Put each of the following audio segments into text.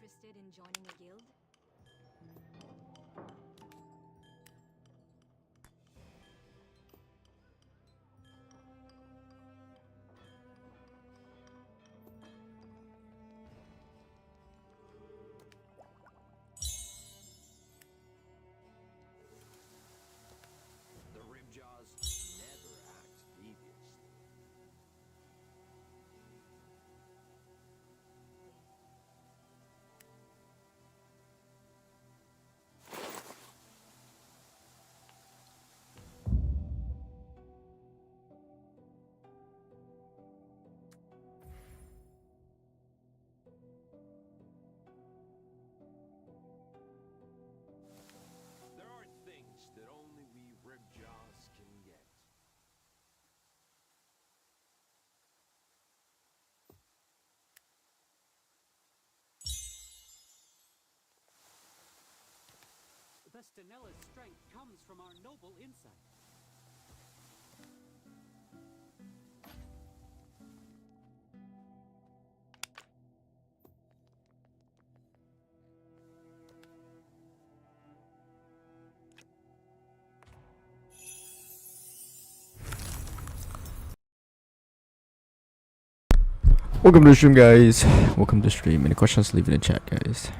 interested in joining a guild? The Ribjaws never act deviously. There are things that only we Ribjaws can get. Vestinella's strength comes from our noble insight. Welcome to the stream, guys. Welcome to the stream. Any questions, leave it in chat, guys.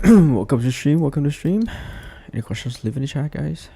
Welcome to stream. Welcome to stream. Any questions? Leave in the chat, guys.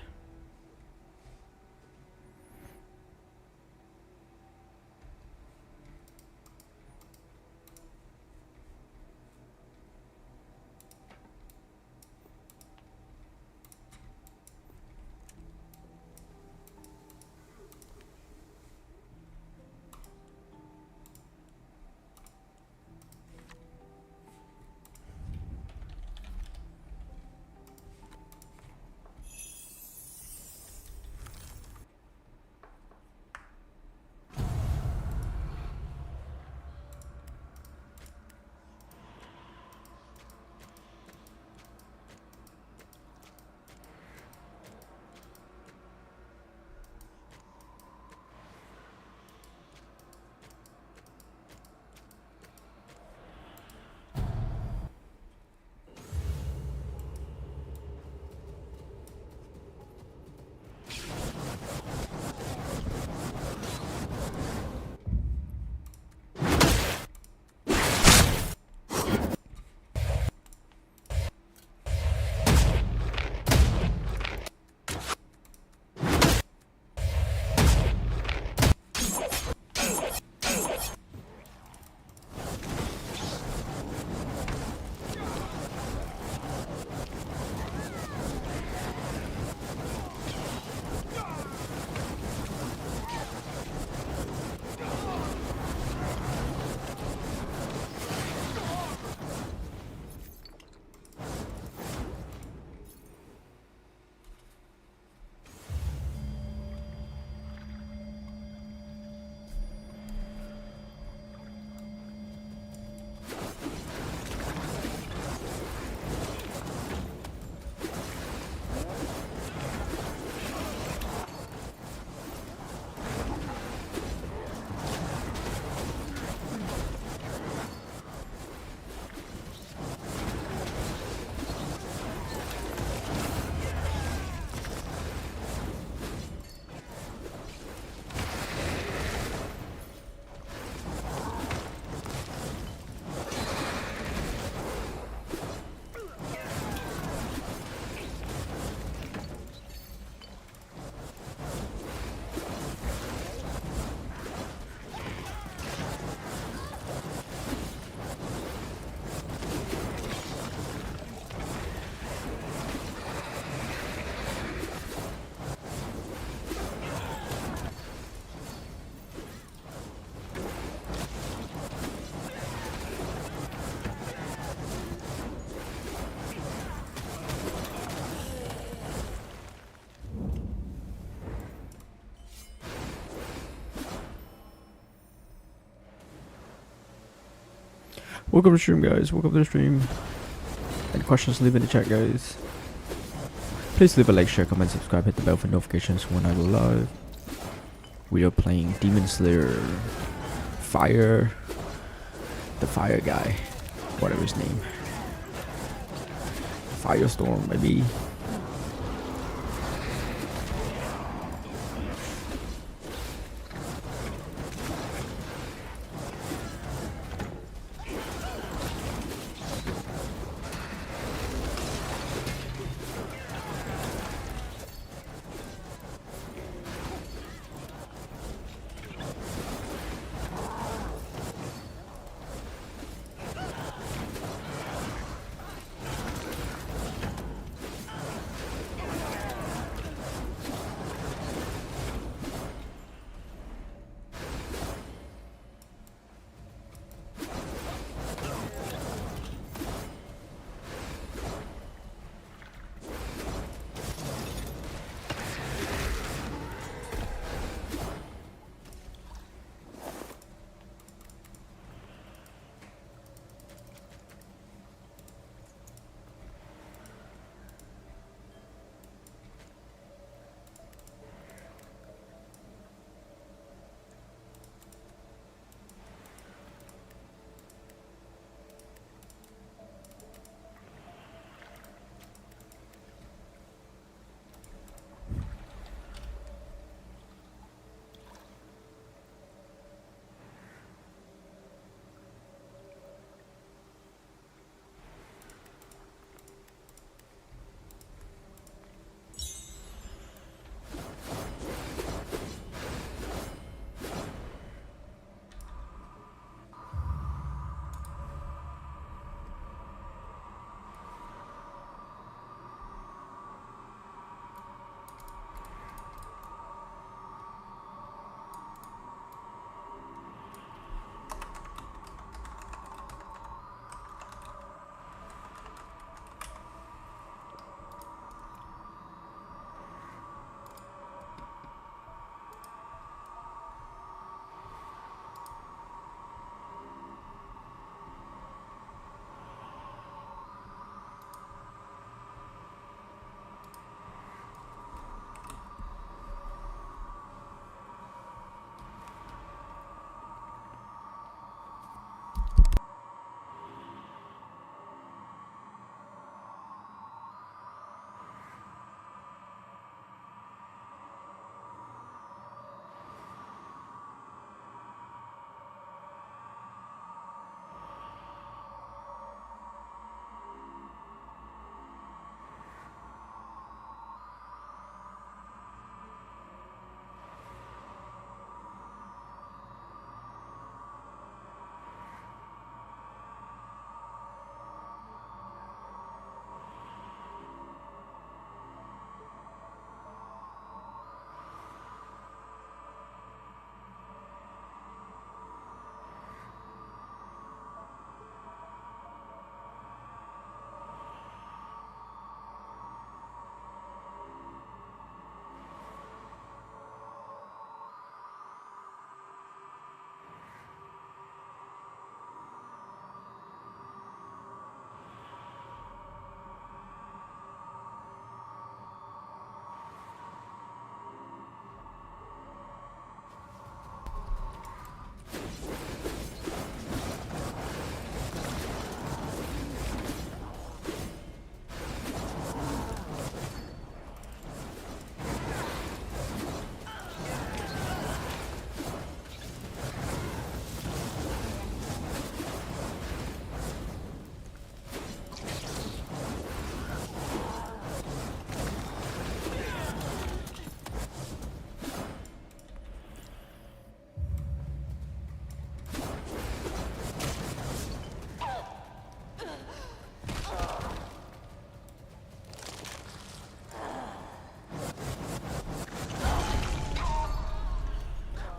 Welcome to stream, guys. Welcome to the stream. Any questions, leave in the chat, guys. Please leave a like, share, comment, subscribe, hit the bell for notifications when I go live. We are playing Demon Slayer Fire, the fire guy, whatever his name. Firestorm, maybe.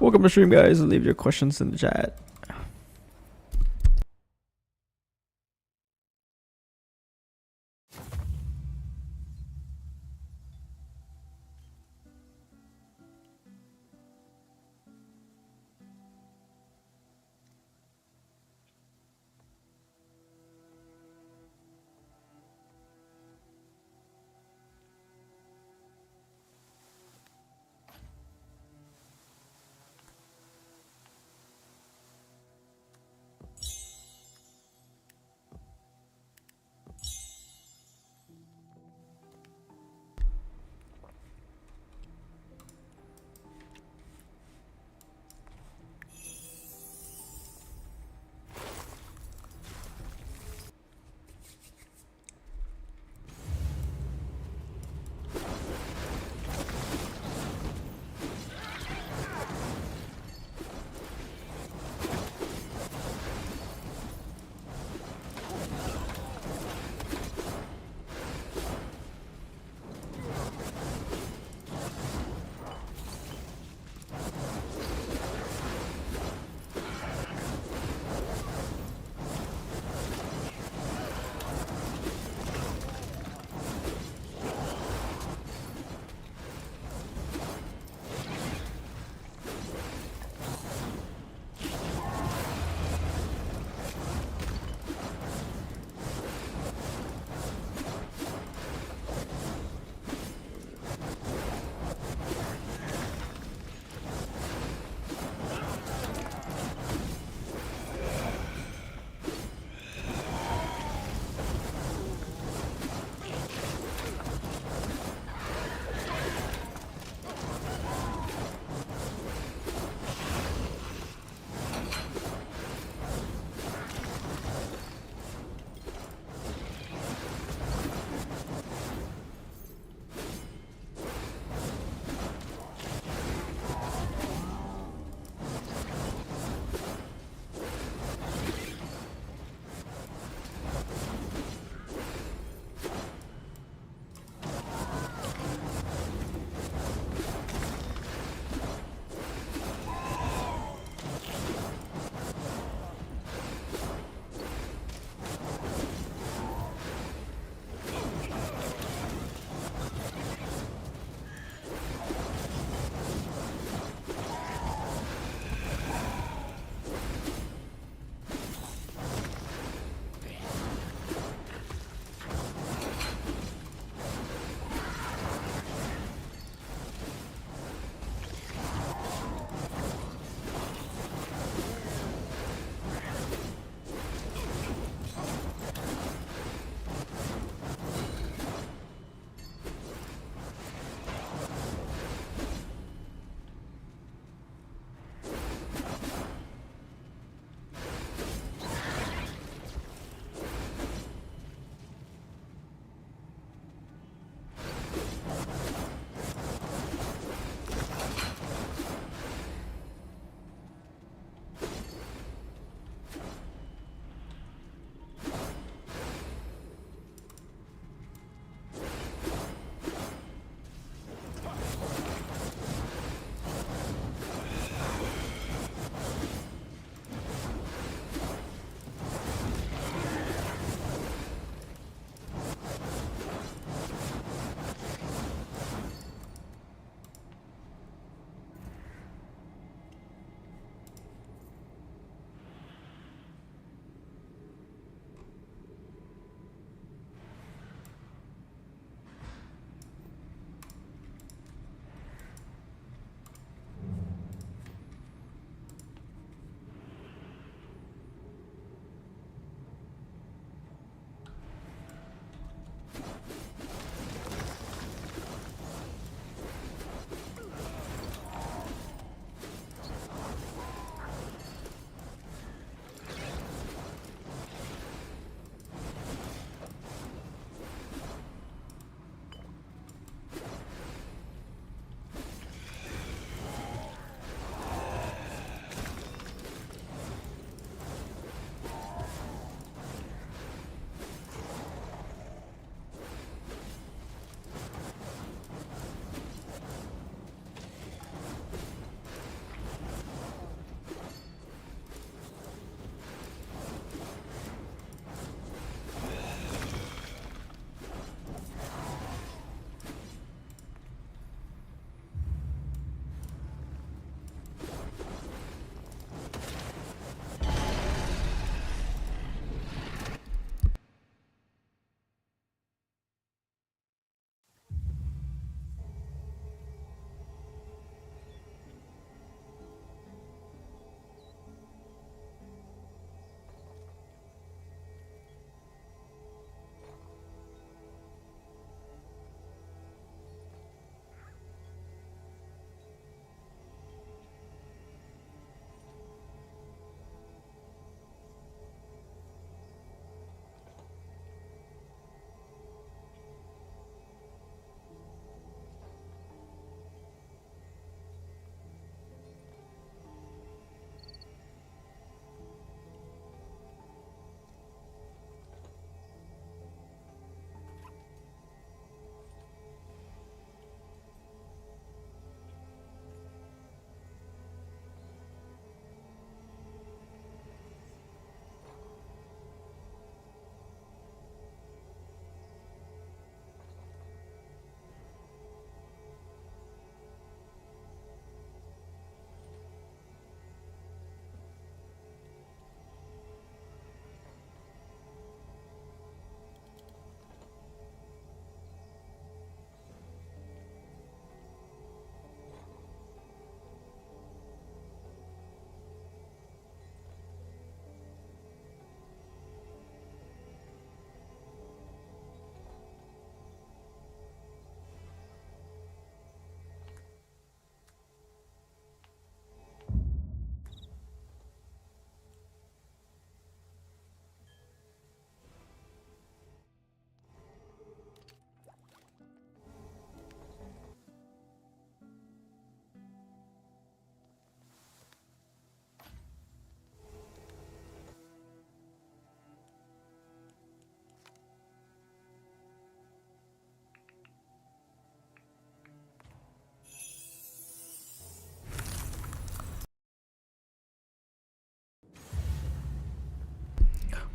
Welcome to stream, guys. Leave your questions in the chat.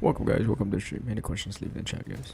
Welcome guys, welcome to the stream. Any questions, leave in the chat guys.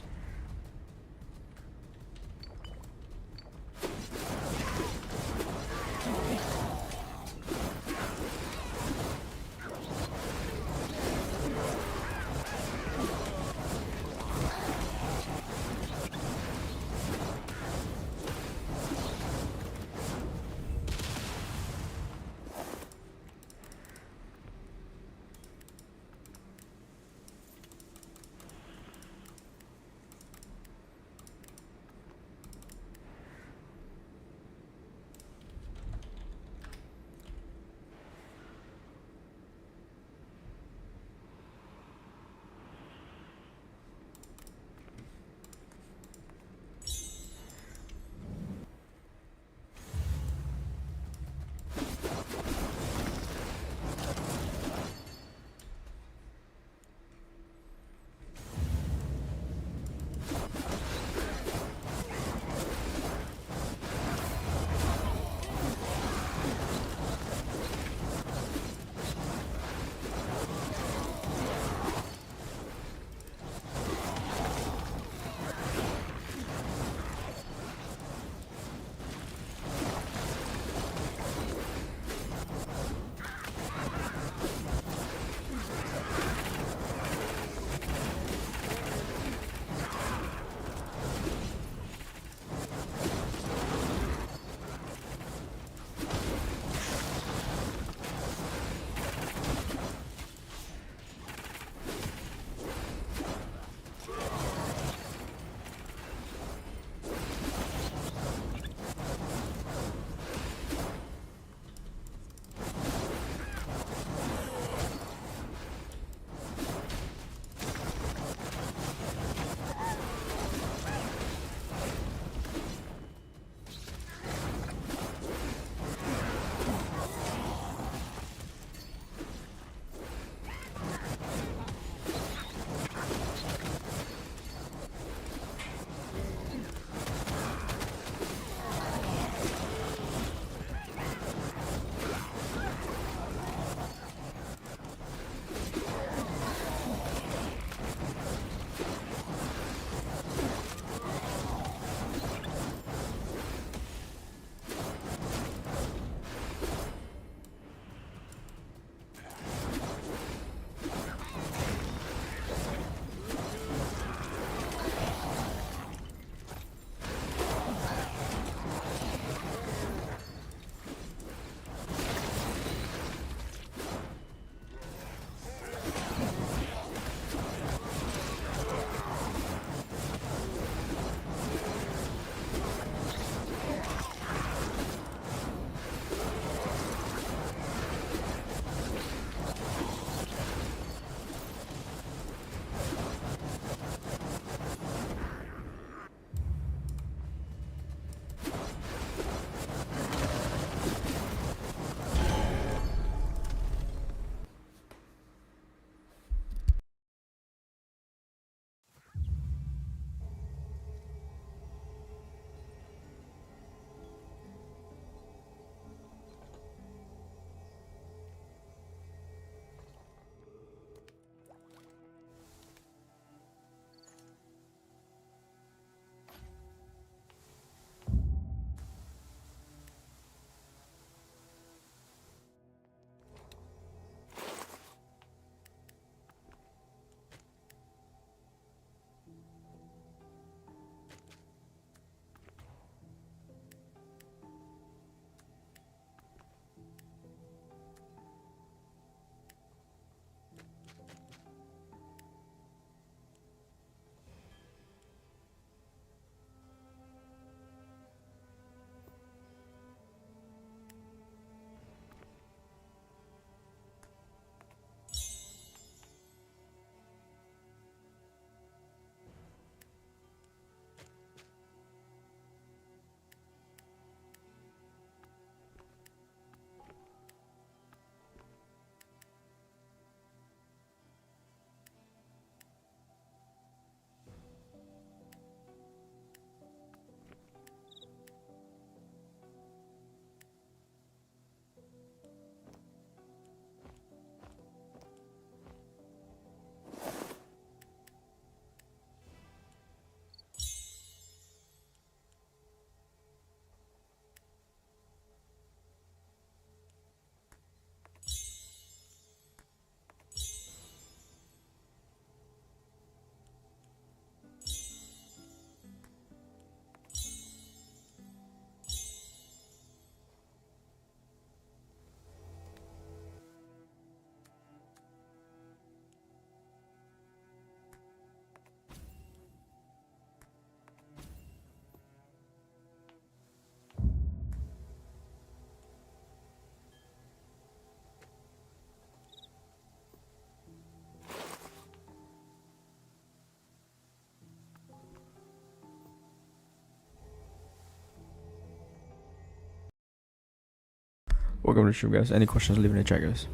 Welcome to the stream, guys. Any questions, leave in the chat, guys.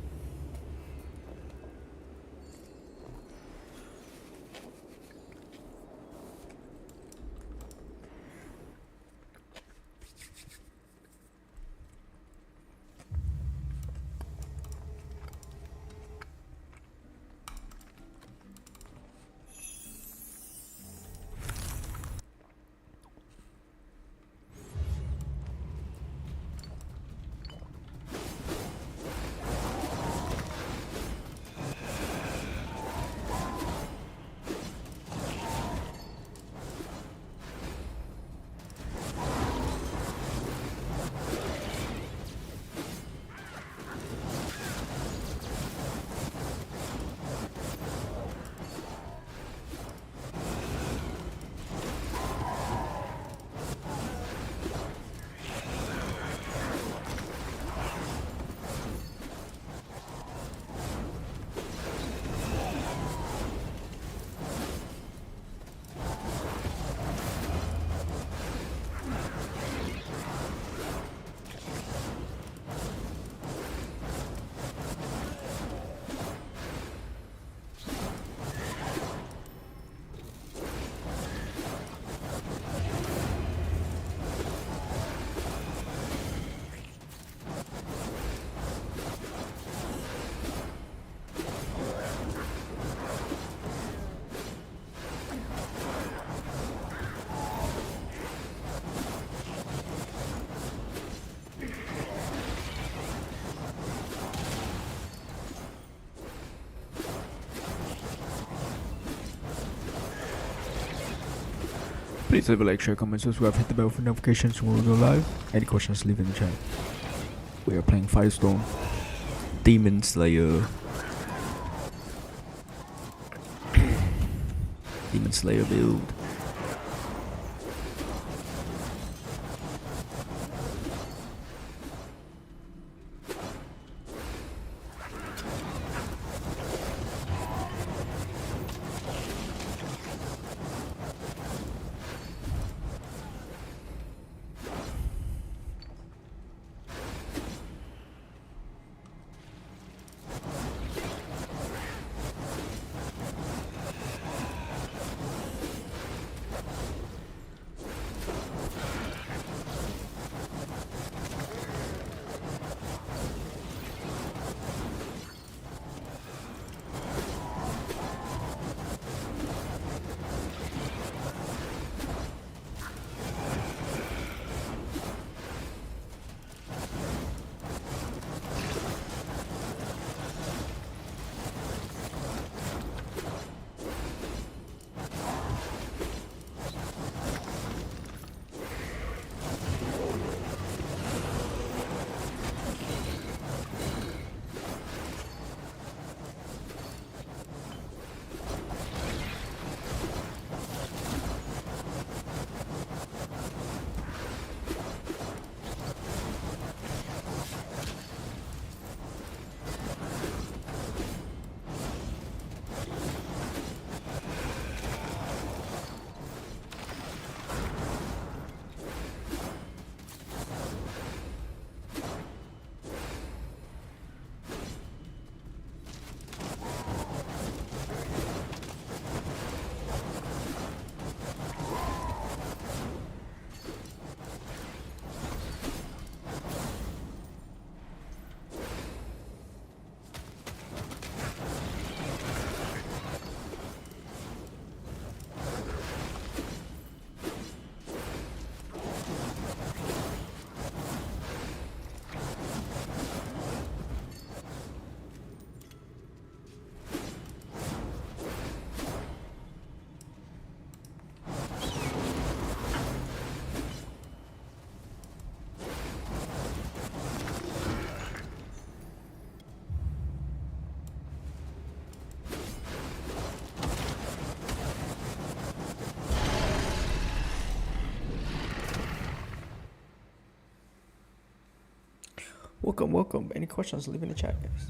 Please leave a like, share, comment, subscribe, hit the bell for notifications when we go live. Any questions, leave in the chat. We are playing Firestorm, Demon Slayer. Demon Slayer build. Welcome, welcome. Any questions, leave in the chat, guys.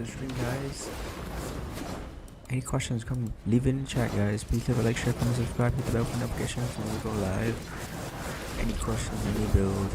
the stream, guys. Any questions, come leave it in the chat, guys. Please leave a like, share, comment, subscribe, hit the bell for notifications when we go live. Any questions, any build.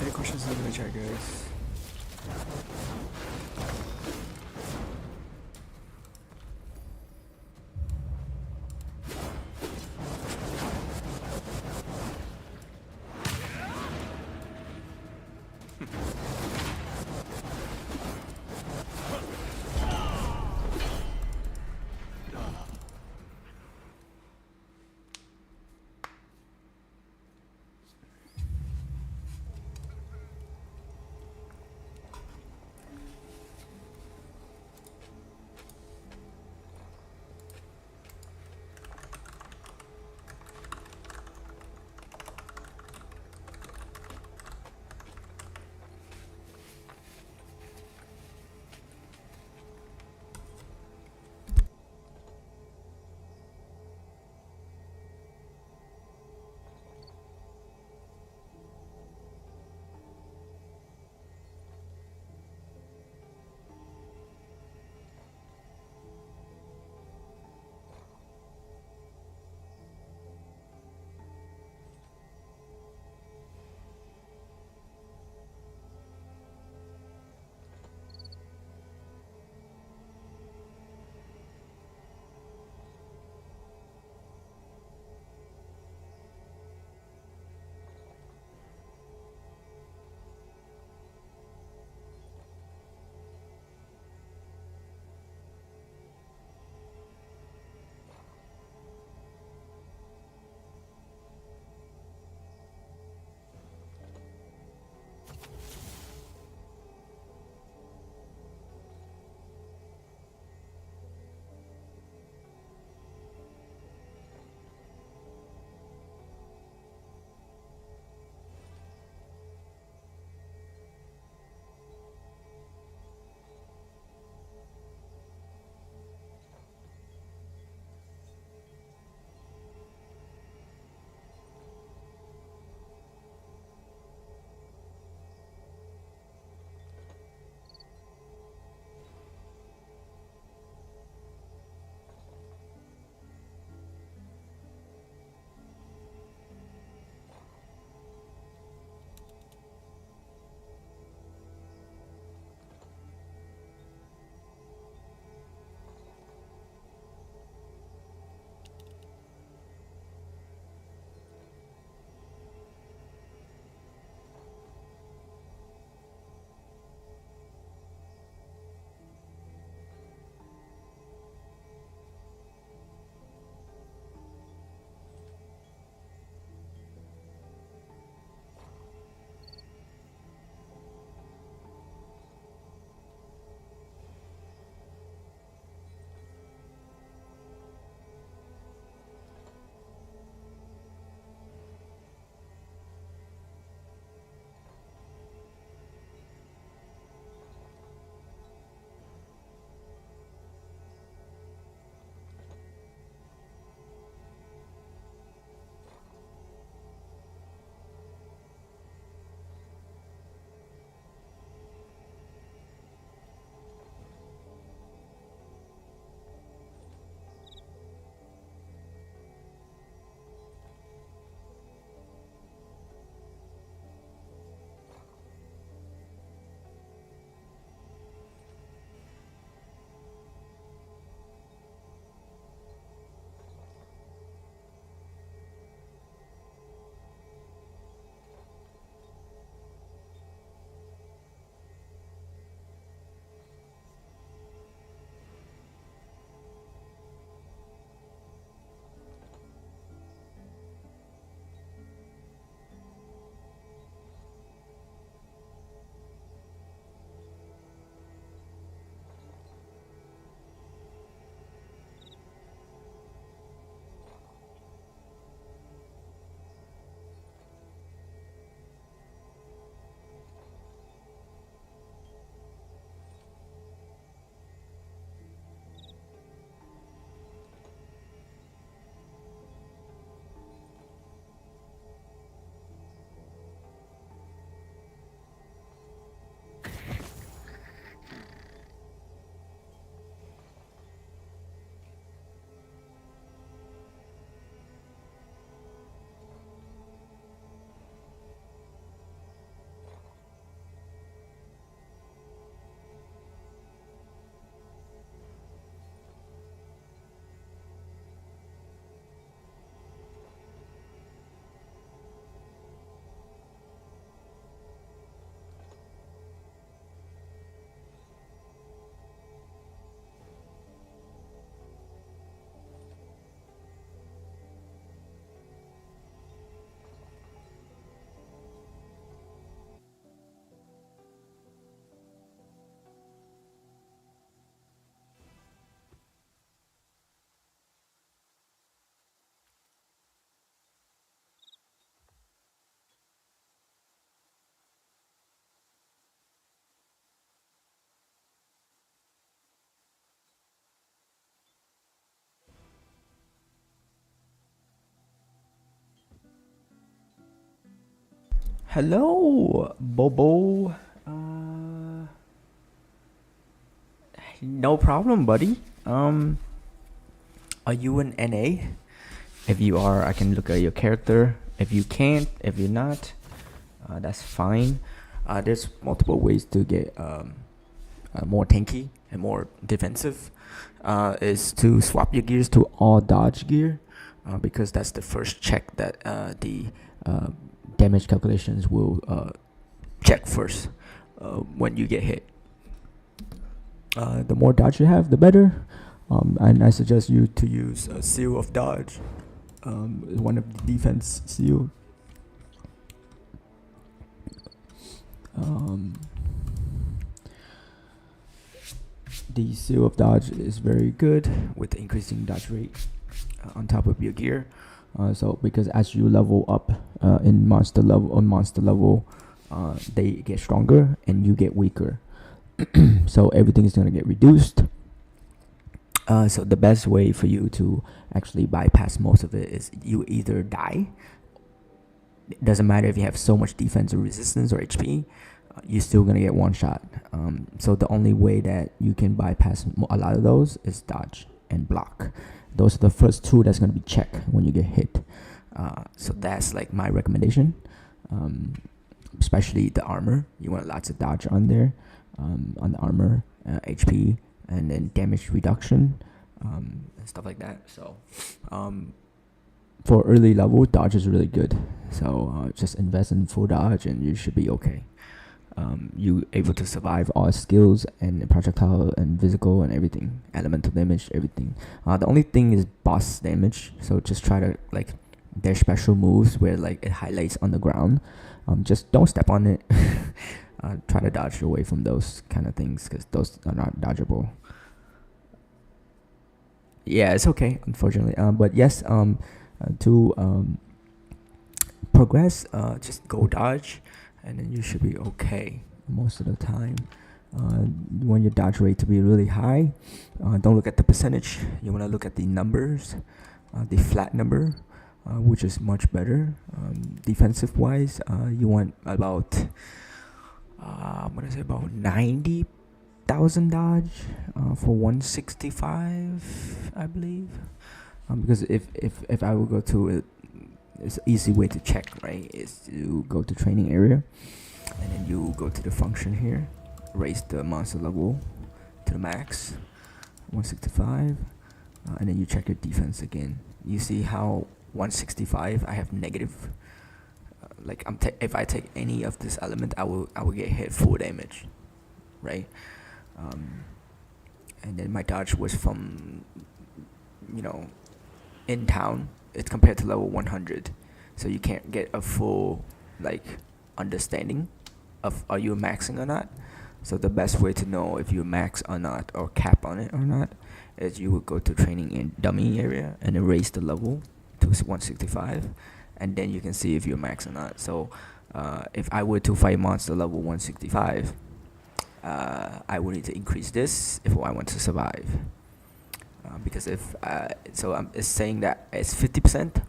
Any questions, leave it in the chat, guys. Hello, Bobo. No problem, buddy. Are you an NA? If you are, I can look at your character. If you can't, if you're not, that's fine. There's multiple ways to get more tanky and more defensive. Is to swap your gears to all dodge gear, because that's the first check that the damage calculations will check first when you get hit. The more dodge you have, the better. And I suggest you to use a Seal of Dodge, one of the defense seal. The Seal of Dodge is very good with increasing dodge rate on top of your gear. So because as you level up in monster level, they get stronger and you get weaker. So everything is gonna get reduced. So the best way for you to actually bypass most of it is you either die. It doesn't matter if you have so much defense or resistance or HP, you're still gonna get one shot. So the only way that you can bypass a lot of those is dodge and block. Those are the first two that's gonna be checked when you get hit. So that's like my recommendation. Especially the armor, you want lots of dodge on there, on the armor, HP, and then damage reduction, and stuff like that. So for early level, dodge is really good. So just invest in full dodge and you should be okay. You able to survive all skills and projectile and physical and everything, elemental damage, everything. The only thing is boss damage, so just try to like their special moves where like it highlights on the ground. Just don't step on it. Try to dodge away from those kind of things because those are not dodgeable. Yeah, it's okay, unfortunately. But yes, to progress, just go dodge, and then you should be okay most of the time. You want your dodge rate to be really high. Don't look at the percentage. You want to look at the numbers, the flat number, which is much better. Defensive wise, you want about I'm gonna say about 90,000 dodge for 165, I believe. Because if I would go to it, it's an easy way to check, right? Is to go to training area, and then you go to the function here, raise the monster level to the max, 165, and then you check your defense again. You see how 165 I have negative. Like if I take any of this element, I will get hit full damage, right? And then my dodge was from, in town. It's compared to level 100, so you can't get a full like understanding of are you maxing or not. So the best way to know if you max or not or cap on it or not is you would go to training in dummy area and then raise the level to 165. And then you can see if you're max or not. So if I were to fight monster level 165, I would need to increase this if I want to survive. Because if it's saying that it's 50%,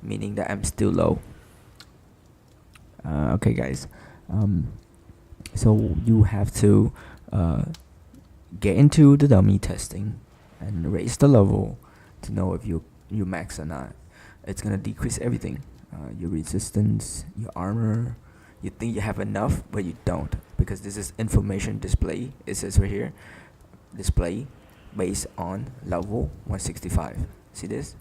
meaning that I'm still low. Okay, guys. So you have to get into the dummy testing and raise the level to know if you max or not. It's gonna decrease everything, your resistance, your armor. You think you have enough, but you don't, because this is information display. It says right here, display based on level 165. See this?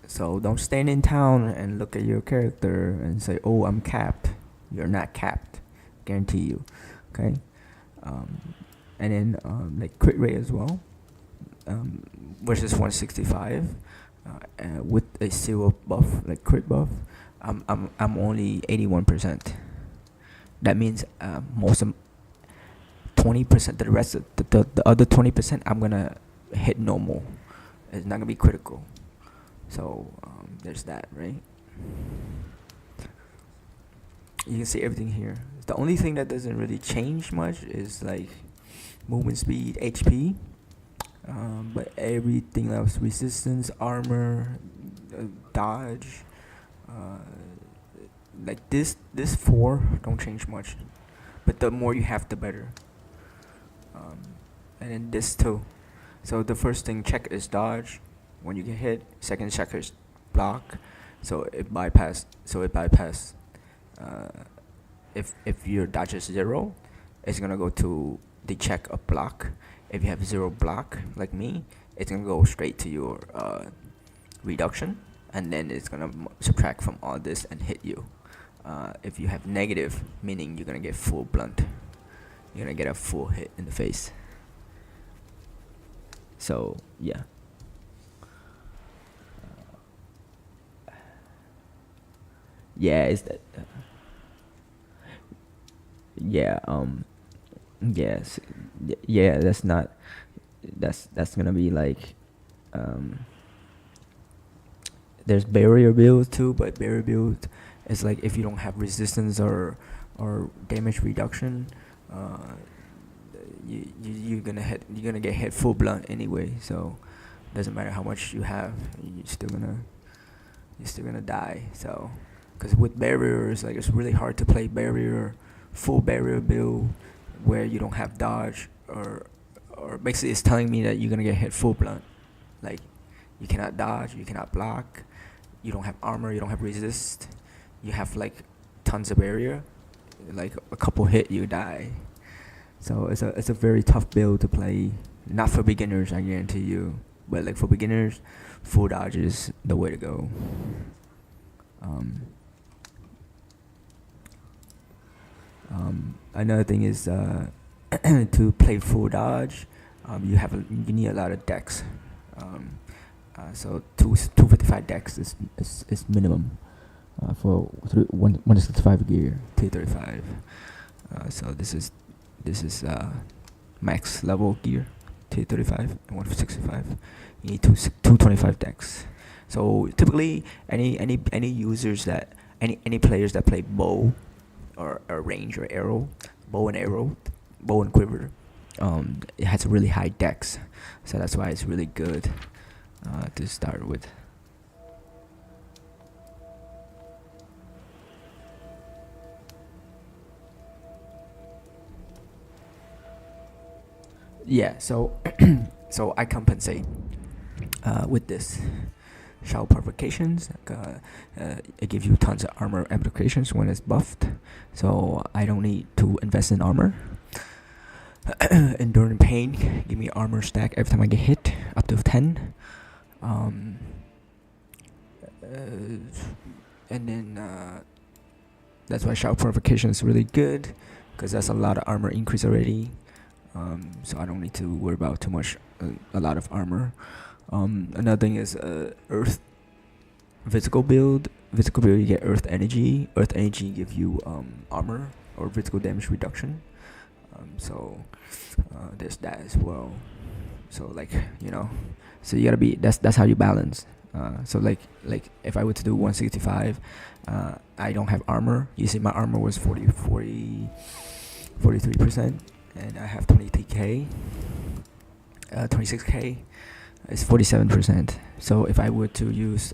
So don't stand in town and look at your character and say, oh, I'm capped. You're not capped, guarantee you. Okay. And then like crit rate as well, versus 165. With a zero buff, like crit buff, I'm only 81%. That means most of 20%, the rest of the other 20%, I'm gonna hit normal. It's not gonna be critical. So there's that, right? You can see everything here. The only thing that doesn't really change much is like movement speed, HP. But everything else, resistance, armor, dodge, like this 4 don't change much, but the more you have, the better. And then this 2. So the first thing check is dodge when you get hit. Second check is block. So it bypass. If your dodge is 0, it's gonna go to the check of block. If you have 0 block like me, it's gonna go straight to your reduction, and then it's gonna subtract from all this and hit you. If you have negative, meaning you're gonna get full blunt. You're gonna get a full hit in the face. So yeah. Yeah, is that? Yeah. Yes. Yeah. That's not. That's gonna be like. There's barrier build too, but barrier build is like if you don't have resistance or damage reduction, you're gonna get hit full blunt anyway. So doesn't matter how much you have, you're still gonna die. So because with barriers, like it's really hard to play full barrier build where you don't have dodge or basically it's telling me that you're gonna get hit full blunt. Like you cannot dodge, you cannot block, you don't have armor, you don't have resist, you have like tons of barrier. Like a couple hit, you die. So it's a very tough build to play. Not for beginners, I guarantee you. But like for beginners, full dodge is the way to go. Another thing is to play full dodge, you need a lot of dex. So 255 dex is minimum for 165 gear. 235. So this is max level gear. 235 and 165. You need 225 dex. So typically any users that any players that play bow or range or arrow, bow and quiver, it has a really high dex. So that's why it's really good to start with. Yeah, so so I compensate with this Shout Provocations. It gives you tons of armor applications when it's buffed, so I don't need to invest in armor. Enduring Pain, give me armor stack every time I get hit, up to 10. And then that's why Shout Provocation is really good, because that's a lot of armor increase already. So I don't need to worry about too much, a lot of armor. Another thing is Earth physical build. Physical build, you get Earth Energy. Earth Energy give you armor or physical damage reduction. So there's that as well. So like so you gotta be that's how you balance. So like if I were to do 165, I don't have armor. You see my armor was 43%. And I have 23k, 26k is 47%. So if I were to use,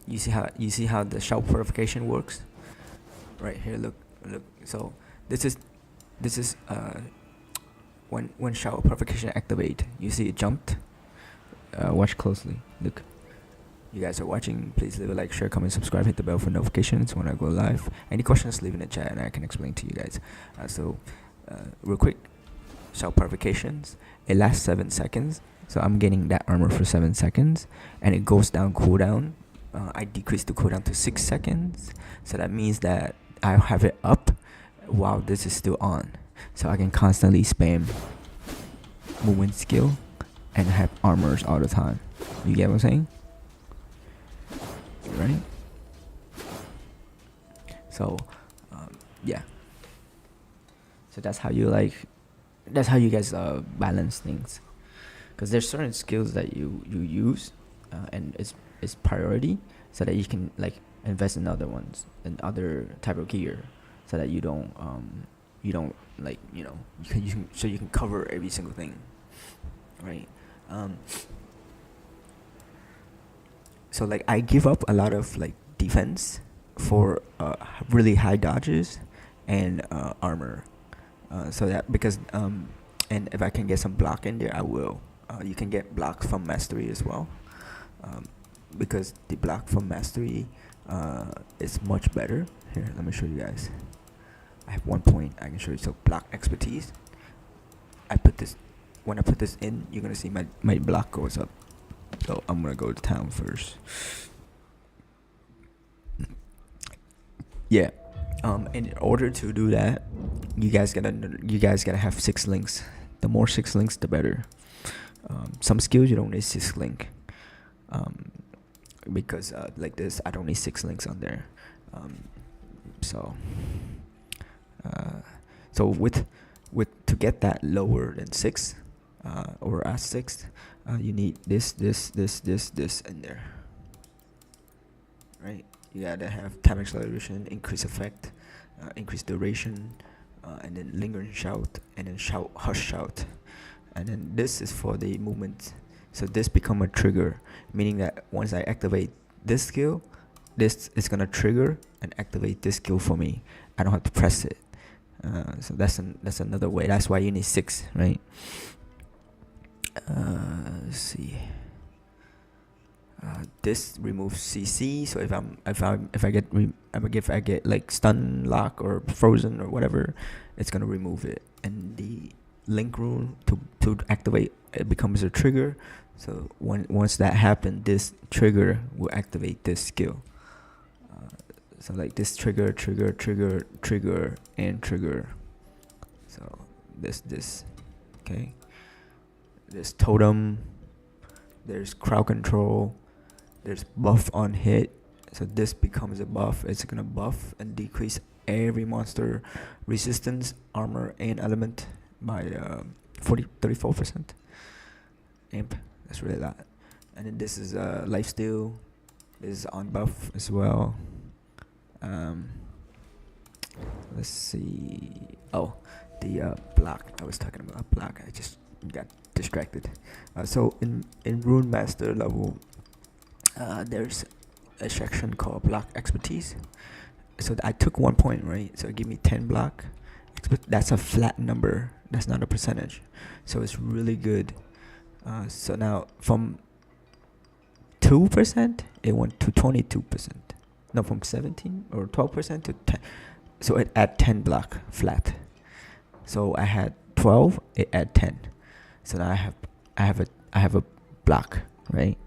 you see how the Shout Purification works, right here. Look. So this is when Shout Purification activate. You see it jumped. Watch closely. Look. You guys are watching, please leave a like, share, comment, subscribe, hit the bell for notifications when I go live. Any questions, leave in the chat and I can explain to you guys. So real quick, Shout Purifications, it lasts 7 seconds. So I'm getting that armor for 7 seconds, and it goes down cooldown. I decreased the cooldown to 6 seconds. So that means that I have it up while this is still on. So I can constantly spam movement skill and have armors all the time. You get what I'm saying? Right? So yeah, so that's how you guys balance things, because there's certain skills that you use and it's priority, so that you can like invest in other ones and other type of gear, so that you don't like you can cover every single thing, right? So like I give up a lot of like defense for really high dodges and armor. So that because and if I can get some block in there, I will. You can get block from mastery as well, because the block from mastery is much better. Here, let me show you guys. I have 1 point. I can show you. So block expertise. I put this. When I put this in, you're gonna see my block goes up. So I'm gonna go to town first. Yeah. In order to do that, you guys gotta have 6 links. The more 6 links, the better. Some skills you don't need 6 link. Because like this, I don't need 6 links on there. So with to get that lower than 6, or at 6, you need this in there. Right? You gotta have time acceleration, increase effect, increase duration, and then lingering shout, and then hush shout, and then this is for the movement. So this become a trigger, meaning that once I activate this skill, this is gonna trigger and activate this skill for me. I don't have to press it. So that's another way. That's why you need 6, right? Let's see. This removes CC. So if I get like stun, lock, or frozen or whatever, it's gonna remove it. And the link rune to activate it becomes a trigger. So once that happens, this trigger will activate this skill. So like this trigger, and trigger. So this, okay. There's totem. There's crowd control. There's buff on hit. So this becomes a buff. It's gonna buff and decrease every monster resistance, armor, and element by 34%. Imp. That's really a lot. And then this is lifesteal. This is on buff as well. Let's see. Oh, the block. I was talking about block. I just got distracted. So in Rune Master level, there's a section called block expertise. So I took 1 point, right? So it gave me 10 block. That's a flat number. That's not a percentage. So it's really good. So now from 2%, it went to 22%. No, from 17 or 12% to 10. So it add 10 block flat. So I had 12. It add 10. So now I have a block, right?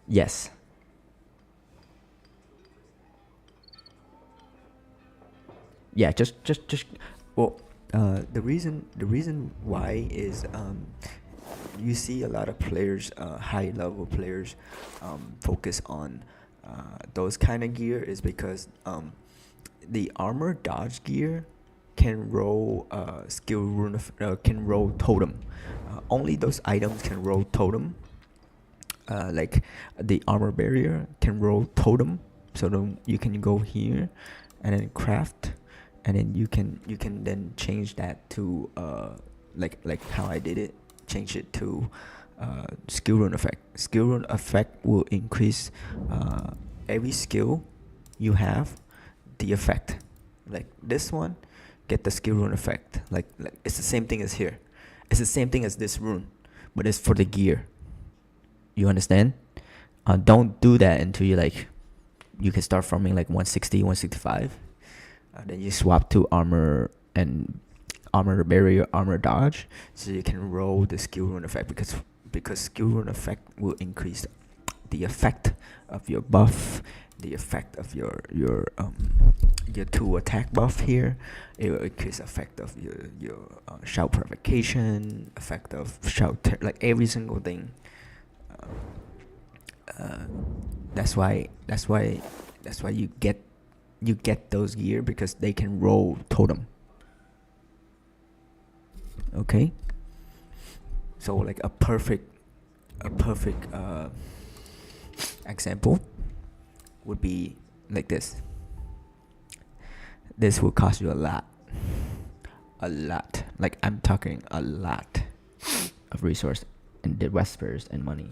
Yes. Yeah, just well, the reason why is you see a lot of players, high level players, focus on those kind of gear is because the armor dodge gear can roll skill rune can roll totem. Only those items can roll totem. Like the armor barrier can roll totem, so then you can go here and then craft, and then you can then change that to like how I did it. Change it to skill rune effect. Skill rune effect will increase every skill you have, the effect. Like this one, get the skill rune effect. Like it's the same thing as here. It's the same thing as this rune, but it's for the gear. You understand? Don't do that until you can start farming like 160, 165. Then you swap to armor and armor barrier, armor dodge, so you can roll the skill rune effect, because skill rune effect will increase the effect of your buff, the effect of your 2 attack buff here. It will increase effect of your shout provocation, effect of shout like every single thing. That's why you get those gear, because they can roll totem. Okay, so like a perfect example would be like this. This will cost you a lot, like I'm talking a lot of resource and the Vespers and money.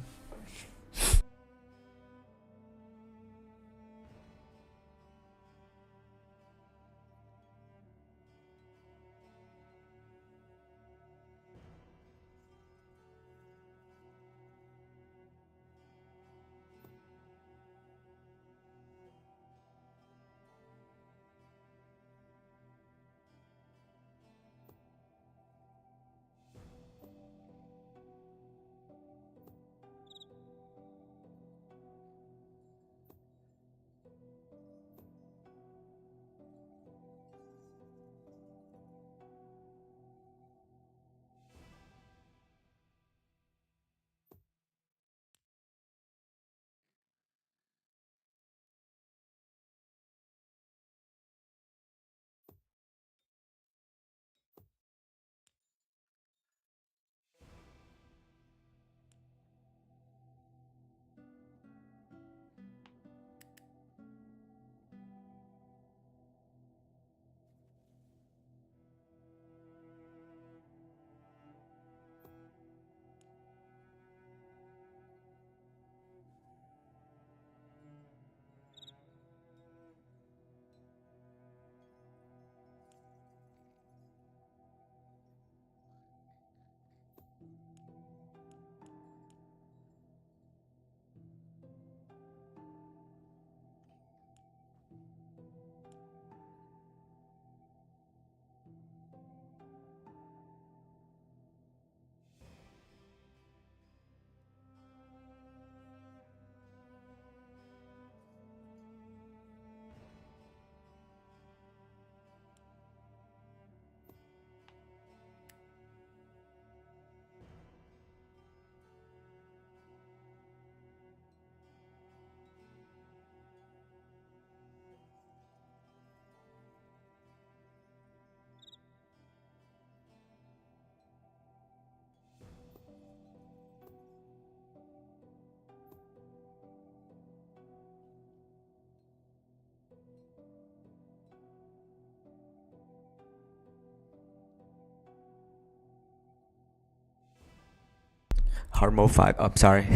Harmo 5. I'm sorry.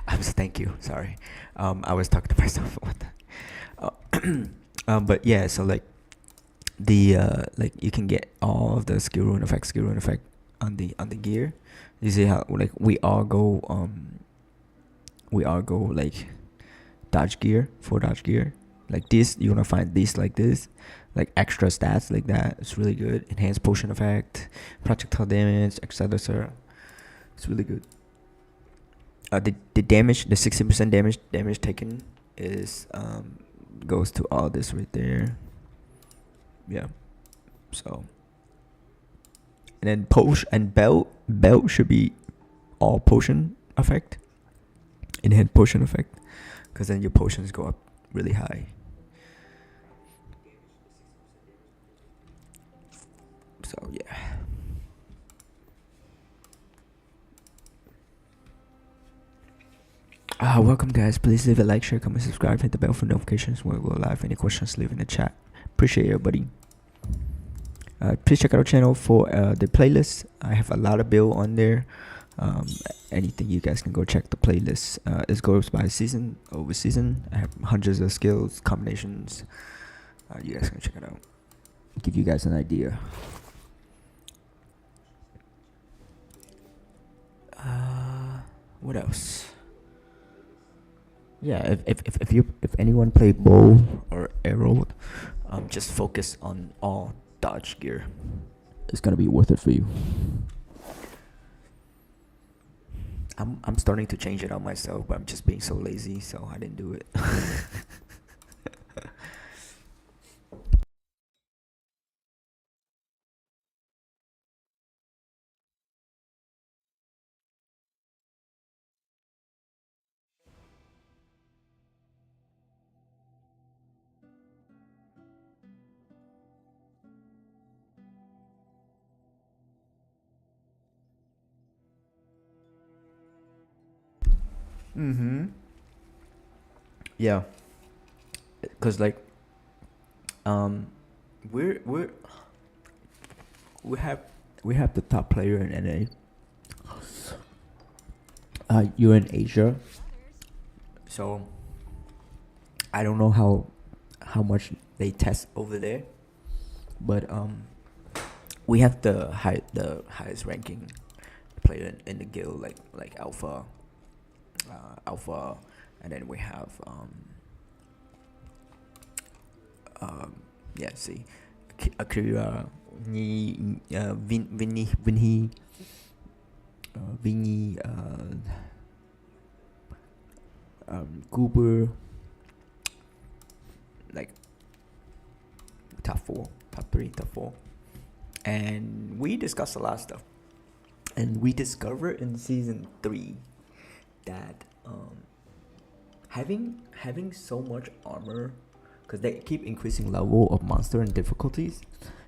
Thank you. Sorry. I was talking to myself. What the? But yeah, so like the like you can get all of the skill rune effect on the gear. You see how like we all go like dodge gear for dodge gear. Like this, you're gonna find this like this, like extra stats like that. It's really good. Enhanced potion effect, projectile damage, etc. It's really good. The damage, the 60% damage taken is goes to all this right there. Yeah. So. And then potion and belt should be all potion effect. Enhanced potion effect, because then your potions go up really high. So yeah. Welcome guys. Please leave a like, share, comment, subscribe, hit the bell for notifications when we go live. Any questions, leave in the chat. Appreciate everybody. Please check out our channel for the playlist. I have a lot of build on there. Anything, you guys can go check the playlist. It goes by season over season. I have hundreds of skills combinations. You guys can check it out. Give you guys an idea. What else? Yeah, if anyone play bow or arrow, just focus on all dodge gear. It's gonna be worth it for you. I'm starting to change it on myself, but I'm just being so lazy, so I didn't do it. Yeah, cause like, we're we have the top player in NA. You're in Asia, so I don't know how much they test over there, but we have the highest ranking player in the guild, like alpha, and then we have yeah, see, Akira, Vinny, Goober, like top 4, top 3, top 4, and we discussed a lot of stuff, and we discovered in season 3 that having so much armor, because they keep increasing level of monster and difficulties,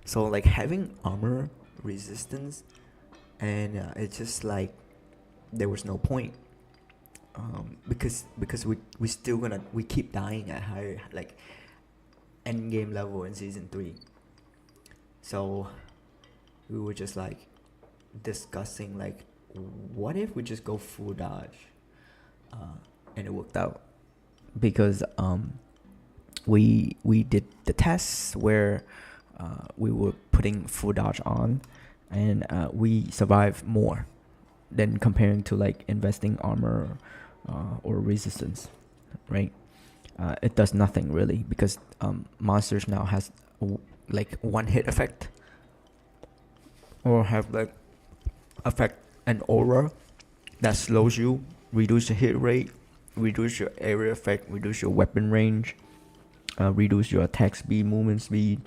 so like having armor resistance, and it's just like there was no point, because we keep dying at higher, like, end game level in season 3. So we were just like discussing, like, what if we just go full dodge, and it worked out, because we did the tests where we were putting full dodge on, and we survived more than comparing to like investing armor or resistance, right? It does nothing really, because monsters now has like one hit effect, or have like effect an aura that slows you, reduce the hit rate, reduce your area effect, reduce your weapon range, reduce your attack speed, movement speed,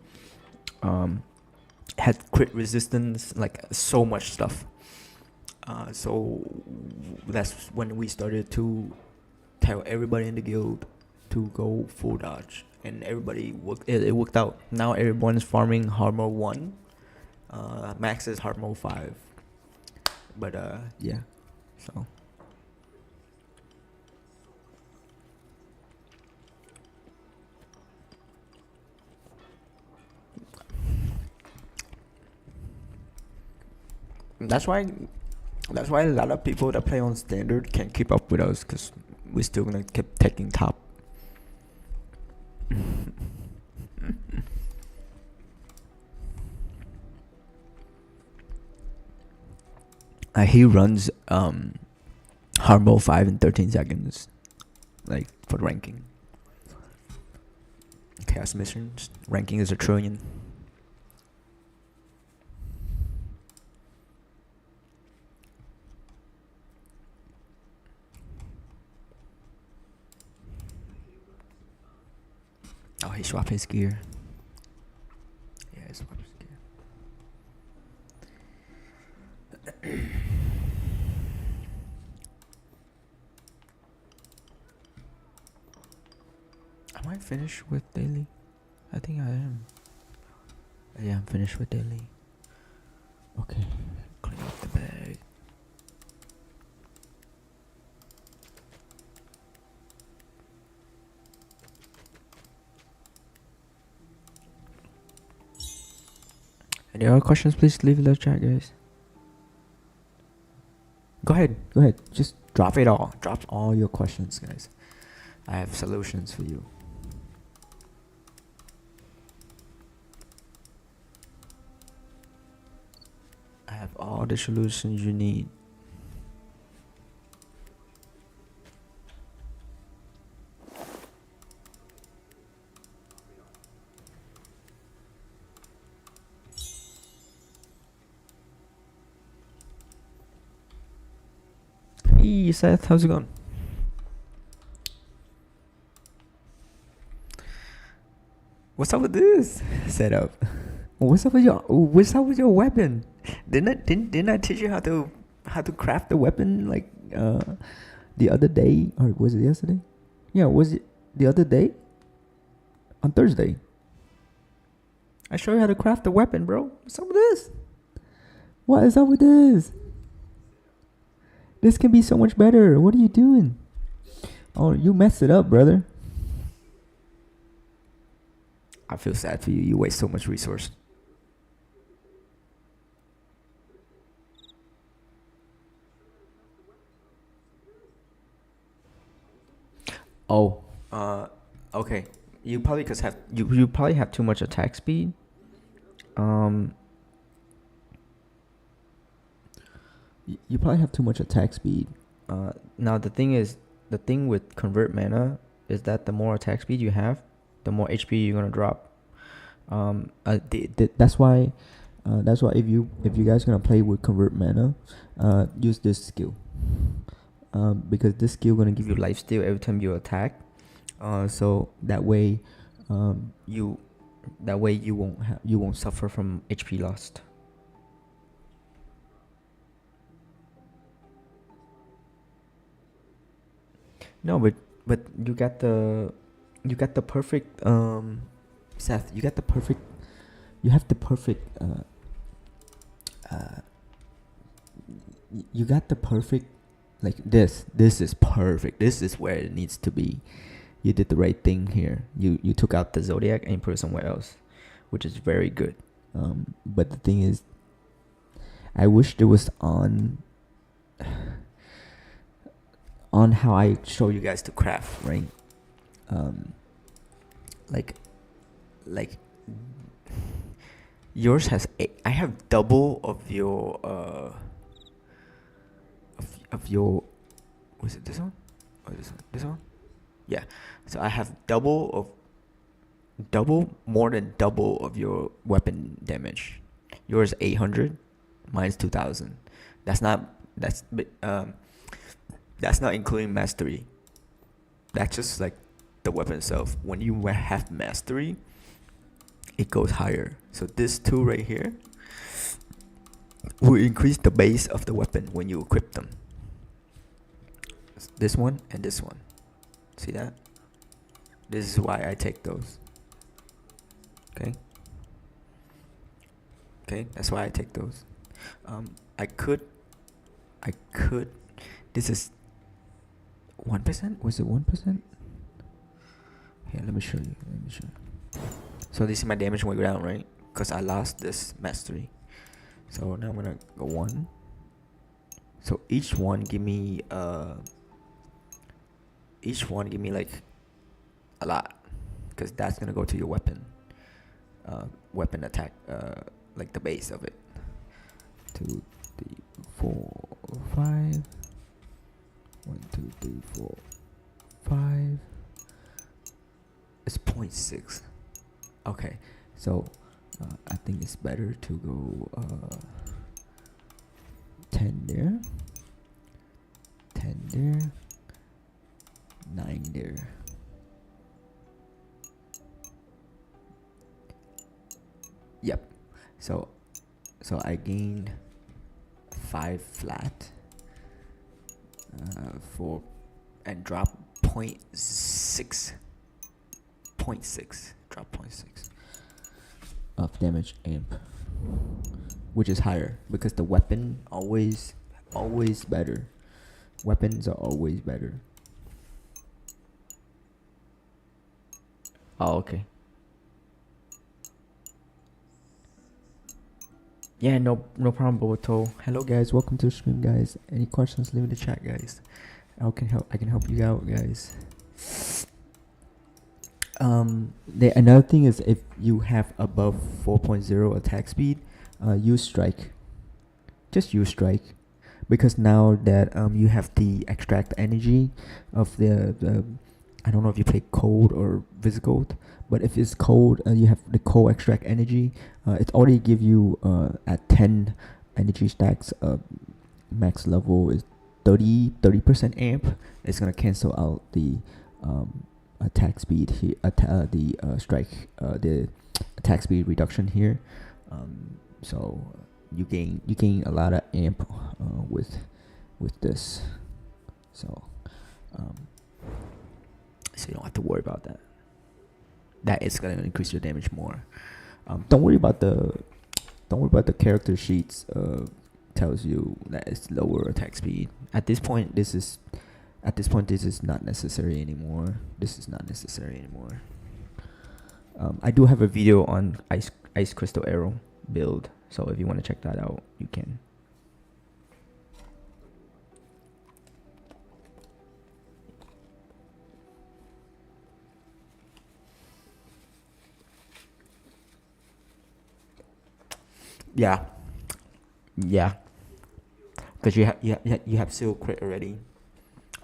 had crit resistance, like so much stuff. So that's when we started to tell everybody in the guild to go full dodge, and everybody it worked out. Now everyone is farming Harmo 1, max is Harmo 5, but yeah, so that's why That's why a lot of people that play on standard can't keep up with us, because we're still gonna keep taking top. He runs hard mode 5 in 13 seconds, like for ranking. Chaos missions ranking is 1 trillion. Oh, he swapped his gear. Yeah, he swapped his gear. Am I finished with daily? I think I am. Yeah, I'm finished with daily. Okay, clean up the bag. Any other questions, please leave it in the chat, guys. Go ahead. Just drop it all. Drop all your questions, guys. I have solutions for you. I have all the solutions you need. Hey Seth, how's it going? What's up with this setup? What's up with your weapon? Didn't I teach you how to craft the weapon like the other day, or was it yesterday? Yeah, was it the other day? On Thursday. I show you how to craft the weapon, bro. What's up with this? What is up with this? This can be so much better. What are you doing? Oh, you messed it up, brother. I feel sad for you. You waste so much resource. Oh, okay. You probably you probably have too much attack speed. You probably have too much attack speed. Now the thing with convert mana is that the more attack speed you have, the more HP you're gonna drop. That's why if you guys gonna play with convert mana, use this skill. Because this skill gonna give you lifesteal every time you attack. So that way you won't suffer from HP lost. No, but you got the perfect Seth, you have the perfect you got the perfect, like this is perfect. This is where it needs to be. You did the right thing here. You took out the Zodiac and you put it somewhere else, which is very good. But the thing is, I wish it was on how I show you guys to craft, right? Like yours has I have double of your of your, was it this one? Or this one? Yeah. So I have more than double of your weapon damage. Yours 800, mine's 2000. That's not including mastery. That's just like the weapon itself. When you have mastery, it goes higher. So this two right here will increase the base of the weapon when you equip them. This one and this one. See that? This is why I take those. Okay, that's why I take those. I could. This is 1%. Was it 1%? Here, let me show you. So this is my damage went down, right? Because I lost this mastery. So now I'm gonna go 1. So each one give me like a lot, because that's gonna go to your weapon attack, like the base of it. 2, 3, 4, 5. 1, 2, 3, 4, 5. It's 0.6. Okay, so I think it's better to go 10 there, 10 there, 9 there. Yep. So I gained 5 flat for, and drop 0.6. Drop 0.6 of damage amp, which is higher because the weapon always better. Weapons are always better. Oh, okay. Yeah, no problem, Boboto. Hello guys, welcome to the stream, guys. Any questions, leave in the chat, guys. I can help you out, guys. Another thing is, if you have above 4.0 attack speed, use strike. Just use strike, because now that you have the extract energy of the I don't know if you play cold or Visigold, but if it's cold, you have the cold extract energy. It already give you at 10 energy stacks. Max level is 30% amp. It's gonna cancel out the attack speed here. The attack speed reduction here. So you gain a lot of amp with this. So you don't have to worry about that. That is gonna increase your damage more. Don't worry about the character sheets. Tells you that it's lower attack speed. At this point, this is not necessary anymore. I do have a video on ice crystal arrow build, so if you want to check that out, you can. Yeah, because you have seal crit already,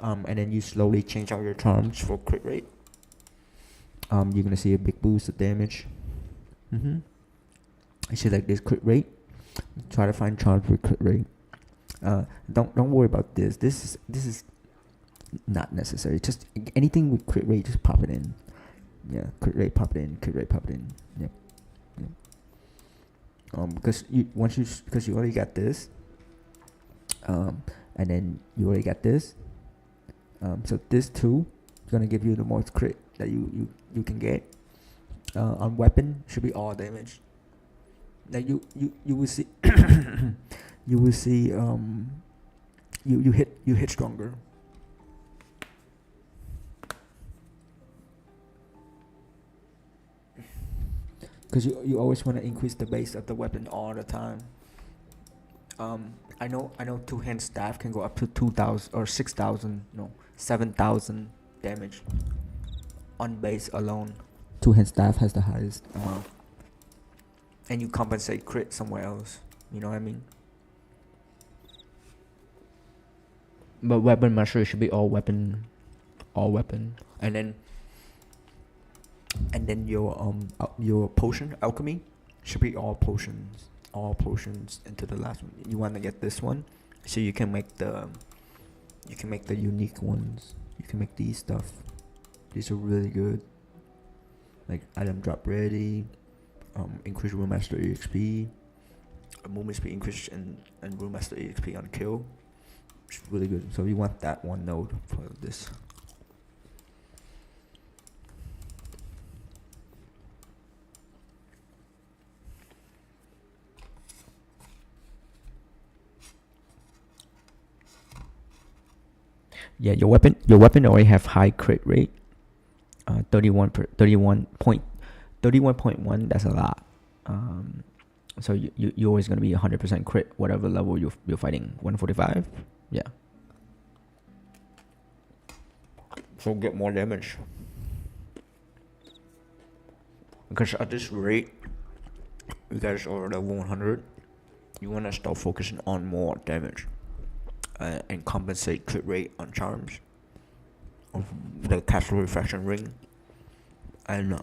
and then you slowly change out your charms for crit rate. You're gonna see a big boost of damage. You see like this crit rate. Try to find charms with crit rate. Don't worry about this. This is not necessary. Just anything with crit rate, just pop it in. Yeah, crit rate, pop it in. Yep. Because you already got this, and then you already got this, so this too is gonna give you the most crit that you can get. On weapon should be all damage. Now you will see you hit stronger. Because you always want to increase the base of the weapon all the time. I know two-hand staff can go up to 2,000 or 6,000, 7,000 damage on base alone. Two-hand staff has the highest amount, and you compensate crit somewhere else. You know what I mean? But weapon mastery should be all weapon, and then your potion alchemy should be all potions into the last one. You want to get this one, so you can make the unique ones. You can make these stuff. These are really good. Like item drop ready, increase room master EXP, movement speed increase and room master EXP on kill. It's really good. So you want that one node for this. Yeah, your weapon already have high crit rate. 31.1. That's a lot. So you're always gonna be 100% crit whatever level you're fighting. 145. Yeah. So get more damage. Because at this rate, you guys are level 100. You wanna start focusing on more damage, and compensate crit rate on charms of the Castle Reflection Ring, and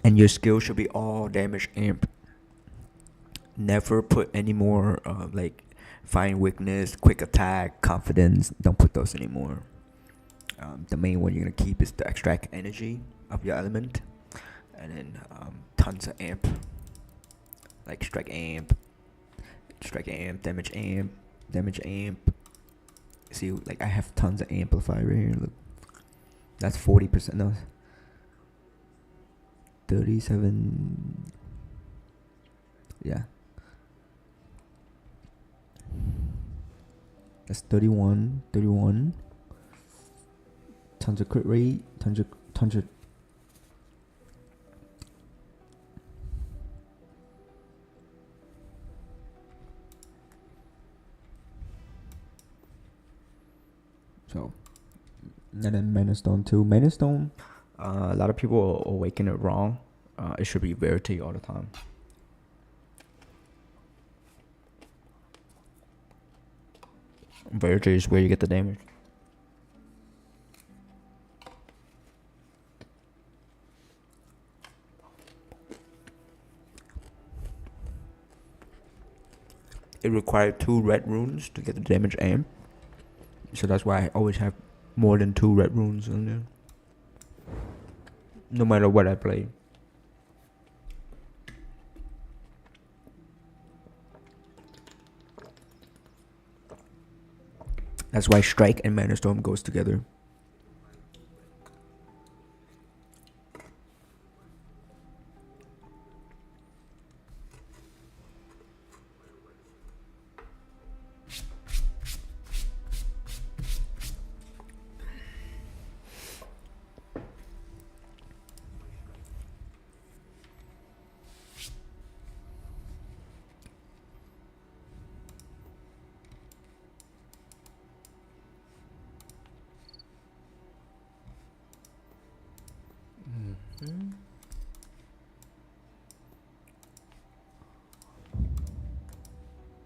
your skill should be all damage amp. Never put any more like find weakness, quick attack, confidence. Don't put those anymore. The main one you're gonna keep is the extract energy of your element, and then tons of amp, like strike amp, damage amp. See, like I have tons of amplify right here. Look, that's 40%. No, 37. Yeah, that's 31. Tons of crit rate, tons of so. And then Mana Stone too. Mana Stone, a lot of people awaken it wrong. It should be Verity all the time. Verity is where you get the damage. It required 2 red runes to get the damage amp. So that's why I always have more than 2 red runes in there. No matter what I play. That's why Strike and Mana Storm goes together.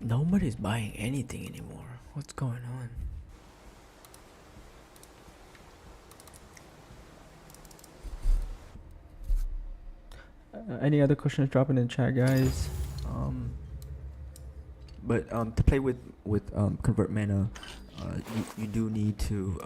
Nobody's buying anything anymore. What's going on? Any other questions? Drop in the chat, guys. But to play with convert mana, you do need to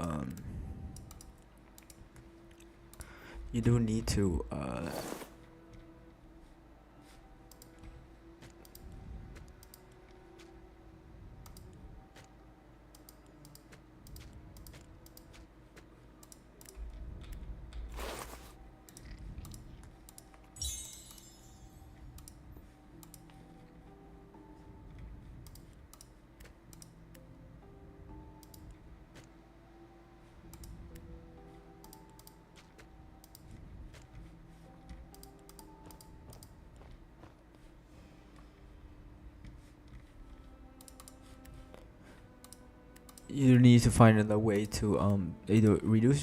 find another way to either reduce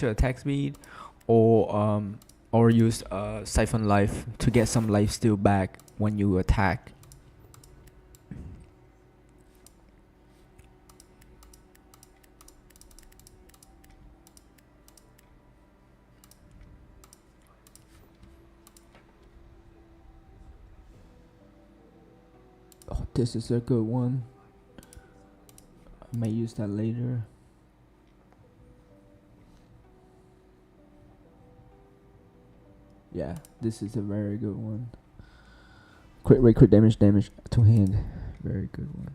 your attack speed, or use Siphon Life to get some life steal back when you attack. Oh, this is a good one. I may use that later. Yeah, this is a very good one. Crit damage to hand. Very good one.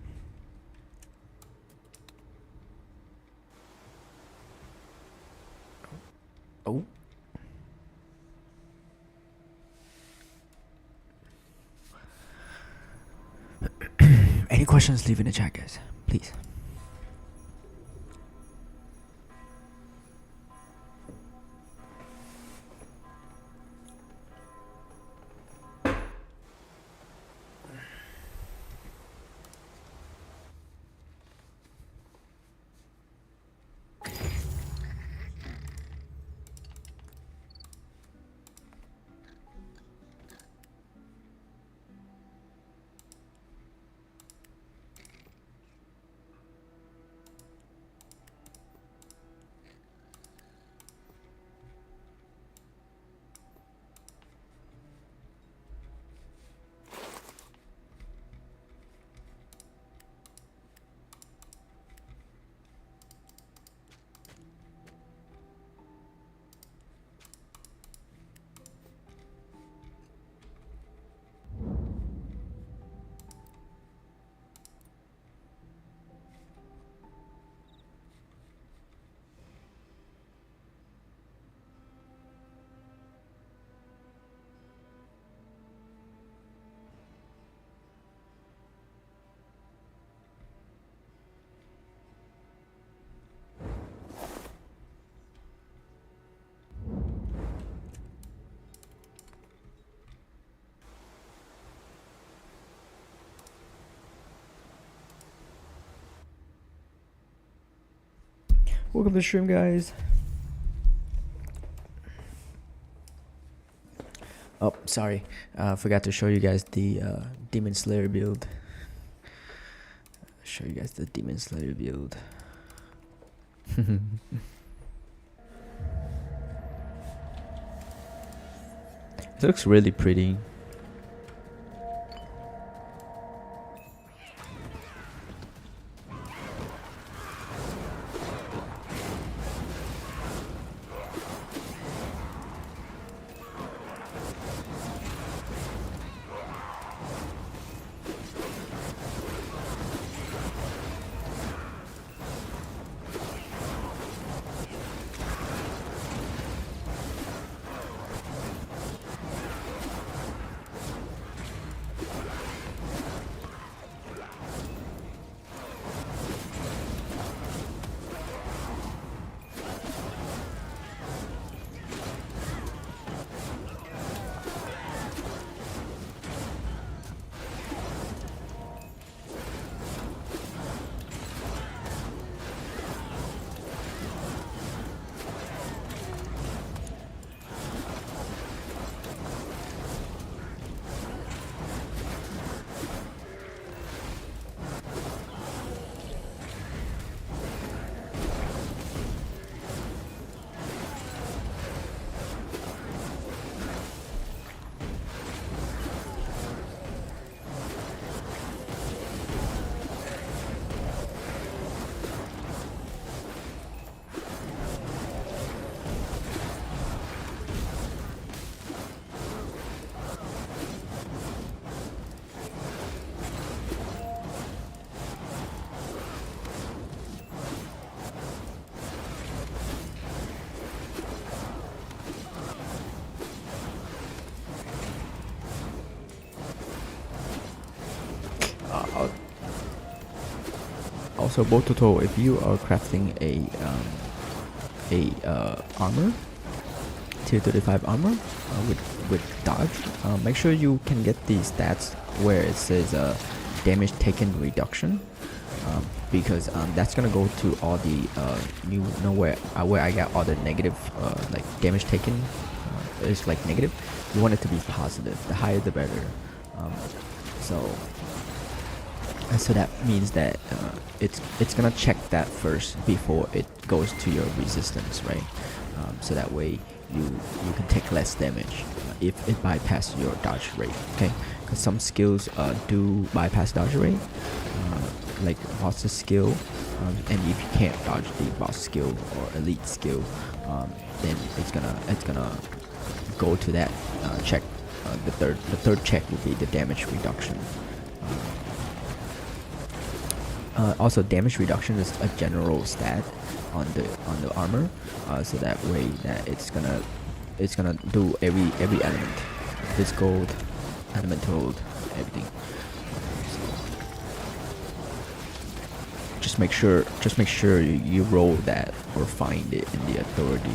Oh. Any questions, leave in the chat, guys. Please. Welcome to the stream, guys. Oh, sorry. Forgot to show you guys the Demon Slayer build. Show you guys the Demon Slayer build. It looks really pretty. Also, Bototo, if you are crafting a armor, tier 35 armor with dodge, make sure you can get the stats where it says damage taken reduction, because that's gonna go to all the you know where I got all the negative like damage taken is like negative. You want it to be positive. The higher the better. So that means that it's gonna check that first before it goes to your resistance, right? So that way you can take less damage if it bypasses your dodge rate, okay? Because some skills do bypass dodge rate, like boss's skill, and if you can't dodge the boss skill or elite skill, then it's gonna go to that check. The third check will be the damage reduction. Also, damage reduction is a general stat on the armor, so that way that it's gonna do every element, physical, elemental, everything. So just make sure you roll that or find it in the authority,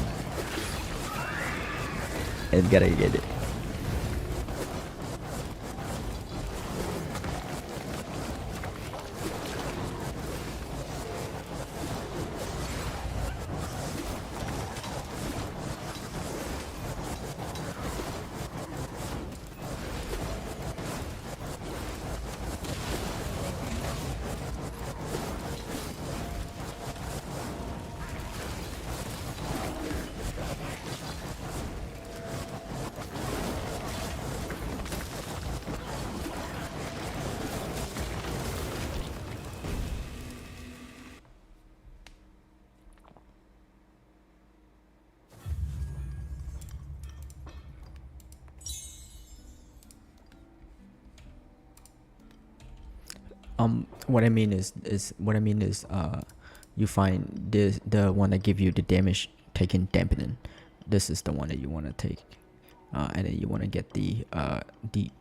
and gotta get it. What I mean is you find the one that give you the damage taken dampening. This is the one that you want to take, and then you want to get the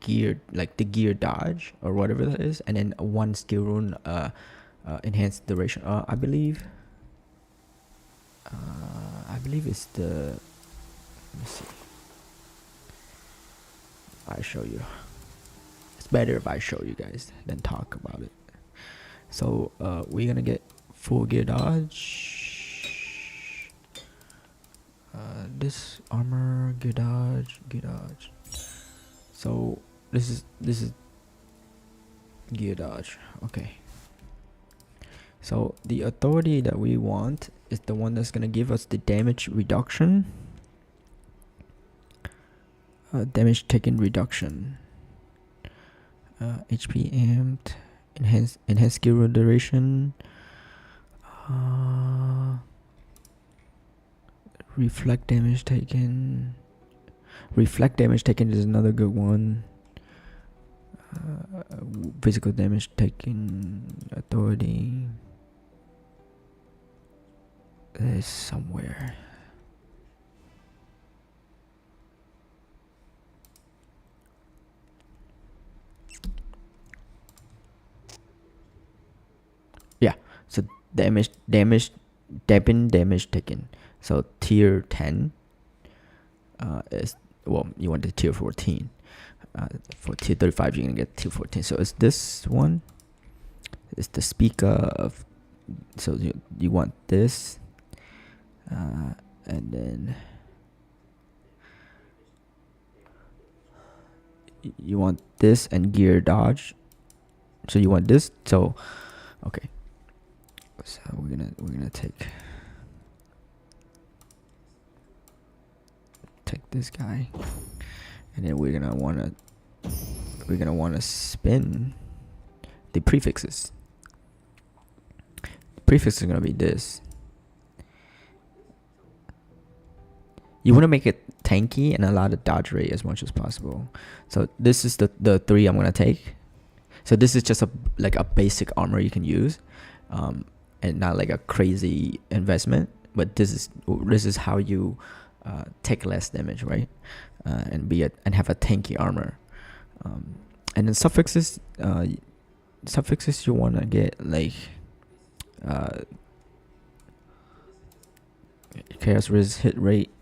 gear, like the gear dodge or whatever that is, and then one skill rune enhanced duration. I believe it's the. Let me see. I show you. It's better if I show you guys than talk about it. So we're gonna get full gear dodge. this armor, gear dodge, gear dodge. So this is gear dodge. Okay. So the authority that we want is the one that's gonna give us the damage reduction. Damage taken reduction. HP amped. Enhance skill duration. Reflect damage taken. Reflect damage taken is another good one. Physical damage taken authority. There's somewhere. Yeah, so damage taken. So tier 10 is, well, you want the tier 14. For tier 35 you're gonna get tier 14. So it's this one. It's the speaker of, so you want this, and then you want this and gear dodge. So you want this. So okay, so we're gonna take this guy, and then we're gonna wanna spin the prefixes. The prefix is gonna be this. You want to make it tanky and allow the dodge rate as much as possible. So this is the 3 I'm gonna take. So this is just like a basic armor you can use, and not like a crazy investment. But this is how you take less damage, right? And have a tanky armor. And then suffixes you wanna get like chaos resist hit rate.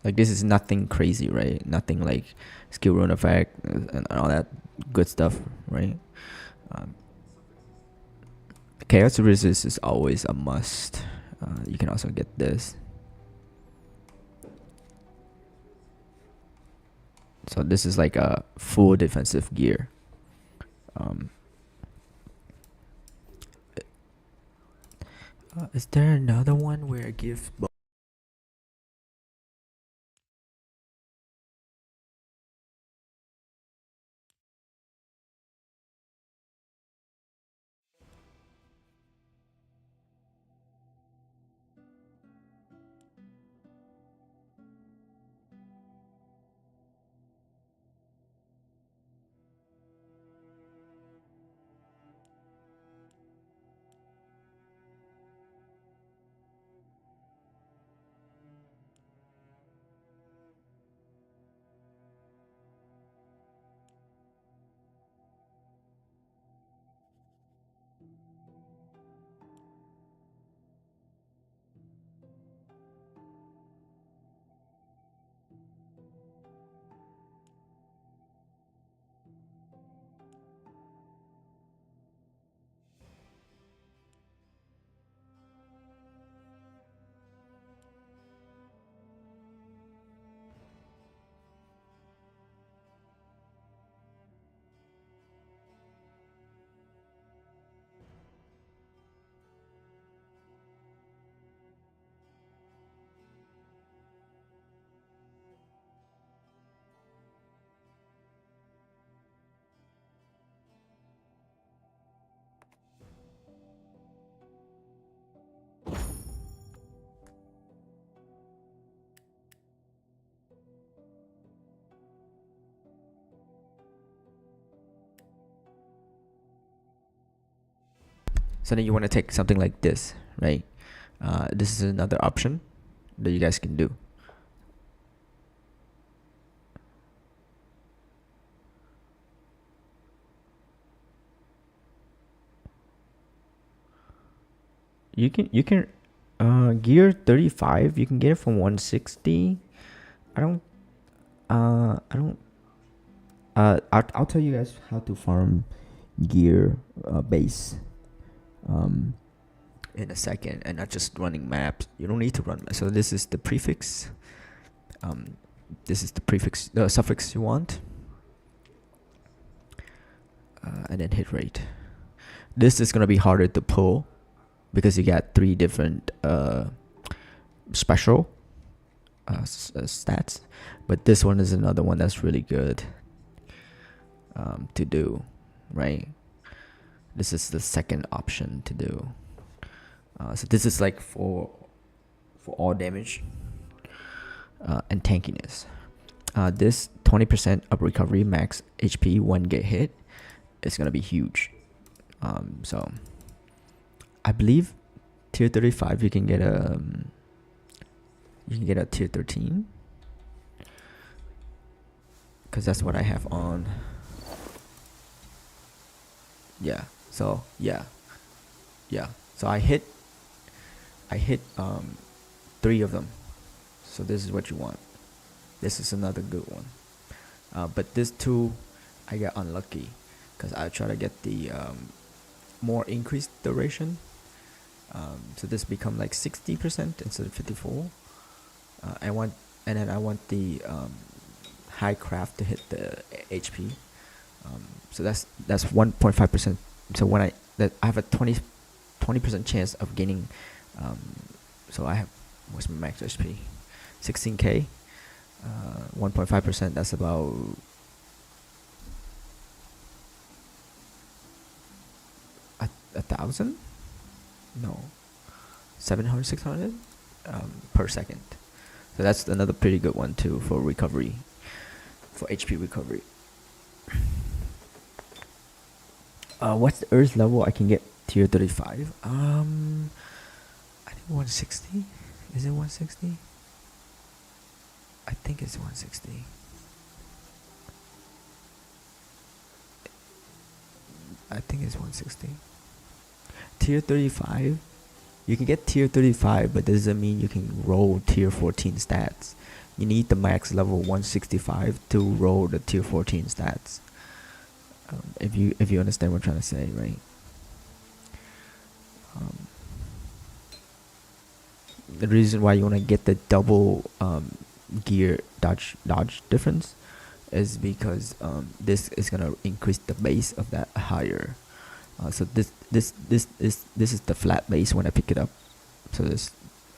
Like this is nothing crazy, right? Nothing like skill rune effect and all that good stuff, right? Chaos resist is always a must. You can also get this. So this is like a full defensive gear. Is there another one where I give So then you want to take something like this, right? This is another option that you guys can do. You can gear 35. You can get it from 160. I'll tell you guys how to farm gear base. in a second and not just running maps. You don't need to run. So this is the prefix. This is the prefix, the suffix you want, and then hit rate. This is gonna be harder to pull because you got 3 different special stats, but this one is another one that's really good to do, right? This is the second option to do. So this is like for all damage and tankiness. This 20% of recovery max HP when get hit is gonna be huge. So I believe tier 35 you can get a tier 13, because that's what I have on. Yeah. So yeah. So I hit 3 of them. So this is what you want. This is another good one. But this 2 I got unlucky because I try to get the more increased duration. So this become like 60% instead of 54. And then I want the high craft to hit the HP. So that's 1.5%. So when I have a 20% chance of gaining. So I have, what's my max HP? 16k. 1.5%. That's about 1,000. No, 700, 600 per second. So that's another pretty good one too for recovery, for HP recovery. What's the Earth level I can get tier 35? I think 160. Is it 160? I think it's 160. I think it's 160. Tier 35, you can get tier 35, but doesn't mean you can roll tier 14 stats. You need the max level 165 to roll the tier 14 stats. If you understand what I'm trying to say, right? The reason why you want to get the double gear dodge difference is because this is gonna increase the base of that higher. So this is the flat base when I pick it up. So this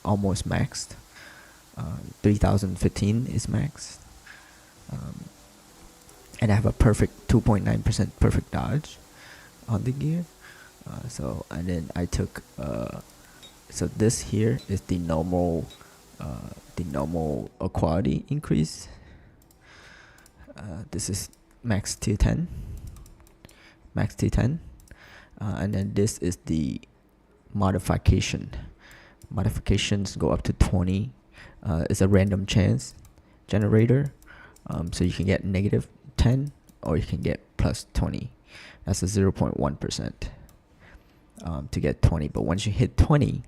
almost maxed. 3015 is maxed. And I have a perfect 2.9% perfect dodge on the gear. So and then I took so this here is the normal quality increase. This is max tier 10. And then this is the modification. Modifications go up to 20. It's a random chance generator. So you can get negative 10 or you can get plus 20. That's a 0.1% to get 20. But once you hit 20,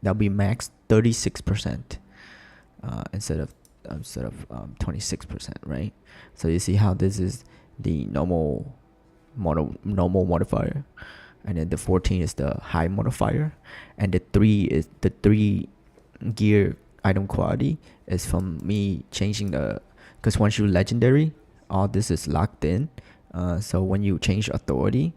that'll be max 36% instead of 26%, right? So you see how this is the normal modifier, and then the 14 is the high modifier, and the 3 is the 3 gear item quality is from me changing because once you legendary, all this is locked in. So when you change authority,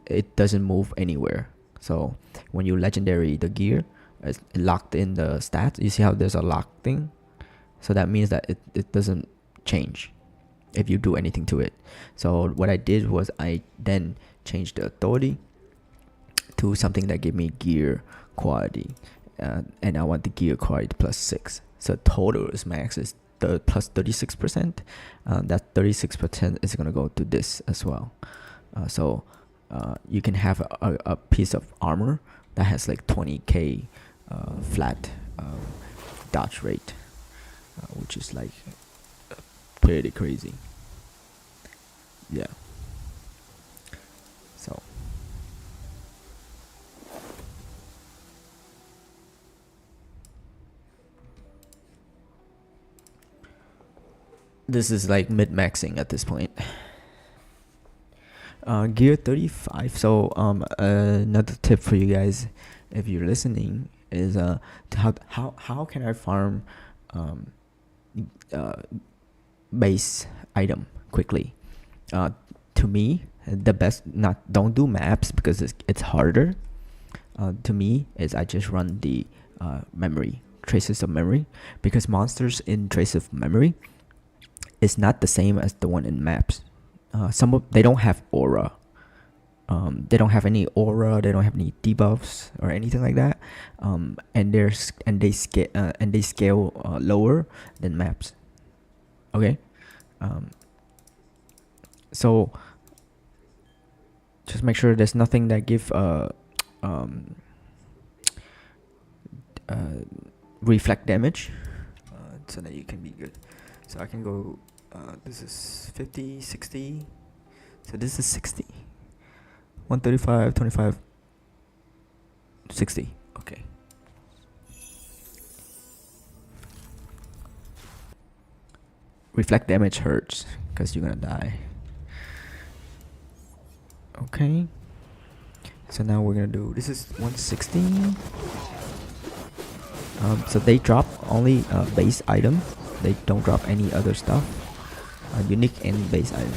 it doesn't move anywhere. So when you legendary the gear, it's locked in the stats. You see how there's a lock thing? So that means that it doesn't change if you do anything to it. So what I did was I then changed the authority to something that gave me gear quality, and I want the gear quality plus 6. So total is max is the plus 36%. That 36% is gonna go to this as well. So you can have a piece of armor that has like 20k flat dodge rate, which is like pretty crazy. Yeah. So this is like mid-maxing at this point. Gear 35. So another tip for you guys, if you're listening, is how can I farm base item quickly? To me, the best, not don't do maps because it's harder. To me, is I just run the memory, traces of memory, because monsters in trace of memory is not the same as the one in maps. They don't have aura. They don't have any aura. They don't have any debuffs or anything like that. And they scale lower than maps. Okay. So just make sure there's nothing that give reflect damage, so that you can be good. So I can go. This is 50, 60. So this is 60. 135, 25, 60. Okay. Reflect damage hurts because you're gonna die. Okay. So now we're gonna do. This is 160. So they drop only base item. They don't drop any other stuff. Unique and base item.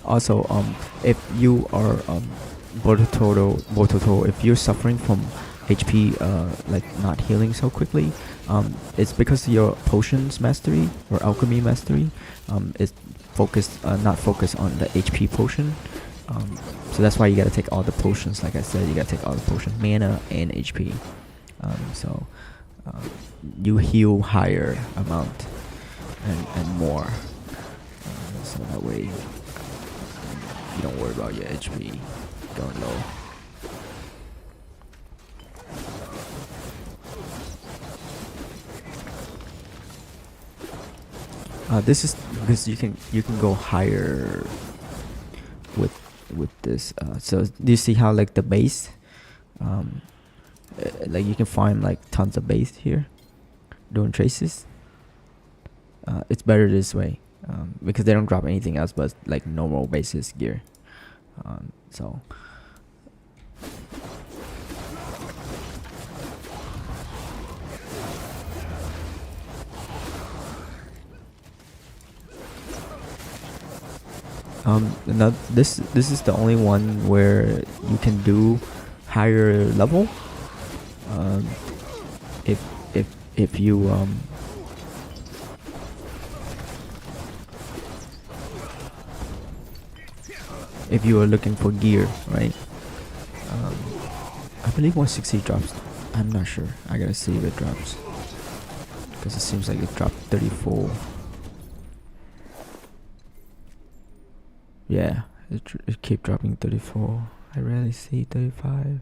Also, if you are Bototo, if you're suffering from HP like not healing so quickly, it's because your potions mastery or alchemy mastery is focused not focused on the HP potion. So that's why you gotta take all the potions. Like I said, you gotta take all the potions, mana and HP. So you heal higher amount and more. So that way you don't worry about your HP going low. This is because you can go higher with this. So do you see how like the base, like you can find like tons of base here, doing traces. It's better this way, because they don't drop anything else but like normal basis gear. So. Now this is the only one where you can do higher level. If you if you are looking for gear, right? I believe 160 drops. I'm not sure. I gotta see if it drops, because it seems like it dropped 34. Yeah, it keep dropping 34. I rarely see 35.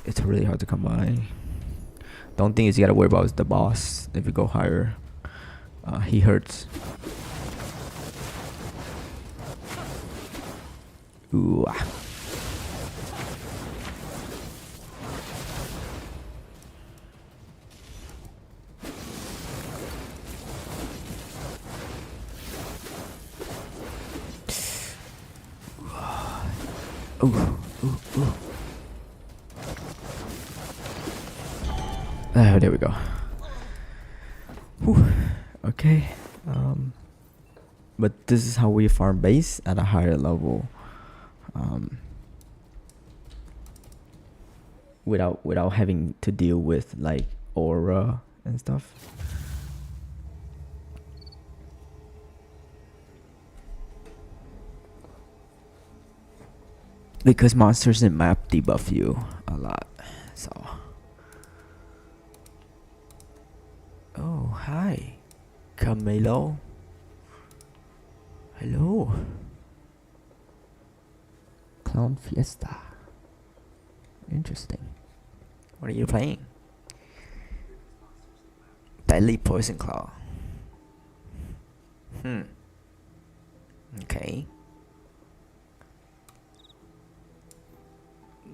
It's really hard to come by. The only thing is you gotta worry about is the boss. If you go higher, he hurts. Ooh. Ooh. There we go. Whew. Okay. But this is how we farm base at a higher level. Without having to deal with like aura and stuff. Because monsters in map debuff you a lot, so. Oh, hi, Camilo. Hello. Clown Fiesta. Interesting. What are you playing? Deadly Poison Claw. Okay.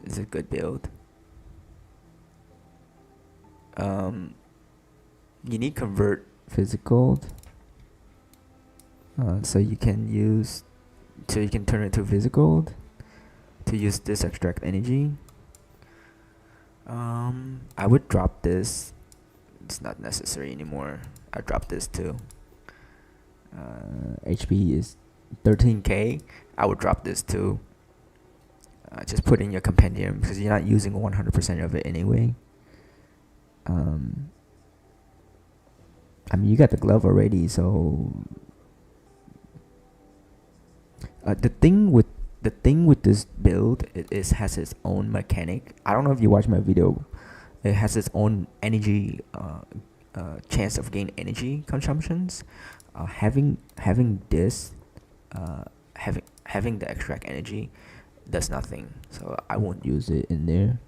It's a good build. You need convert physical, so you can turn it to physical to use this extract energy. I would drop this. It's not necessary anymore. I drop this too. HP is 13k. I would drop this too. Just put in your compendium because you're not using 100% of it anyway. I mean, you got the glove already, so the thing with this build, it has its own mechanic. I don't know if you watched my video. It has its own energy, chance of gain energy consumptions. Having this, having the extract energy, does nothing. So I won't use it in there.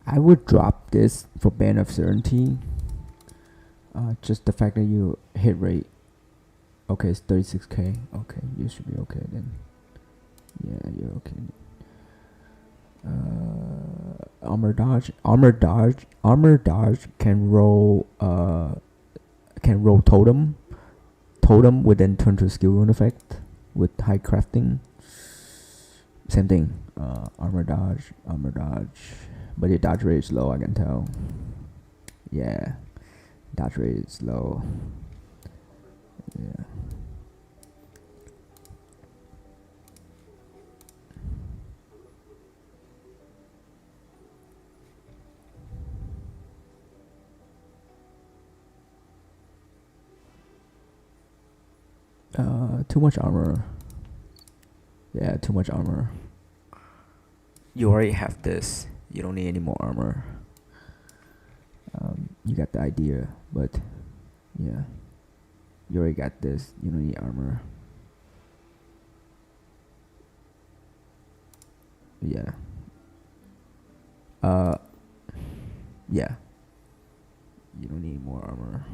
I would drop this for Band of Certainty. Just the fact that you hit rate. Okay, it's 36k. Okay, you should be okay then. Yeah, you're okay. Armor dodge can roll totem within turn to skill rune effect with high crafting. Same thing. Armor dodge, but your dodge rate is low, I can tell. Yeah, dodge rate is low. Yeah. Too much armor. Yeah, too much armor. You already have this. You don't need any more armor. You got the idea, but yeah, you already got this. You don't need armor. Yeah. Yeah. You don't need more armor.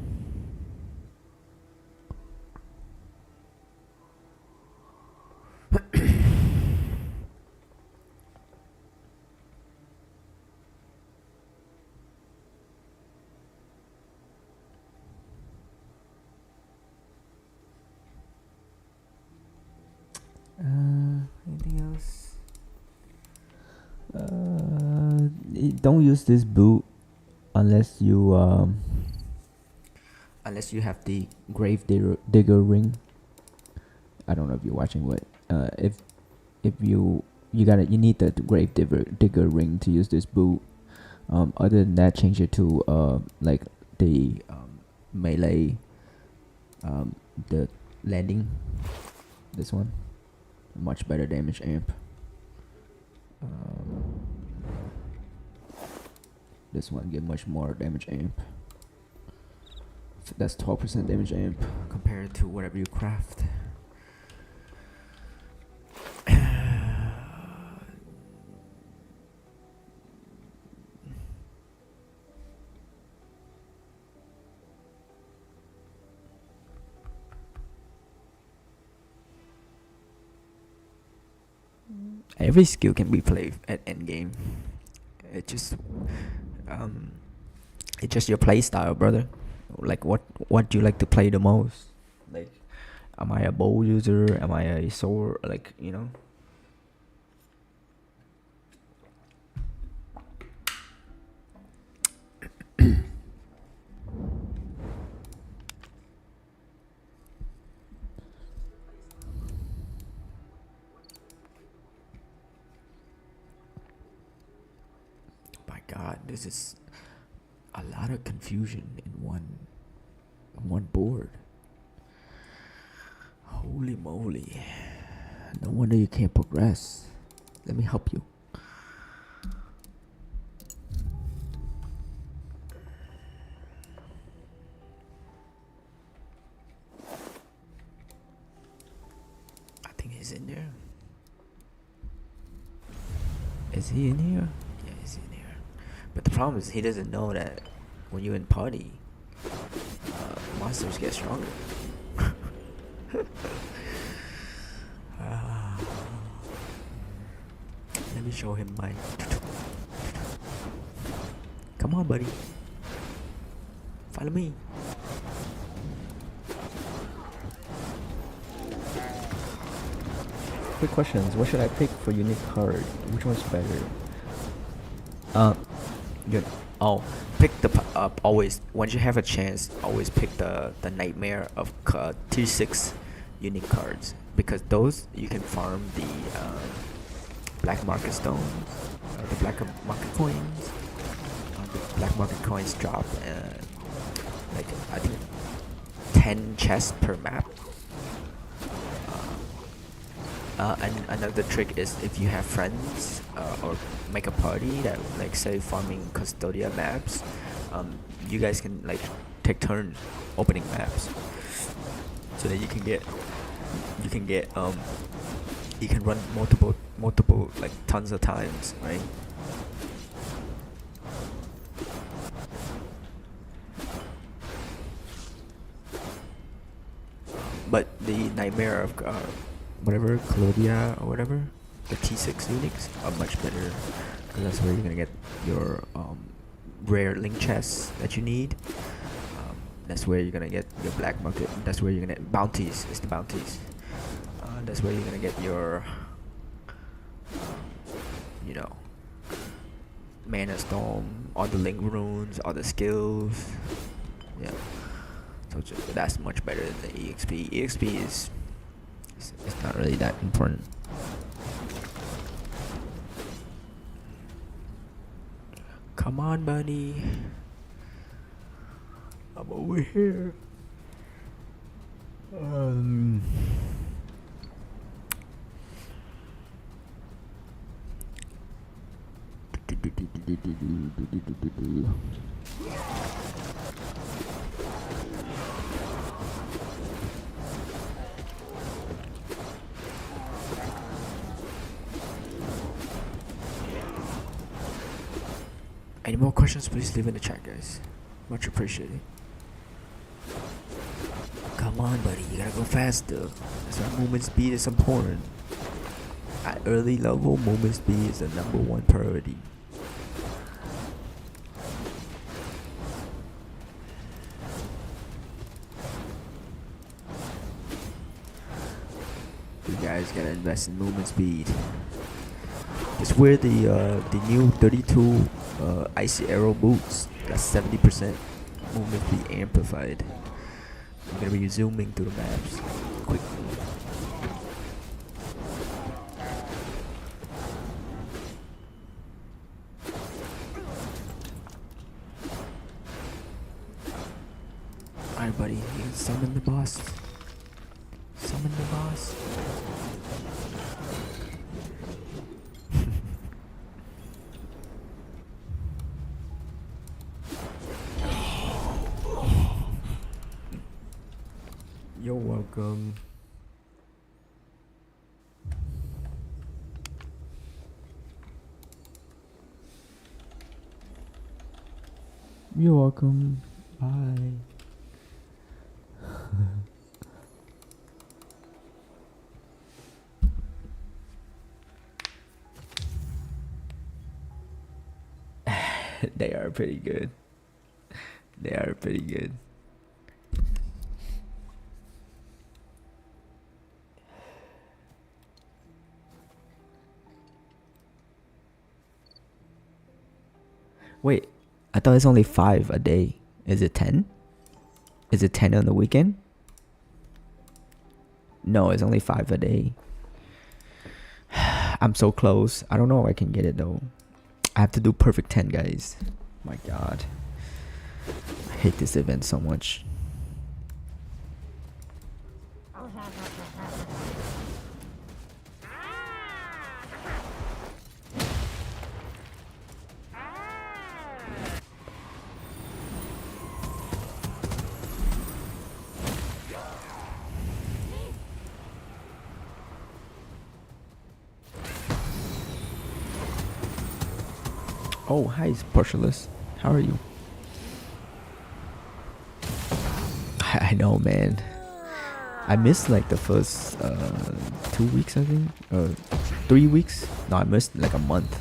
Anything else? Don't use this boot unless you have the grave digger ring. I don't know if you're watching, but if you need the grave digger ring to use this boot. Other than that, change it to like the melee, the landing. This one, much better damage amp. This one get much more damage amp. That's 12% damage amp compared to whatever you craft. Every skill can be played at endgame. It's just your play style, brother. Like what do you like to play the most? Like, am I a bow user? Am I a sword? Like, you know. god, this is a lot of confusion in one board. Holy moly. No wonder you can't progress. Let me help you. I think he's in there. Is he in here? Yeah, he's in here. But the problem is he doesn't know that when you're in party, monsters get stronger. Let me show him mine. Come on, buddy. Follow me. Quick questions. What should I pick for unique card? Which one's better? Pick the always. Once you have a chance, always pick the nightmare of tier 6 unique cards, because those you can farm the black market stones, the black market coins. The black market coins drop like I think 10 chests per map. And another trick is if you have friends or make a party that, like, say farming Custodia maps, you guys can like take turns opening maps, so that you can run multiple like tons of times, right? But the nightmare of whatever, Claudia or whatever, the T6 uniques are much better, because that's where you're gonna get your rare link chests that you need. That's where you're gonna get your black market. That's where you're gonna get bounties. It's the bounties. That's where you're gonna get your mana storm, all the link runes, all the skills. Yeah, so that's much better than the EXP. EXP is it's not really that important. Come on, buddy. I'm over here. Any more questions, please leave in the chat, guys. Much appreciated. Come on, buddy, you gotta go faster. That's why movement speed is important. At early level, movement speed is the #1 priority. You guys gotta invest in movement speed. It's where the new 32 Icy Arrow boots, that's 70% movement speed amplified. I'm gonna be zooming through the maps quickly. Alright, buddy, you can summon the boss. Summon the boss. You're welcome. You're welcome. Bye. They are pretty good. They are pretty good. Wait, I thought it's only 5 a day. Is it 10? Is it 10 on the weekend? No, it's only 5 a day. I'm so close. I don't know if I can get it though. I have to do perfect 10, guys. My god. I hate this event so much. Oh, hi, Partialist. How are you? I know, man. I missed like the first 2 weeks, I think, or 3 weeks. No, I missed like a month.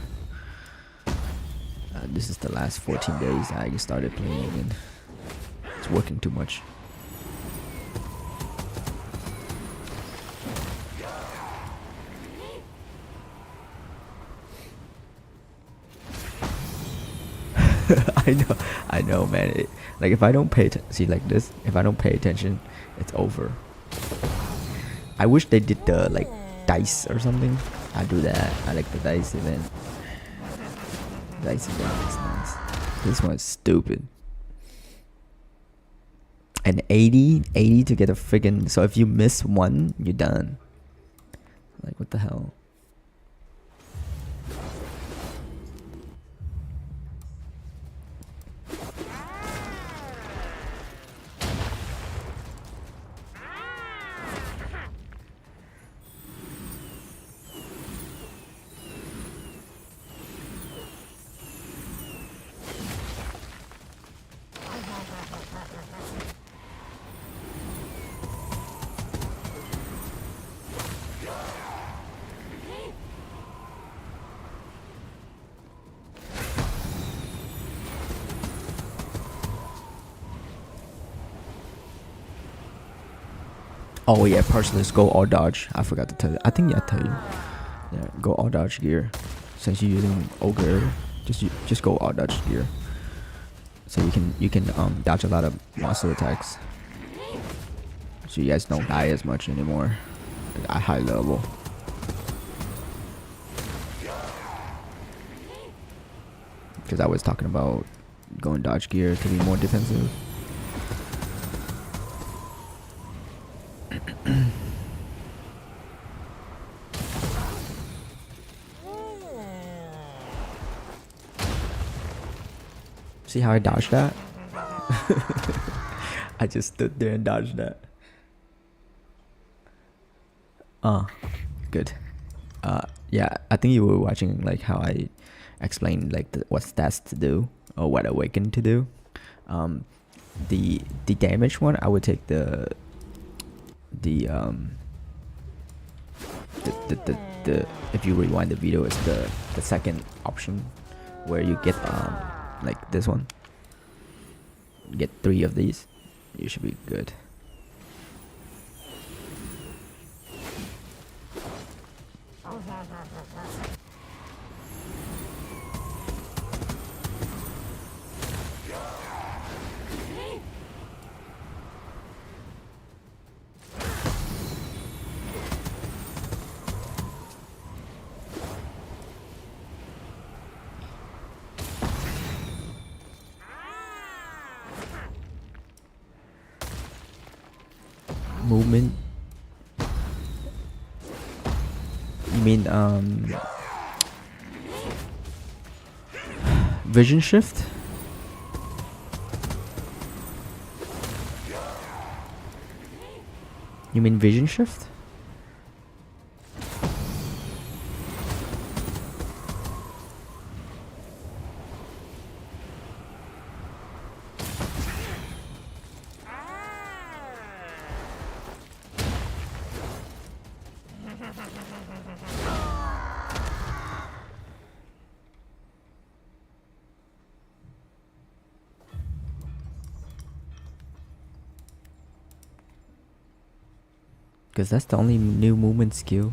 This is the last 14 days I started playing again. It's working too much. I know, man. Like if I don't see like this, if I don't pay attention, it's over. I wish they did the like dice or something. I do that. I like the dice event. Dice event is nice. This one's stupid. And 80 to get a friggin'. So if you miss one, you're done. Like what the hell? Oh yeah, Partialist, go all dodge. I forgot to tell you. I think I tell you. Yeah, go all dodge gear. Since you're using ogre, just go all dodge gear. So you can dodge a lot of monster attacks. So you guys don't die as much anymore at high level. Because I was talking about going dodge gear to be more defensive. See how I dodged that? I just stood there and dodged that. Good. Yeah, I think you were watching like how I explained like what stats to do or what awaken to do. The damage one, I would take the if you rewind the video, it's the second option where you get like this one. Get 3 of these, you should be good. Movement. You mean vision shift? You mean vision shift? Because that's the only new movement skill.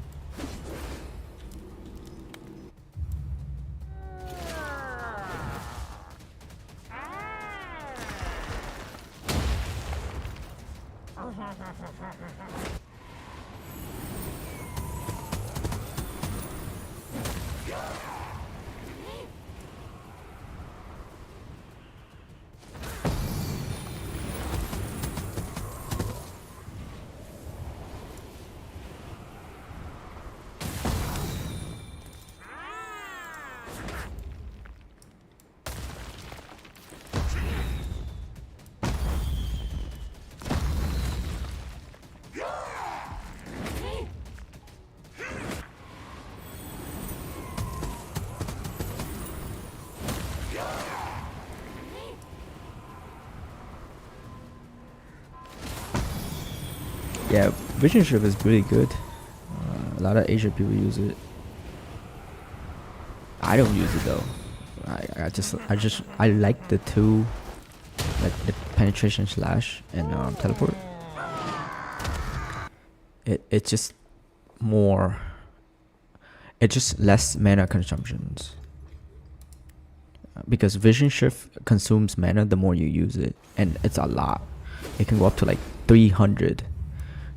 Yeah, Vision Shift is really good. A lot of Asian people use it. I don't use it though. I like the two, like the penetration slash and teleport. It's just more. It's just less mana consumptions. Because Vision Shift consumes mana the more you use it, and it's a lot. It can go up to like 300.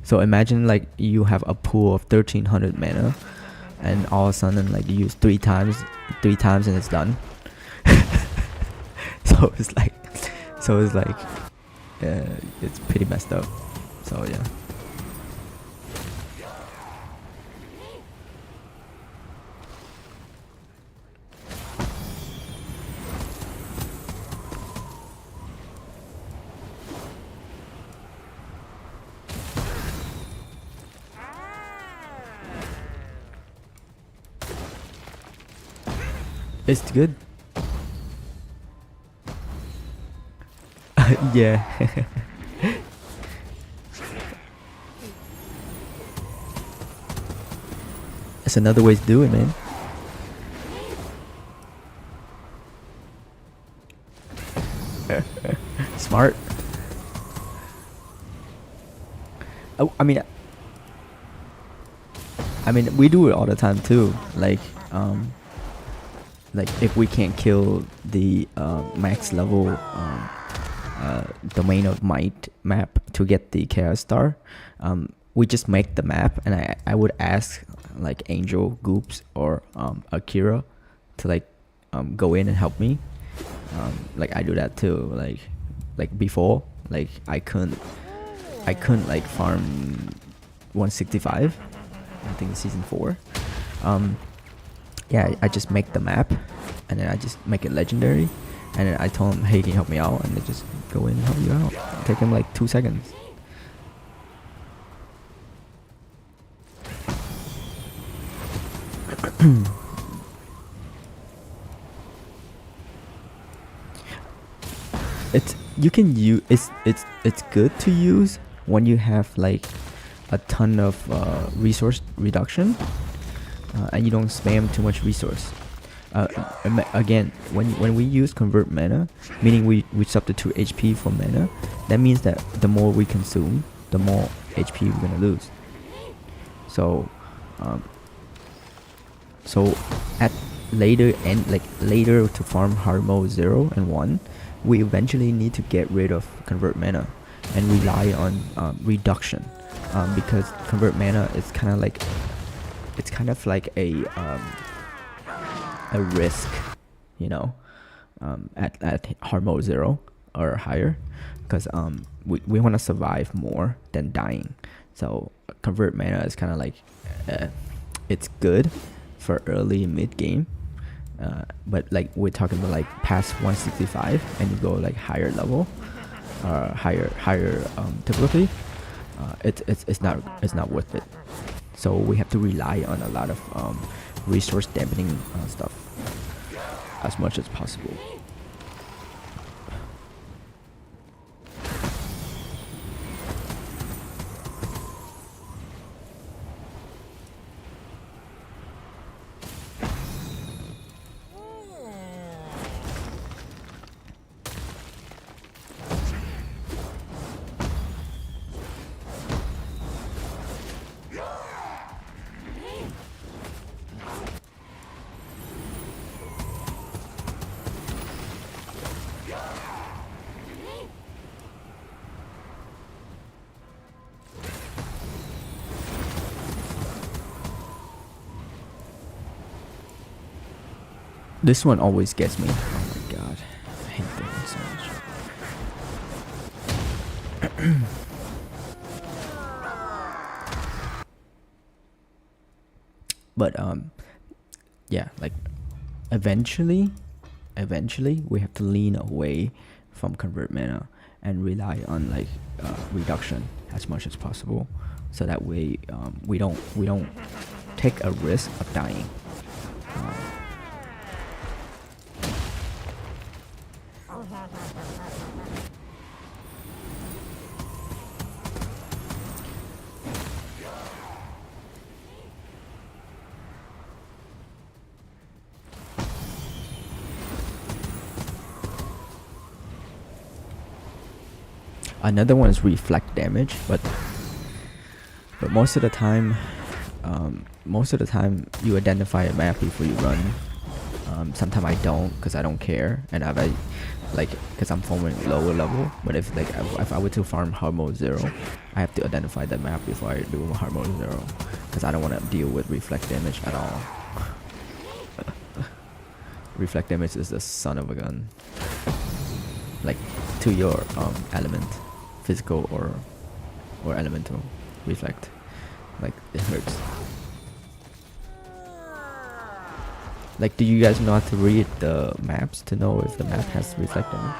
So imagine like you have a pool of 1300 mana, and all of a sudden like you use three times and it's done. so it's like it's pretty messed up. So yeah. It's good. Yeah. That's another way to do it, man. Smart. Oh, I mean, we do it all the time too. Like if we can't kill the max level Domain of Might map to get the Chaos Star, we just make the map, and I would ask like Angel, Goops, or Akira to like go in and help me. Like I do that too. Like before, like I couldn't like farm 165. I think it's season 4. Yeah, I just make the map, and then I just make it legendary, and then I told him, hey, can you help me out? And they just go in and help you out. Take them like 2 seconds. It's good to use when you have like a ton of resource reduction, and you don't spam too much resource. Again, when we use convert mana, meaning we substitute HP for mana, that means that the more we consume, the more HP we're gonna lose. So at later to farm hard mode 0 and 1, we eventually need to get rid of convert mana and rely on reduction, because convert mana is kind of like a risk, you know, at hard mode 0 or higher, because we want to survive more than dying. So convert mana is kind of like it's good for early and mid game, but like we're talking about like past 165 and you go like higher level, higher difficulty, it's not worth it. So we have to rely on a lot of resource dampening stuff as much as possible. This one always gets me. Oh my god. I hate that one so much. But yeah, like eventually we have to lean away from convert mana and rely on like reduction as much as possible, so that way we don't take a risk of dying. Another one is reflect damage, but most of the time, you identify a map before you run. Sometimes I don't, because I don't care, and because I'm farming lower level. But if I were to farm hard mode 0, I have to identify that map before I do hard mode 0, because I don't want to deal with reflect damage at all. Reflect damage is the son of a gun, like to your element, physical or elemental. Reflect, like it hurts. Like, do you guys know how to read the maps to know if the map has reflect damage?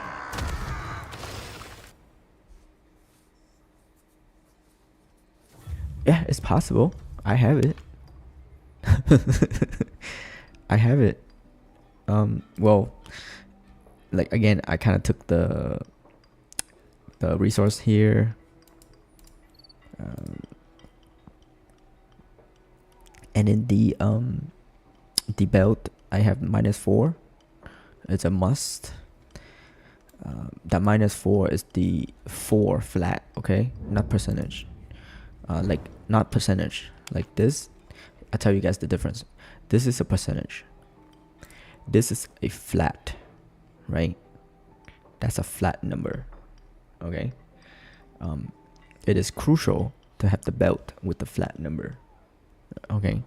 Yeah, it's possible. I have it. I have it. Well, like again, I kind of took the resource here. And in the belt, I have -4. It's a must. That -4 is the 4 flat, okay? Not percentage. Not percentage. Like this, I'll tell you guys the difference. This is a percentage. This is a flat, right? That's a flat number, okay? It is crucial to have the belt with the flat number, okay?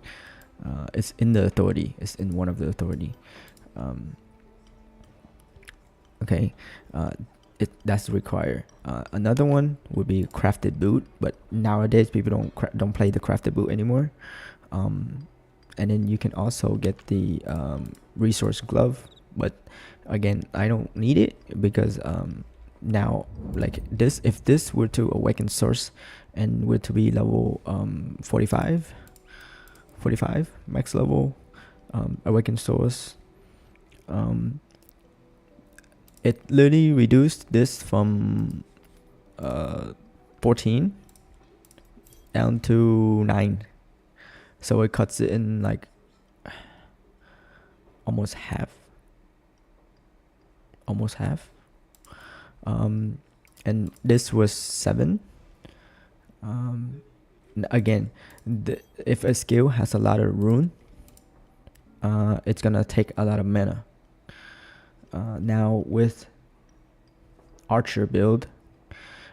It's in the authority. It's in one of the authority. Okay, that's required. Another one would be crafted boot, but nowadays people don't play the crafted boot anymore. And then you can also get the resource glove, but again, I don't need it because now, like this, if this were to awaken source and were to be level 45 max level, awaken source, it literally reduced this from 14 down to 9, so it cuts it in like almost half. And this was 7. Again, if a skill has a lot of rune, it's gonna take a lot of mana. Now with archer build,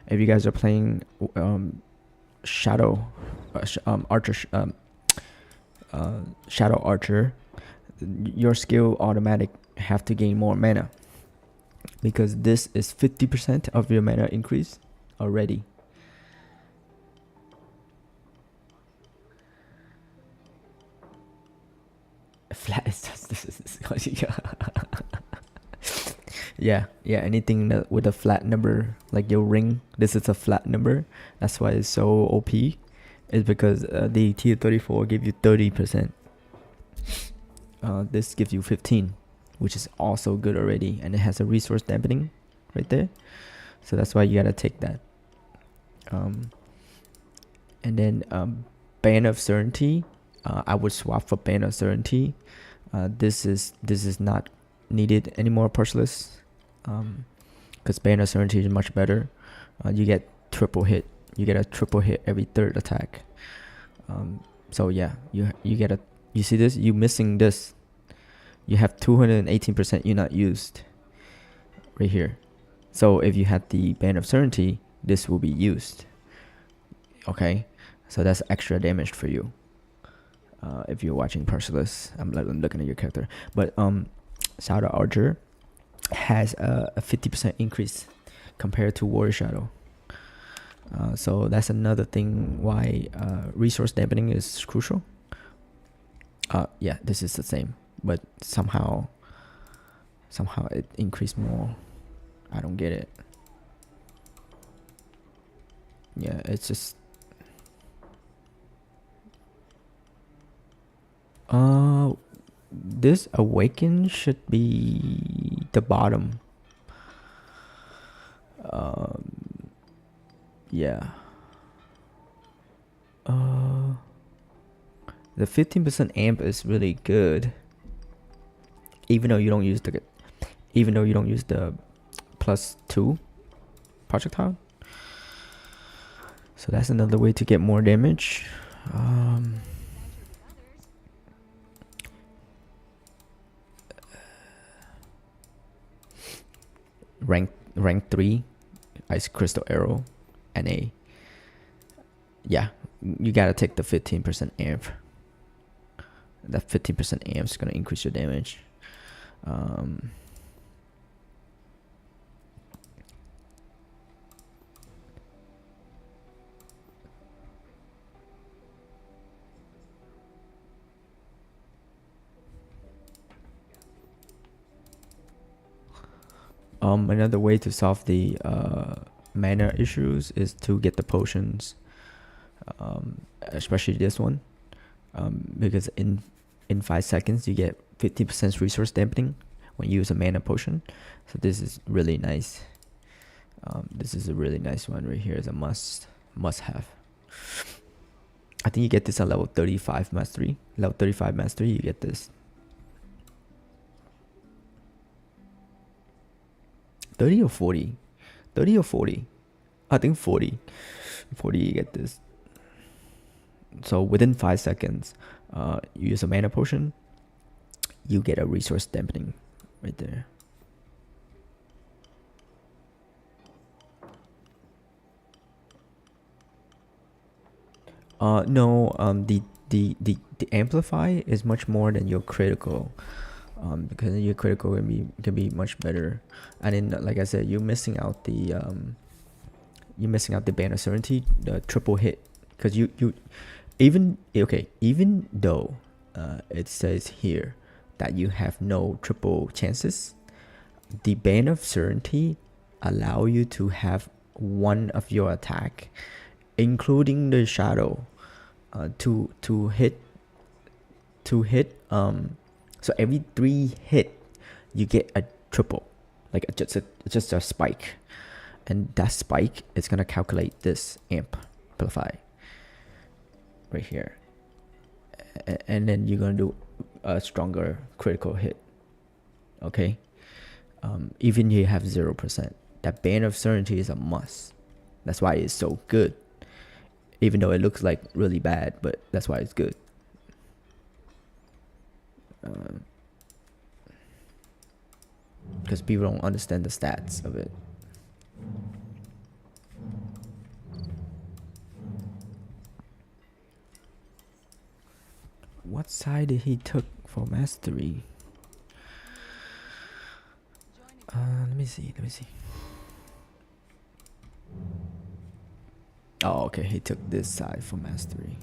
if you guys are playing shadow archer, your skill automatic have to gain more mana, because this is 50% of your mana increase already. Flat is just yeah, anything that with a flat number, like your ring, this is a flat number. That's why it's so OP. It's because the tier 34 give you 30%. This gives you 15, which is also good already, and it has a resource dampening right there. So that's why you gotta take that. And then Bane of Certainty, I would swap for Bane of Certainty. This is not needed anymore, Parceless, because Bane of Certainty is much better. You get triple hit. You get a triple hit every 3rd attack. So yeah, you see this? You missing this. You have 218% you not used right here. So if you had the Bane of Certainty, this will be used. Okay, so that's extra damage for you. If you're watching Parceless, I'm looking at your character. But Shadow Archer has a 50% increase compared to Warrior Shadow. So that's another thing why resource dampening is crucial. Yeah, this is the same, but somehow it increased more. I don't get it. Yeah, it's just this awaken should be the bottom. Yeah. The 15% amp is really good, even though you don't use the +2 projectile. So that's another way to get more damage. Rank 3 Ice Crystal Arrow NA. Yeah, you gotta take the 15% amp. That 15% amp is gonna increase your damage. Another way to solve the mana issues is to get the potions, especially this one, because in 5 seconds you get 50% resource dampening when you use a mana potion. So this is really nice. This is a really nice one right here. It's a must have. I think you get this at level 35 mastery. Level 35 mastery, you get this. 30 or 40? 30 or 40? I think 40. 40, you get this. So within 5 seconds, you use a mana potion, you get a resource dampening right there. No, the amplify is much more than your critical. Because your critical can be much better, and then like I said, you're missing out the Band of Certainty, the triple hit, because you even though it says here that you have no triple chances, the Band of Certainty allow you to have one of your attack, including the shadow, to hit. So every 3 hit, you get a triple, like just a spike, and that spike is gonna calculate this amplify right here, and then you're gonna do a stronger critical hit. Okay, even you have 0%, that Band of Certainty is a must. That's why it's so good, even though it looks like really bad, but that's why it's good. Because people don't understand the stats of it. What side did he took for mastery? Let me see. Oh, okay, he took this side for mastery.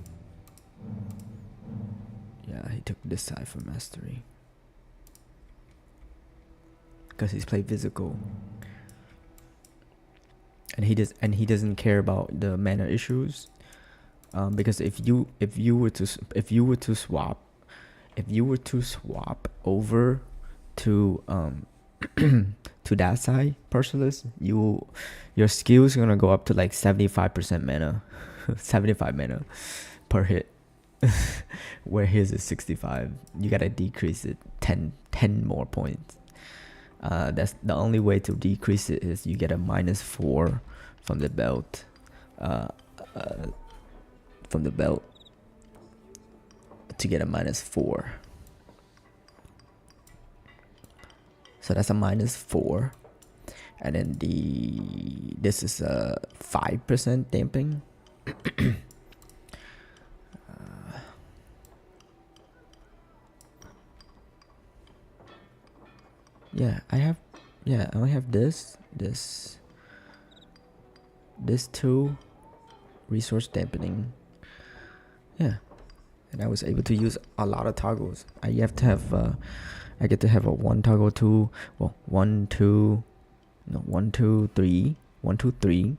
Yeah, he took this side for mastery. Because he's played physical. And he doesn't care about the mana issues. Because if you were to swap over to to that side, Partialist, your skills are gonna go up to like 75% mana. 75 mana per hit. Where his is 65. You gotta decrease it 10 more points. That's the only way to decrease it, is you get a -4 from the belt. To get a -4. So that's a -4, and then this is a 5% damping. I only have this 2 resource dampening. Yeah, and I was able to use a lot of toggles. I get to have a 1 toggle 2, 1 2 3 1 2 3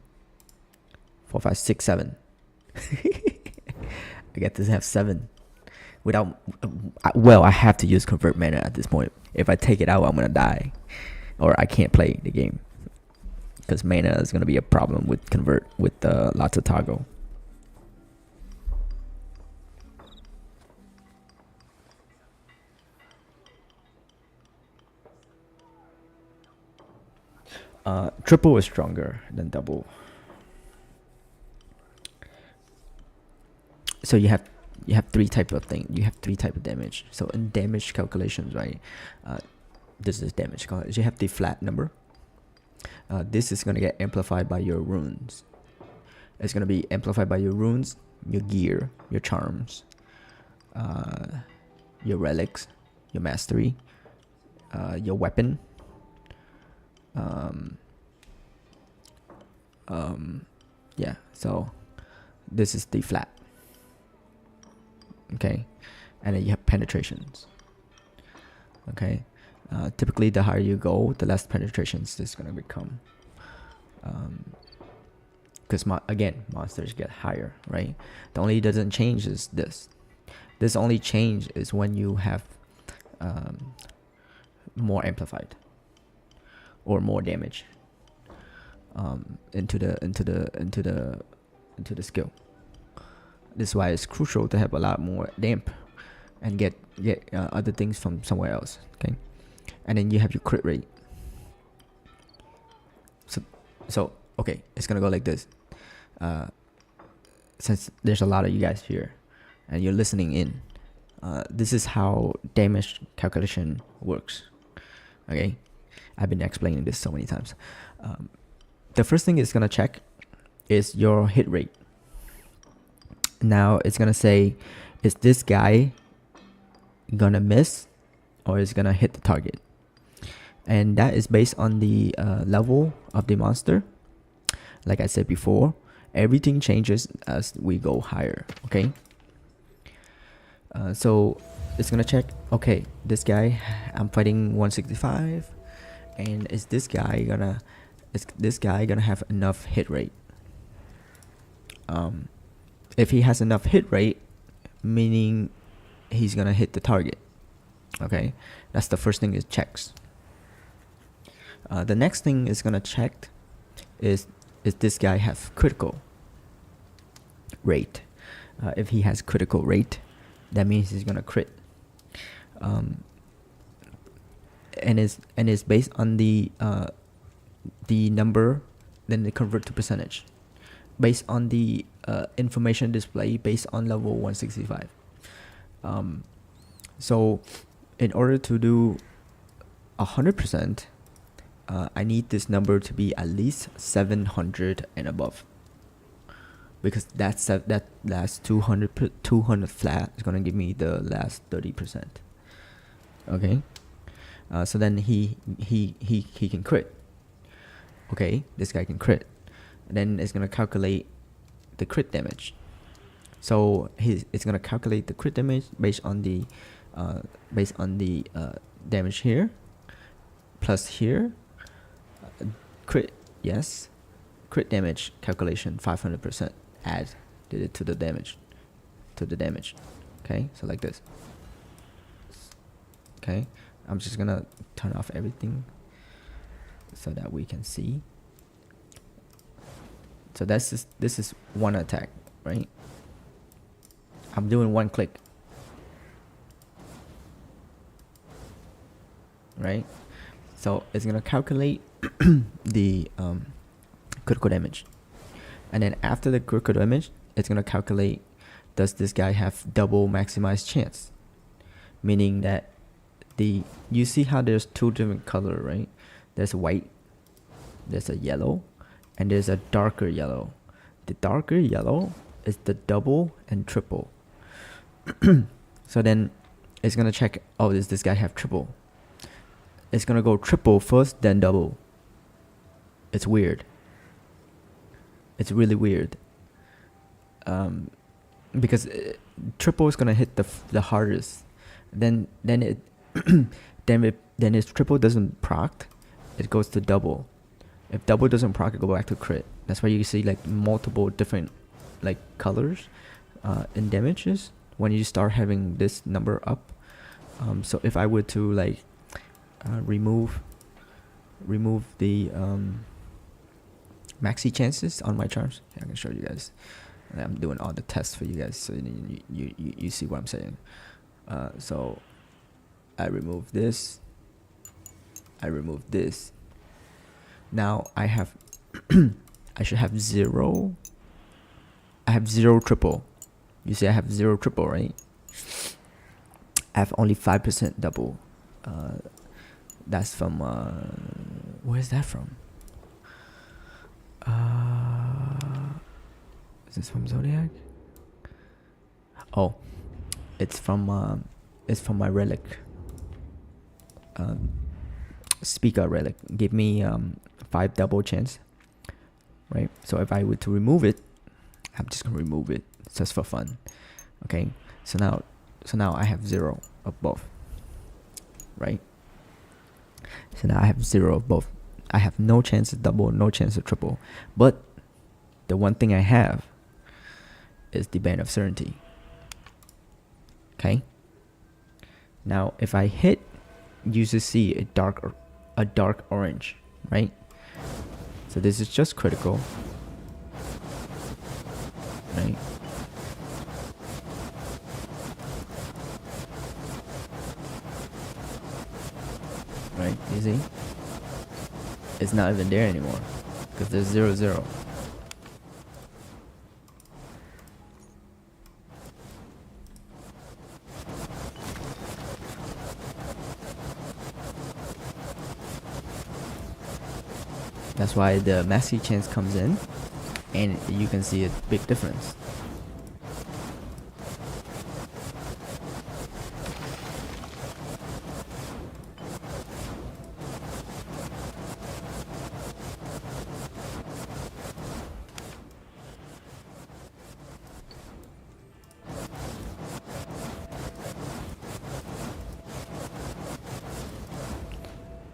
4 5 6 7. I get to have 7 without. I have to use convert mana at this point. If I take it out, I'm gonna die, or I can't play the game, because mana is gonna be a problem with convert with lots of toggle. Triple is stronger than double. so you have three type of thing. You have three type of damage. So in damage calculations, right? This is damage. You have the flat number. This is gonna get amplified by your runes. It's gonna be amplified by your runes, your gear, your charms, your relics, your mastery, your weapon. Yeah. So this is the flat. Okay, and then you have penetrations. Okay, typically the higher you go, the less penetrations this is gonna become. Because again, monsters get higher, right? The only doesn't change is this. This only change is when you have more amplified or more damage into the skill. This is why it's crucial to have a lot more damp and get other things from somewhere else. Okay, and then you have your crit rate. So okay, it's gonna go like this. Since there's a lot of you guys here and you're listening in, this is how damage calculation works. Okay, I've been explaining this so many times. The first thing it's gonna check is your hit rate. Now it's gonna say, is this guy gonna miss or is gonna hit the target? And that is based on the level of the monster. Like I said before, everything changes as we go higher. Okay, so it's gonna check, okay, this guy, I'm fighting 165, and is this guy gonna have enough hit rate? If he has enough hit rate, meaning he's gonna hit the target. Okay, that's the first thing it checks. The next thing it's gonna check is this guy have critical rate? If he has critical rate, that means he's gonna crit. And it's based on the number, then they convert to percentage, based on the information display based on level 165. So in order to do 100%, I need this number to be at least 700 and above, because that last 200 flat is gonna give me the last 30%. Okay, so then he can crit. Okay, this guy can crit, and then it's gonna calculate the crit damage. So it's gonna calculate the crit damage based on the damage here plus here. Crit, yes, crit damage calculation 500%. Add did it to the damage. Okay, so like this. Okay, I'm just gonna turn off everything so that we can see. So this is one attack, right? I'm doing one click, right? So it's gonna calculate the critical damage, and then after the critical damage, it's gonna calculate, does this guy have double maximized chance? Meaning that you see how there's two different color, right? There's white, there's a yellow, and there's a darker yellow. The darker yellow is the double and triple. So then it's gonna check, oh, does this guy have triple? It's gonna go triple first, then double. It's weird. It's really weird. Because triple is gonna hit the hardest. Then if triple doesn't proc, it goes to double. If double doesn't proc, it go back to crit. That's why you see like multiple different like colors in damages when you start having this number up. So if I were to like remove the maxi chances on my charms, I can show you guys. I'm doing all the tests for you guys, so you see what I'm saying. So I remove this. I remove this. Now I have I should have 0. I have 0 triple. You see I have 0 triple, right? I have only 5% double. That's from where is that from? Is this from Zodiac? Oh, it's from my relic. Speaker relic give me 5 double chance, right? So if I were to remove it, I'm just gonna remove it just for fun. Okay, so now I have 0 of both, right? So now I have 0 of both. I have no chance of double, no chance of triple. But the one thing I have is the Band of Certainty. Okay. Now if I hit, you should see a dark orange, right? So this is just critical, right? Right, you see? It's not even there anymore because there's 0-0. That's why the maxi chance comes in, and you can see a big difference.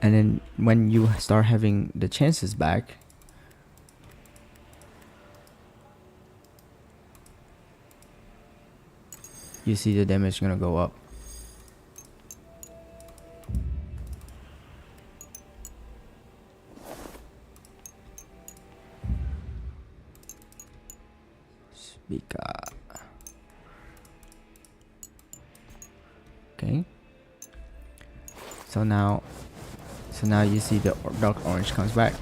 And then when you start having the chances back, you see the damage gonna go up. Speaker. Okay. So now you see the dark orange comes back.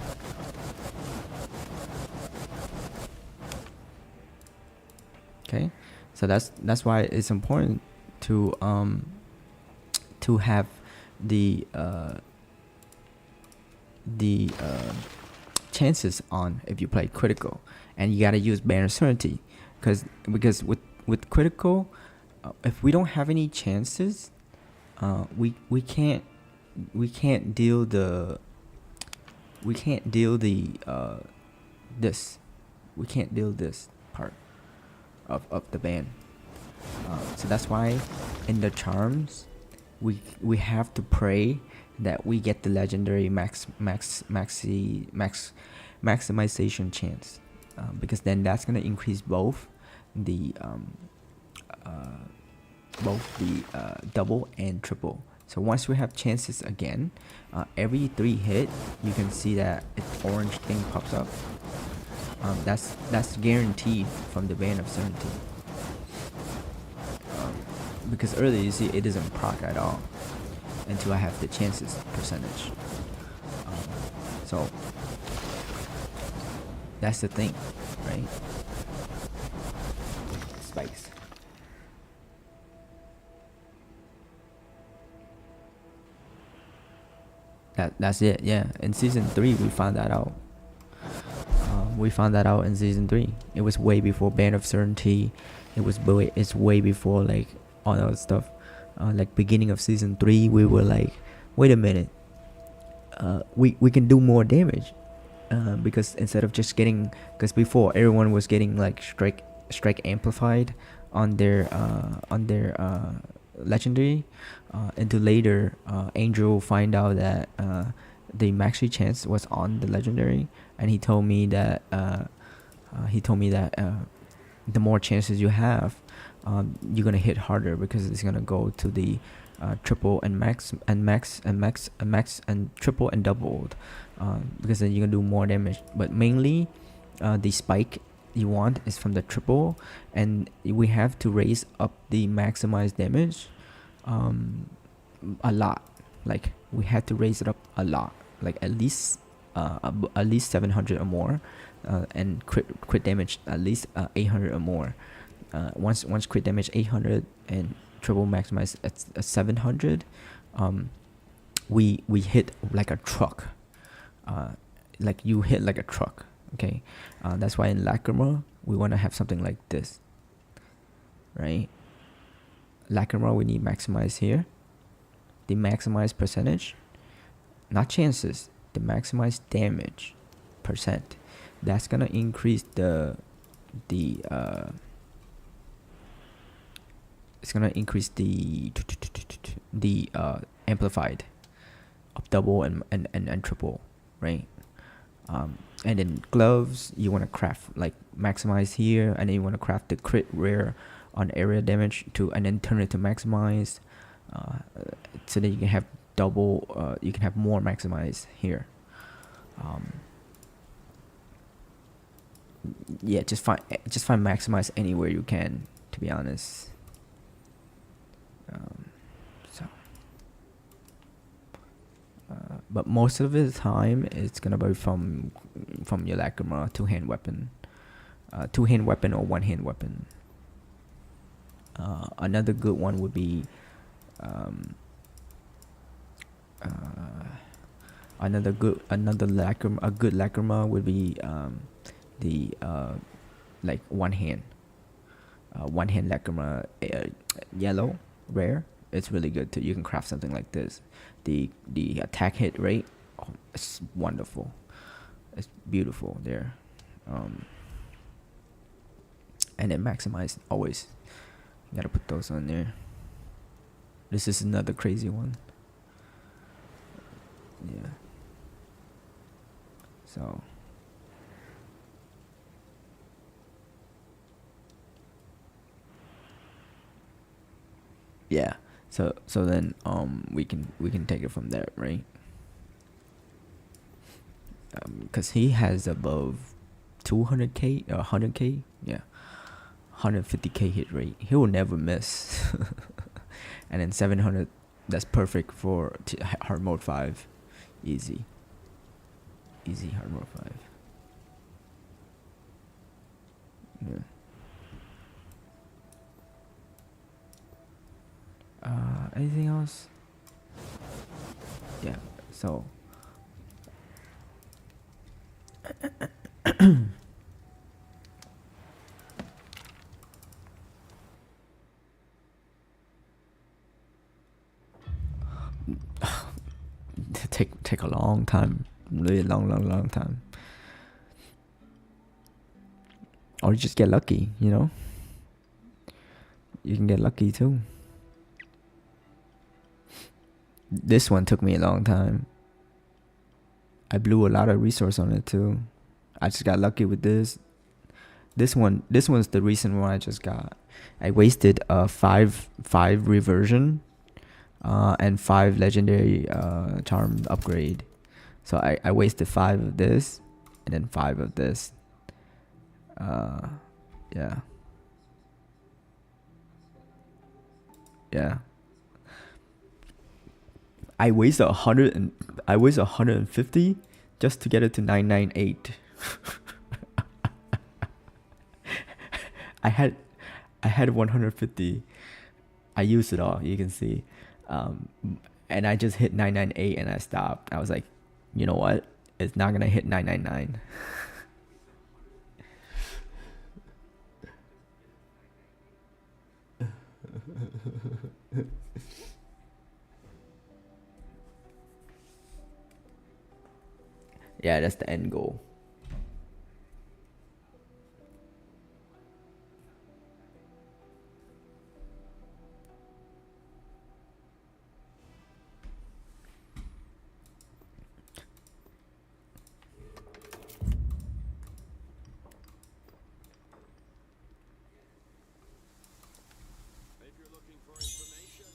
Okay, so that's why it's important to have the chances on if you play critical, and you gotta use Band of Certainty, because with critical, if we don't have any chances, we can't deal the this. We can't deal this part of the band. So that's why in the charms we have to pray that we get the legendary maximization chance, because then that's gonna increase both the double and triple. So once we have chances again, every 3 hit, you can see that an orange thing pops up. That's guaranteed from the Band of Certainty. Because earlier you see it doesn't proc at all until I have the chances percentage. So that's the thing, right? Spikes. That's it. Yeah, in season 3 we found that out. In season 3. It was way before Band of Certainty. It's way before like all that stuff. Like beginning of season 3, we were like, wait a minute, we can do more damage, because instead of just getting, because before everyone was getting like strike amplified on their legendary, until later Angel find out that the maxi chance was on the legendary, and he told me that the more chances you have, you're gonna hit harder, because it's gonna go to the triple and max and triple and doubled, because then you're gonna do more damage. But mainly the spike you want is from the triple, and we have to raise up the maximized damage a lot. Like we had to raise it up a lot, like at least 700 or more, and crit damage at least 800 or more. once crit damage 800 and triple maximize at 700, we hit like a truck. Like you hit like a truck. Okay, that's why in Lacrima we want to have something like this, right? Lacrima we need maximize here. The maximize percentage, not chances, the maximize damage percent. That's gonna increase it's gonna increase the amplified of double and triple, right? And then gloves, you want to craft like maximize here, and then you want to craft the crit rare on area damage to, and then turn it to maximize, so that you can have double. You can have more maximize here. Yeah, just find maximize anywhere you can, to be honest. But most of the time it's gonna be from your Lacrima two-hand weapon, two-hand weapon or one-hand weapon. Another good one would be another good Lacrima. A good Lacrima would be the like one hand Lacrima, yellow rare. It's really good too. You can craft something like this. The attack hit rate, oh, it's wonderful. It's beautiful there. And then maximize always. You gotta put those on there. This is another crazy one. Yeah. So. Yeah. So then we can take it from there, right? Cause he has above 200k or 100k, yeah, 150k hit rate. He will never miss. And then 700, that's perfect for hard mode 5, easy hard mode 5. Yeah. Anything else? Yeah, so take a long time, really long time. Or you just get lucky, you know? You can get lucky too. This one took me a long time. I blew a lot of resource on it too. I just got lucky with this. This one's the recent one I just got. I wasted 5 reversion, and 5 legendary charm upgrade. So I wasted 5 of this, and then 5 of this. Yeah. I wasted 150 just to get it to 998. I had 150. I used it all, you can see. And I just hit 998 and I stopped. I was like, you know what? It's not gonna hit 999. Yeah, that's the end goal. If you're looking for information,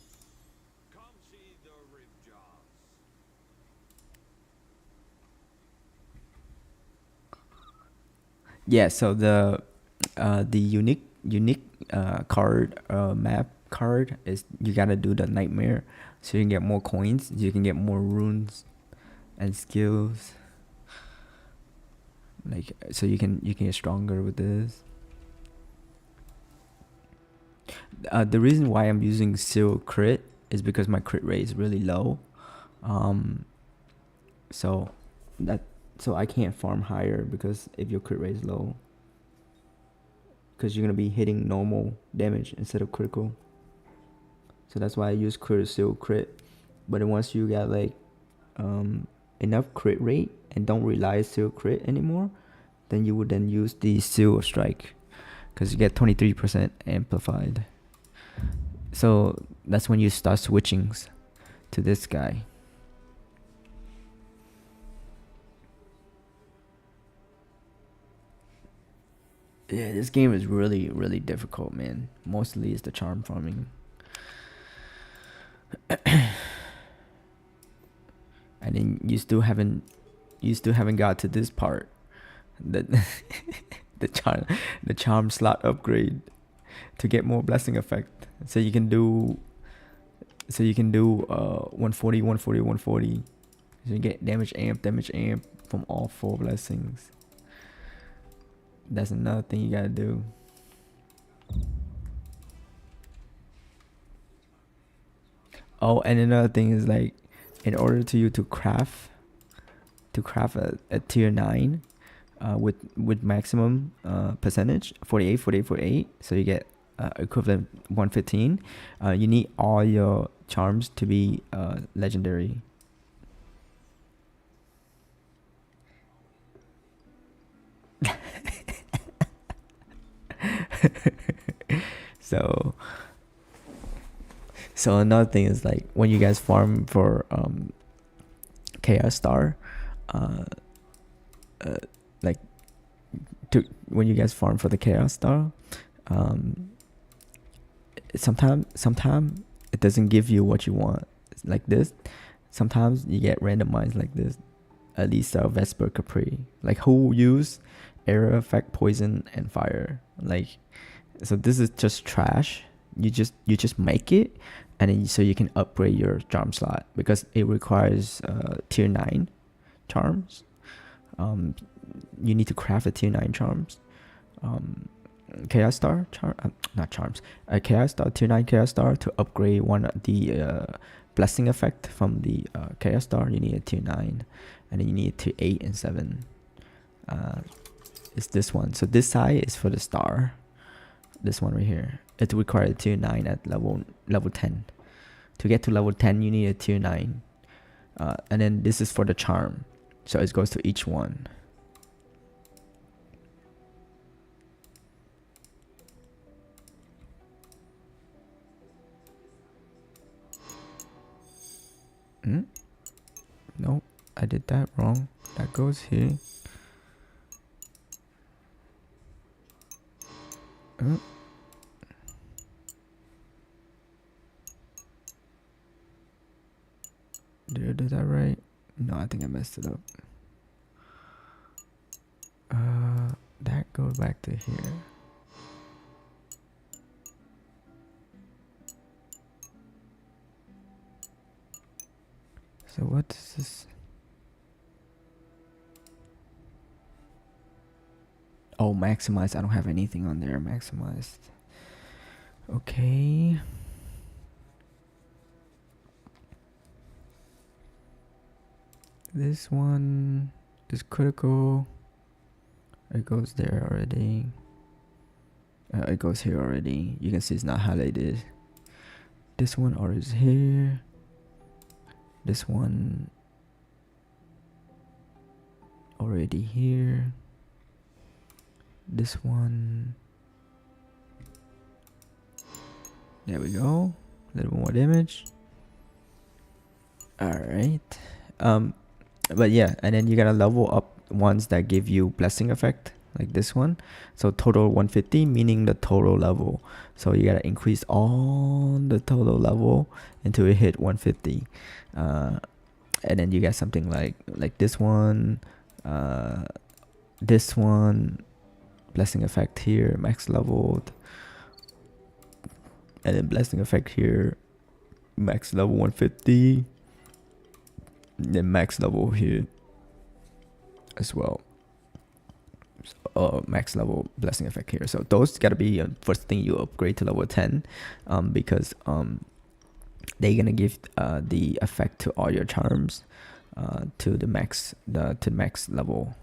come see the Ribjaws. Yeah, so the unique card map card is you gotta do the nightmare, so you can get more coins, you can get more runes and skills. Like, so you can get stronger with this. The reason why I'm using Seal Crit is because my crit rate is really low. So I can't farm higher because if your crit rate is low, because you're gonna be hitting normal damage instead of critical. So that's why I use Seal Crit. But then once you got like enough crit rate and don't rely Seal Crit anymore, then you would then use the Seal Strike, because you get 23% amplified. So that's when you start switching to this guy. Yeah, this game is really, really difficult, man. Mostly it's the charm farming. And then you still haven't got to this part. The charm slot upgrade to get more blessing effect. So you can do 140, 140, 140. So you get damage amp from all 4 blessings. That's another thing you gotta do. Oh, and another thing is, like, in order to craft a tier 9 with maximum percentage 48, so you get equivalent 115, you need all your charms to be legendary. So another thing is, like, when you guys farm for Chaos Star, like, when you guys farm for the Chaos Star, sometimes it doesn't give you what you want. It's like this. Sometimes you get randomized like this. Alisa, Vesper, Capri, like, who use area effect, poison, and fire. Like, so this is just trash. You just make it, and then so you can upgrade your charm slot, because it requires tier 9 charms. You need to craft a tier 9 charms. Chaos Star not charms. Chaos Star, tier 9 Chaos Star, to upgrade one of the blessing effect from the Chaos Star. You need a tier 9, and then you need tier 8 and 7. It's this one. So this side is for the star. This one right here. It requires a tier 9 at level 10. To get to level 10, you need a tier 9. And then this is for the charm. So it goes to each one. No, I did that wrong. That goes here. Did I do that right? No, I think I messed it up. That goes back to here. So what is this? Oh, maximized. I don't have anything on there maximized. Okay. This one is critical. It goes there already. It goes here already. You can see it's not highlighted. This one already is here. This one already here. This one. There we go. A little more damage. Alright. But yeah, and then you gotta level up ones that give you blessing effect, like this one. So total 150, meaning the total level. So you gotta increase all the total level until it hit 150. And then you get something like this one, blessing effect here, max leveled, and then blessing effect here, max level 150, then max level here as well. max level blessing effect here. So those gotta be first thing you upgrade to level 10, because they're gonna give the effect to all your charms to the max level.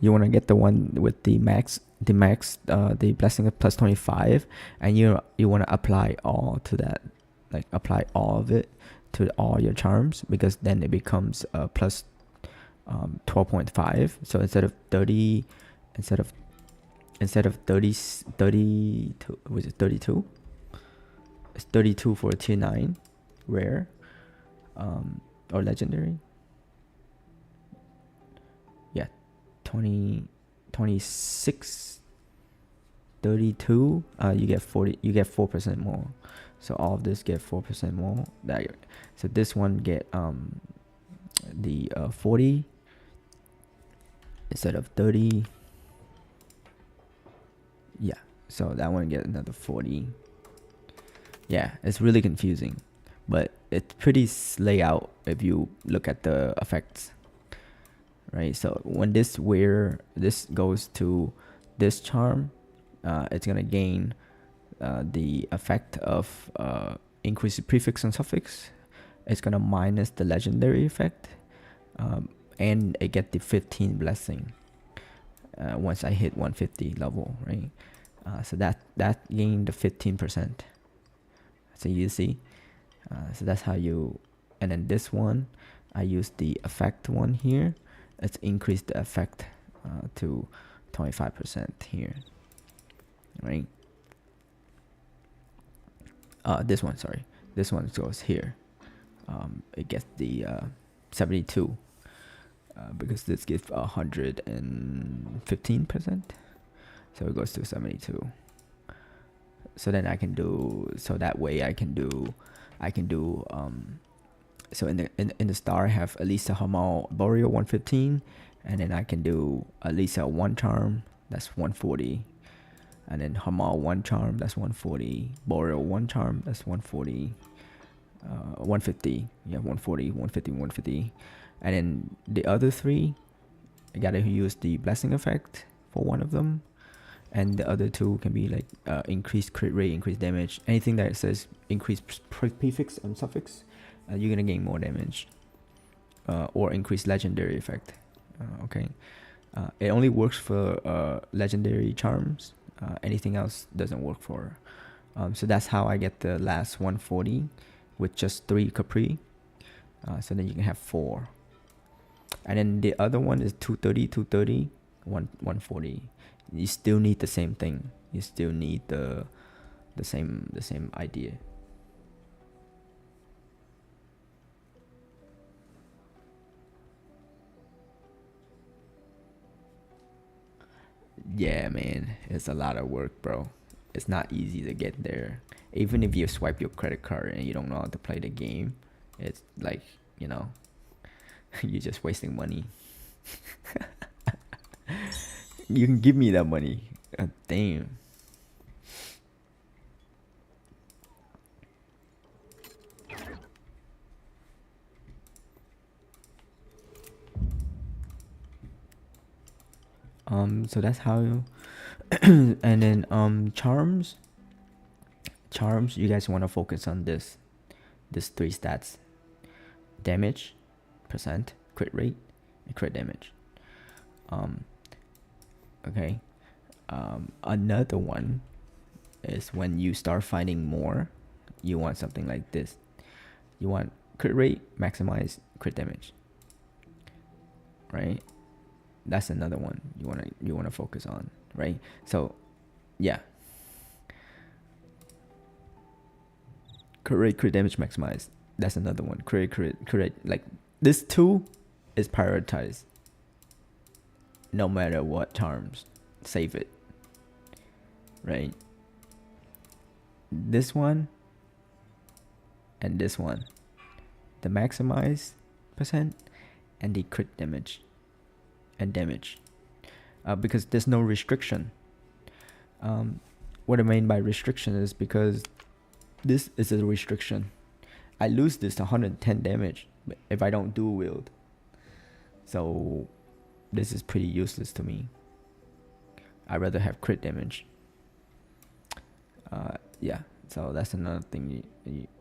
You want to get the one with the blessing of plus 25, and you want to apply all to that, like apply all of it to all your charms, because then it becomes plus 12.5. So instead of 30, instead of 32, was it 32? It's 32 for a tier 9 rare, or legendary. 26, 32, you get 40, you get 4% more. So all of this get 4% more. So this one get the 40 instead of 30. Yeah, so that one get another 40. Yeah, it's really confusing, but it's pretty layout if you look at the effects. Right, so when this goes to this charm, it's gonna gain the effect of increase the prefix and suffix. It's gonna minus the legendary effect, and it get the 15 blessing once I hit 150 level, right? So that gained the 15%. So you see, so that's how you. And then this one, I use the effect one here. Let's increase the effect to 25% here, right? This one goes here. It gets the 72 because this gives 115%, so it goes to 72. So then I can do, so that way I can do so in the star I have Elisa Hamal Boreal 115, and then I can do Elisa 1 charm, that's 140, and then Hamal 1 charm, that's 140, Boreal 1 charm, that's 140, 150, yeah, 140, 150, 150, and then the other 3 I gotta use the blessing effect for one of them, and the other 2 can be like increased crit rate, increased damage, anything that says increased prefix and suffix. You're gonna gain more damage, or increase legendary effect. Okay, it only works for legendary charms. Anything else doesn't work for. So that's how I get the last 140 with just 3 Capri. So then you can have 4, and then the other one is 230, 140. You still need the same thing. You still need the same idea. Yeah, man, it's a lot of work, bro. It's not easy to get there. Even if you swipe your credit card and you don't know how to play the game, it's like, you know, you're just wasting money. You can give me that money. Damn. So that's how you and then charms, you guys want to focus on this 3 stats: damage, percent, crit rate, and crit damage. Okay, another one is when you start fighting more, you want something like this. You want crit rate, maximize crit damage, right? That's another one you wanna focus on, right? So yeah, crit rate, crit damage maximized, that's another one. Crit, like this 2 is prioritized no matter what charms, save it, right? This one and this one, the maximize percent and the crit damage and damage, because there's no restriction. What I mean by restriction is because this is a restriction. I lose this to 110 damage if I don't dual wield. So this is pretty useless to me. I'd rather have crit damage. Yeah, so that's another thing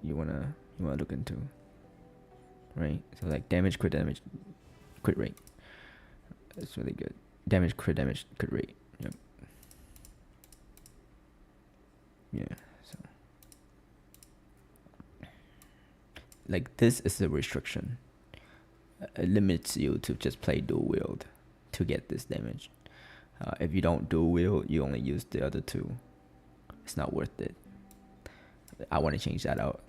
you wanna look into, right? So like damage, crit rate. It's really good. Damage, crit rate. Yep. Yeah. So like this is a restriction. It limits you to just play dual wield to get this damage. If you don't dual wield, you only use the other two. It's not worth it. I want to change that out.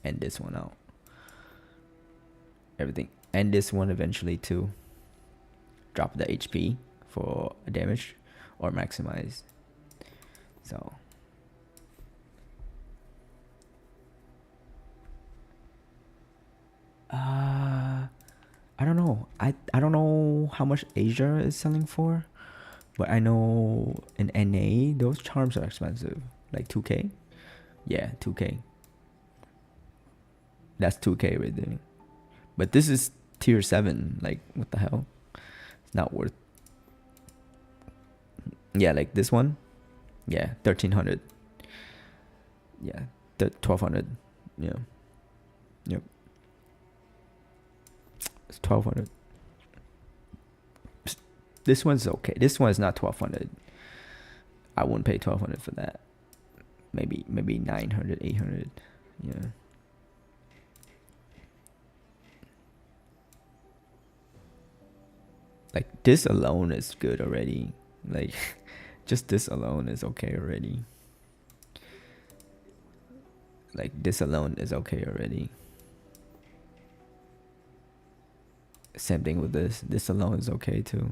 And this one out. Everything. And this one eventually too. Drop the HP for damage or maximize. So. I don't know. I don't know how much Asia is selling for. But I know in NA, those charms are expensive. Like 2K? Yeah, 2K. That's 2K right there. But this is tier 7. Like, what the hell? It's not worth. Yeah, like this one. Yeah, 1300. Yeah, 1200. Yeah. Yep. It's 1200. This one's okay. This one is not 1200. I wouldn't pay 1200 for that. Maybe 900, 800. Yeah. Like this alone is good already. Like just this alone is okay already. Like this alone is okay already. Same thing with this. This alone is okay too.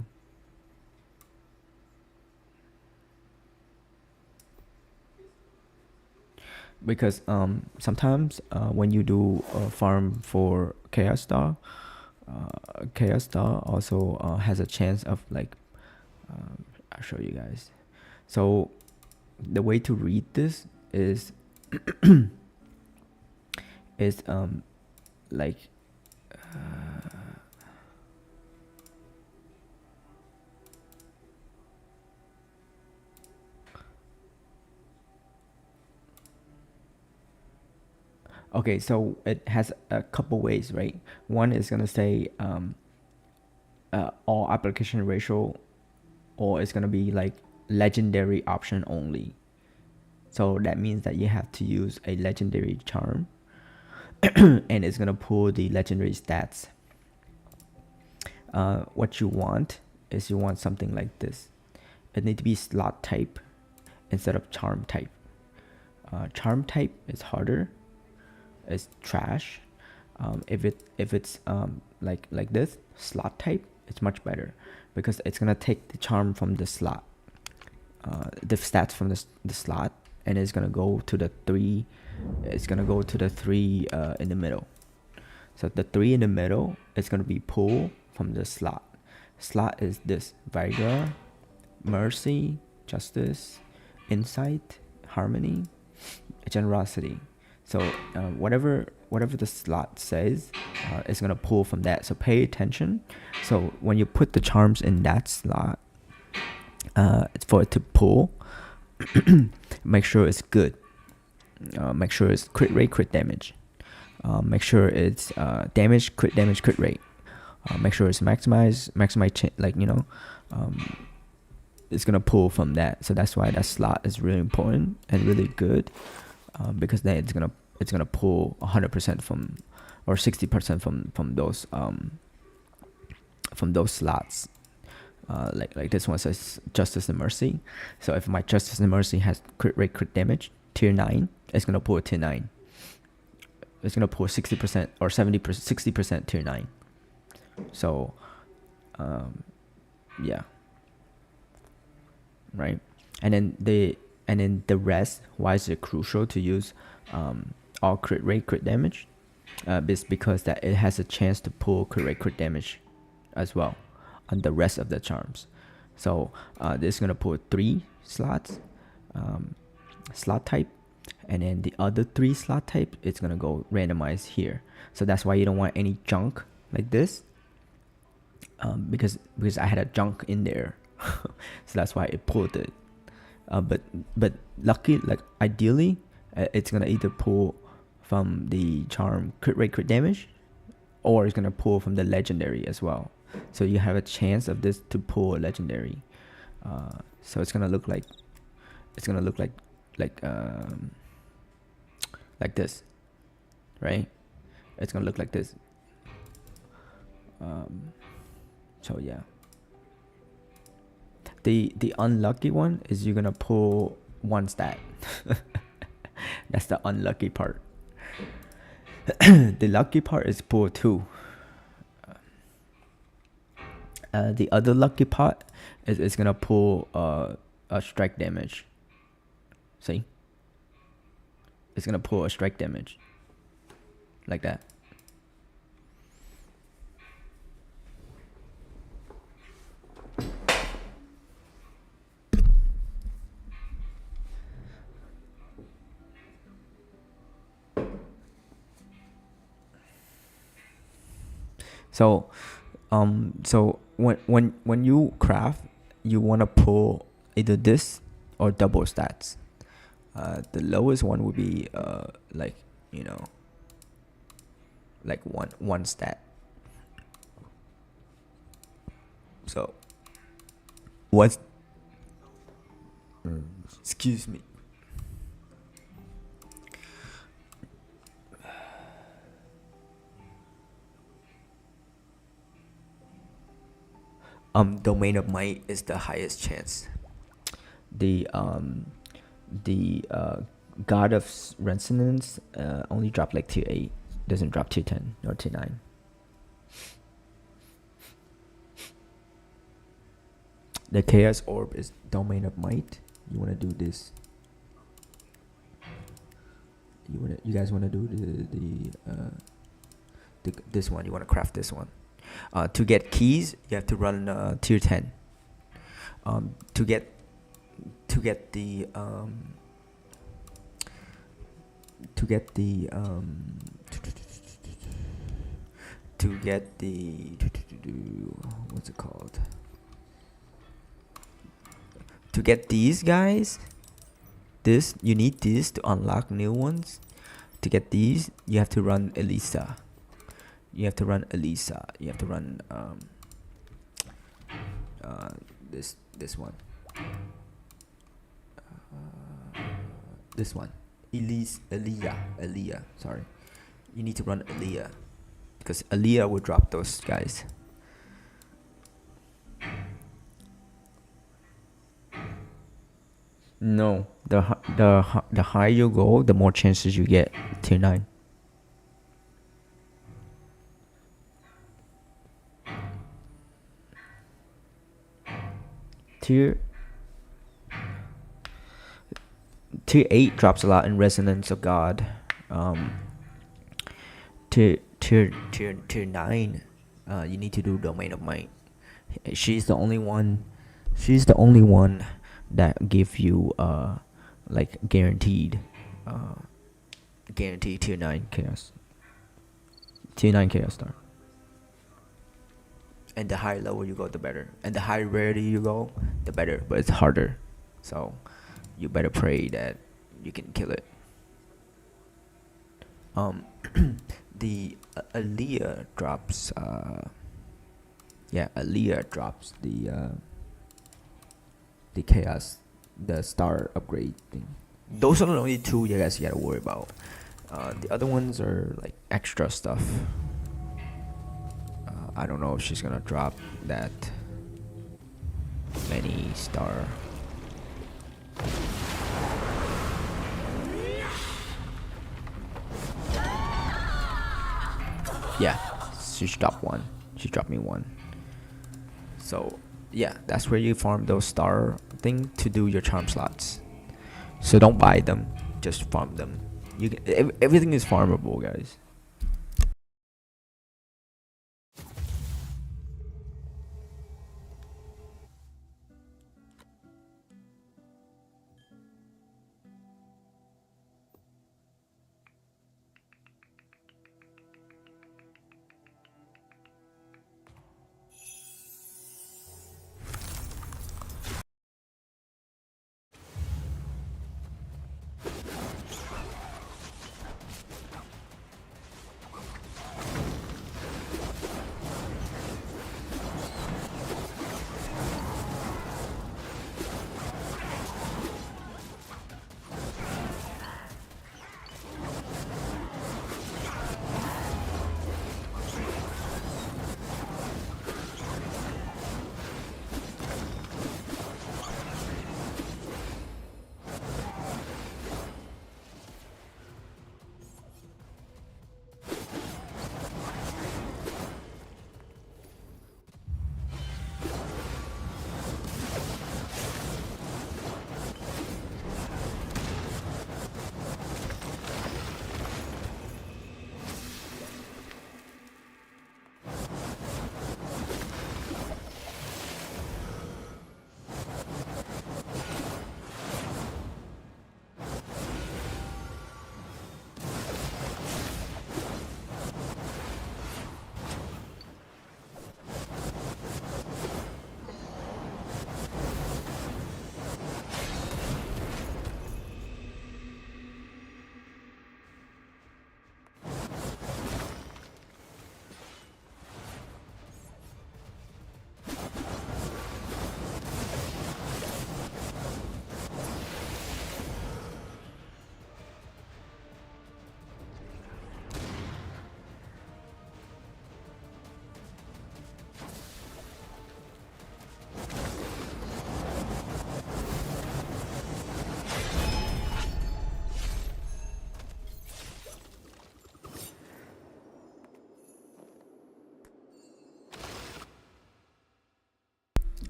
Because sometimes when you do a farm for Chaos Star also has a chance of like I'll show you guys. So the way to read this is is like okay, so it has a couple ways, right? One is gonna say all application ratio, or it's gonna be like legendary option only. So that means that you have to use a legendary charm and it's gonna pull the legendary stats. What you want is you want something like this. It needs to be slot type instead of charm type. Charm type is harder. It's trash. If it's like this slot type, it's much better because it's gonna take the charm from the slot, the stats from the slot, and it's gonna go to the 3. It's gonna go to the 3 in the middle. So the 3 in the middle is gonna be pulled from the slot. Slot is this: Vigor, Mercy, Justice, Insight, Harmony, Generosity. So whatever the slot says, it's gonna pull from that. So pay attention. So when you put the charms in that slot, for it to pull, make sure it's good. Make sure it's crit rate, crit damage. Make sure it's damage, crit rate. Make sure it's maximize, like it's gonna pull from that. So that's why that slot is really important and really good. Because then it's gonna pull 100% from, or 60% from those slots. Like this one says Justice and Mercy. So if my Justice and Mercy has crit rate, crit damage, tier 9, it's gonna pull tier 9. It's gonna pull 60% or 70%, 60% tier 9. So, yeah. Right, and then the rest. Why is it crucial to use all crit rate, crit damage? It's because that it has a chance to pull crit rate, crit damage as well on the rest of the charms. So this is gonna put 3 slots, slot type, and then the other 3 slot type, it's gonna go randomized here. So that's why you don't want any junk like this, because I had a junk in there. So that's why it pulled it. But lucky, like ideally, it's gonna either pull from the charm crit rate, crit damage, or it's gonna pull from the legendary as well. So you have a chance of this to pull a legendary. So it's gonna look like like this, right? It's gonna look like this. So yeah. The unlucky one is you're gonna pull 1 stat. That's the unlucky part. The lucky part is pull 2. The other lucky part is gonna pull a strike damage. See? It's gonna pull a strike damage. Like that. So when you craft, you wanna pull either this or double stats. The lowest one would be like, you know, like one stat. So what's excuse me. Domain of Might is the highest chance. The God of Resonance only drop like tier 8, doesn't drop tier 10 or tier 9. The Chaos Orb is Domain of Might. You wanna do this? You guys wanna do this one? You wanna craft this one? To get keys, you have to run tier 10. To get the what's it called? To get these guys, you need this to unlock new ones. To get these, you have to run Elisa. You have to run this one. This one. Aaliyah. Sorry. You need to run Aaliyah, because Aaliyah will drop those guys. No, the higher you go, the more chances you get tier 9. Tier 8 drops a lot in Resonance of God. Tier 9, you need to do Domain of Might. She's the only one that give you like guaranteed tier 9 chaos. Tier 9 chaos star. And the higher level you go, the better. And the higher rarity you go, the better. But it's harder. So you better pray that you can kill it. The Aaliyah drops Aaliyah drops the chaos, the star upgrade thing. Those are the only 2 you guys gotta worry about. The other ones are like extra stuff. I don't know if she's gonna drop that many star. Yeah, she dropped 1. She dropped me 1. So yeah, that's where you farm those star thing to do your charm slots. So don't buy them, just farm them. You can, everything is farmable, guys.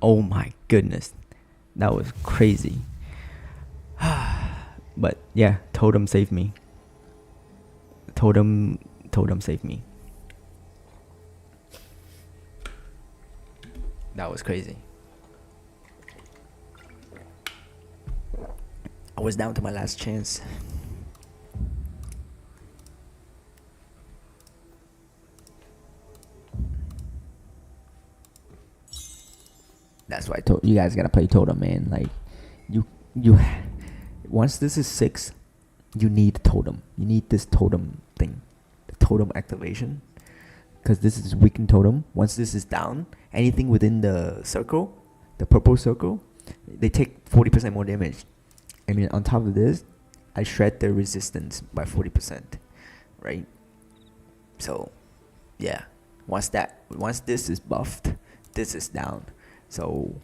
Oh my goodness, that was crazy. But yeah, Totem saved me. Totem saved me. That was crazy. I was down to my last chance. That's why you guys gotta play Totem, man. Like, you once this is 6, you need Totem. You need this Totem thing, the Totem activation, because this is weakened Totem. Once this is down, anything within the circle, the purple circle, they take 40% more damage. I mean, on top of this, I shred their resistance by 40%, right? So, yeah, once this is buffed, this is down. So,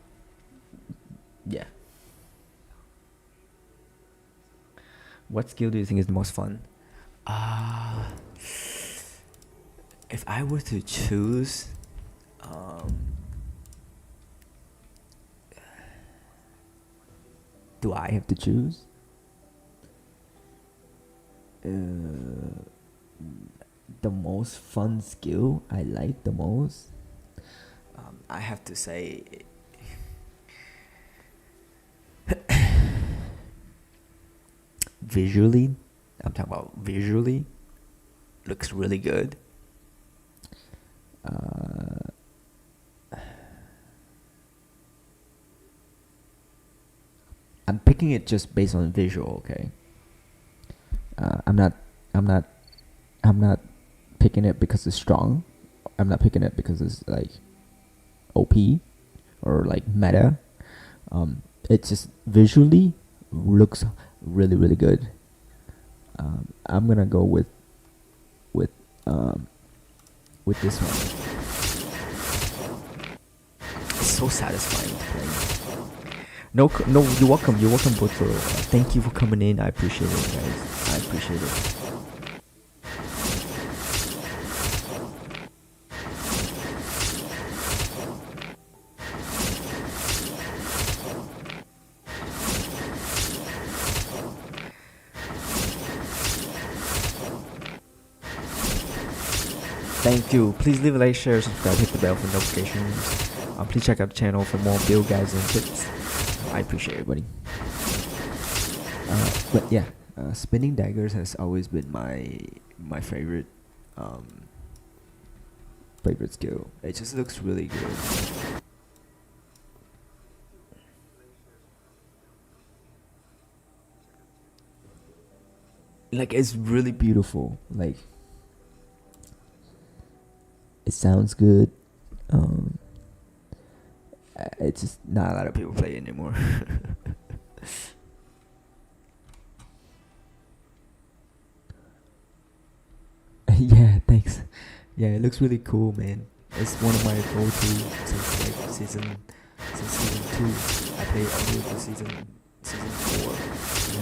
yeah. What skill do you think is the most fun? If I were to choose, do I have to choose? The most fun skill I like the most, I have to say, visually, I'm talking about visually, looks really good. I'm picking it just based on visual, okay? I'm not picking it because it's strong. I'm not picking it because it's like OP or like meta. It just visually looks really, really good. I'm gonna go with this one. It's so satisfying to play. No, you're welcome. You're welcome, Butro. Thank you for coming in. I appreciate it, guys. I appreciate it. Thank you. Please leave a like, share, subscribe, hit the bell for notifications. Please check out the channel for more build guides and tips. I appreciate everybody. But yeah, spinning daggers has always been my favorite favorite skill. It just looks really good. Like, it's really beautiful. Like, it sounds good. It's just not a lot of people play it anymore. Yeah, thanks. Yeah, it looks really cool, man. It's one of my go-to since like season 2. I played all the way to season 4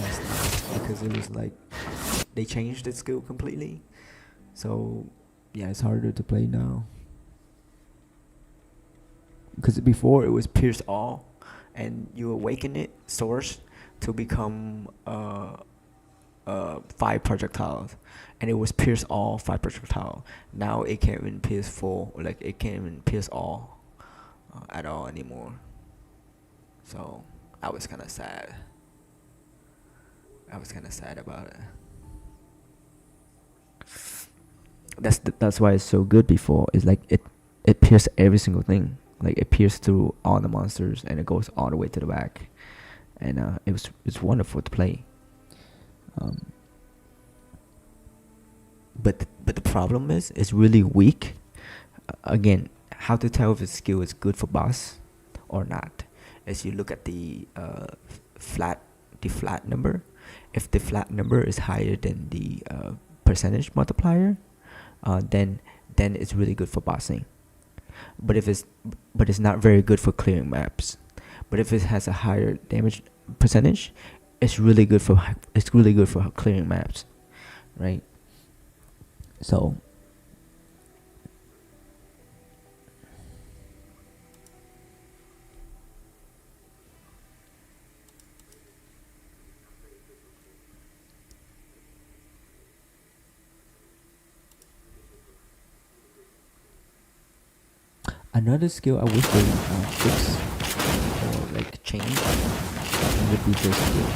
last time because it was like they changed the skill completely. So yeah, it's harder to play now. Because before it was pierce all, and you awaken it source to become 5 projectiles, and it was pierce all 5 projectile. Now it can't even pierce full, like it can't even pierce all at all anymore. So I was kind of sad. About it. That's why it's so good. Before it's like it pierced every single thing. Like it pierced through all the monsters and it goes all the way to the back, and it's wonderful to play. But the problem is it's really weak. Again, how to tell if a skill is good for boss or not is you look at the flat number. If the flat number is higher than the percentage multiplier, then it's really good for bossing. But it's not very good for clearing maps. But if it has a higher damage percentage, it's really good for clearing maps, right? So Another skill I wish they fix or like change would be this skill.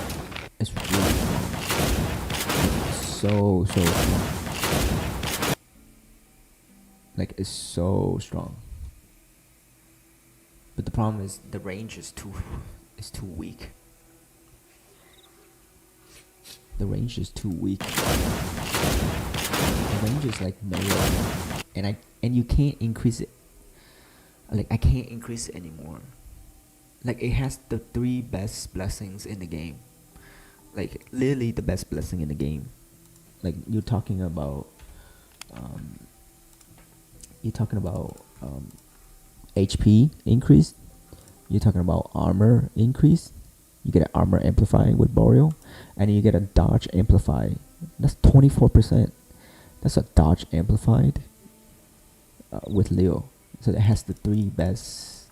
It's really strong. So strong. Like it's so strong. But the problem is the range is too weak. The range is too weak. The range is like melee, and you can't increase it. Like I can't increase it anymore. Like it has the 3 best blessings in the game. Like literally the best blessing in the game. Like you're talking about HP increase. You're talking about armor increase. You get an armor amplifying with Boreal, and you get a dodge amplify. That's 24%. That's a dodge amplified with Leo. So it has the 3 best